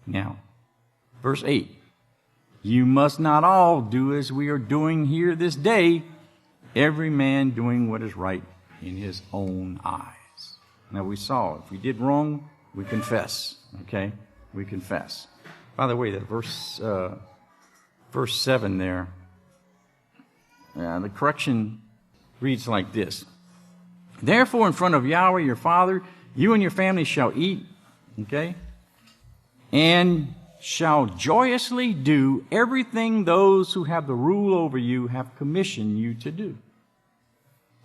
Now, verse 8. You must not all do as we are doing here this day, every man doing what is right in his own eyes. Now we saw, if we did wrong, we confess, okay? We confess. By the way, that verse 7 there, the correction reads like this. Therefore, in front of Yahweh your Father, you and your family shall eat, okay? And shall joyously do everything those who have the rule over you have commissioned you to do,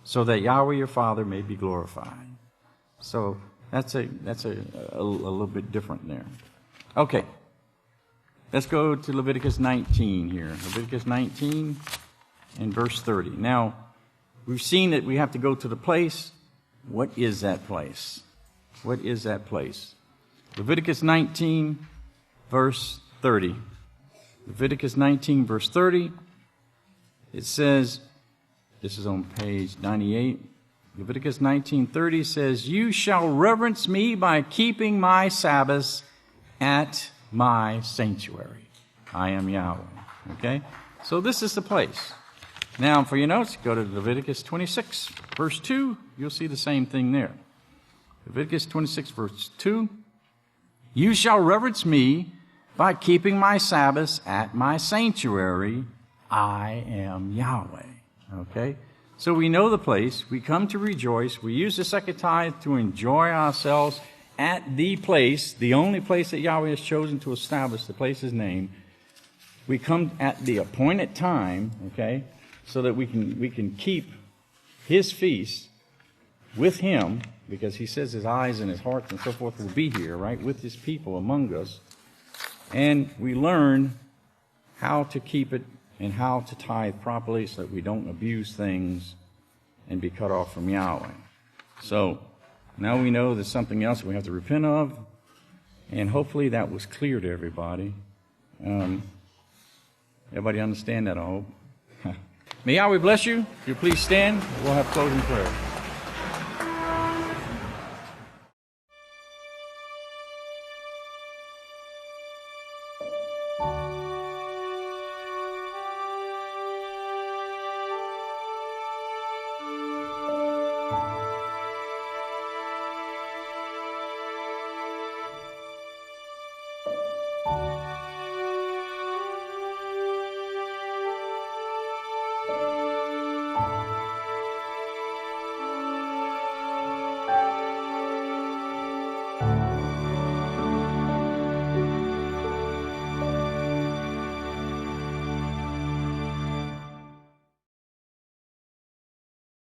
so that Yahweh your Father may be glorified. So that's a little bit different there. Okay, let's go to Leviticus 19 here. Leviticus 19 and verse 30. Now, we've seen that we have to go to the place. What is that place? What is that place? Leviticus 19 verse 30. Leviticus 19, verse 30. It says, this is on page 98. Leviticus 19:30 says, you shall reverence me by keeping my Sabbaths at my sanctuary. I am Yahweh. Okay? So this is the place. Now, for your notes, go to Leviticus 26, verse 2. You'll see the same thing there. Leviticus 26, verse 2. You shall reverence me by keeping my Sabbaths at my sanctuary. I am Yahweh. Okay? So we know the place. We come to rejoice. We use the second tithe to enjoy ourselves at the place, the only place that Yahweh has chosen to establish the place's name. We come at the appointed time, okay, so that we can keep his feast with him, because he says his eyes and his heart and so forth will be here, right, with his people among us. And we learn how to keep it and how to tithe properly so that we don't abuse things and be cut off from Yahweh. So now we know there's something else we have to repent of, and hopefully that was clear to everybody. Everybody understand that, I hope. May Yahweh bless you. If you please stand, we'll have closing prayer.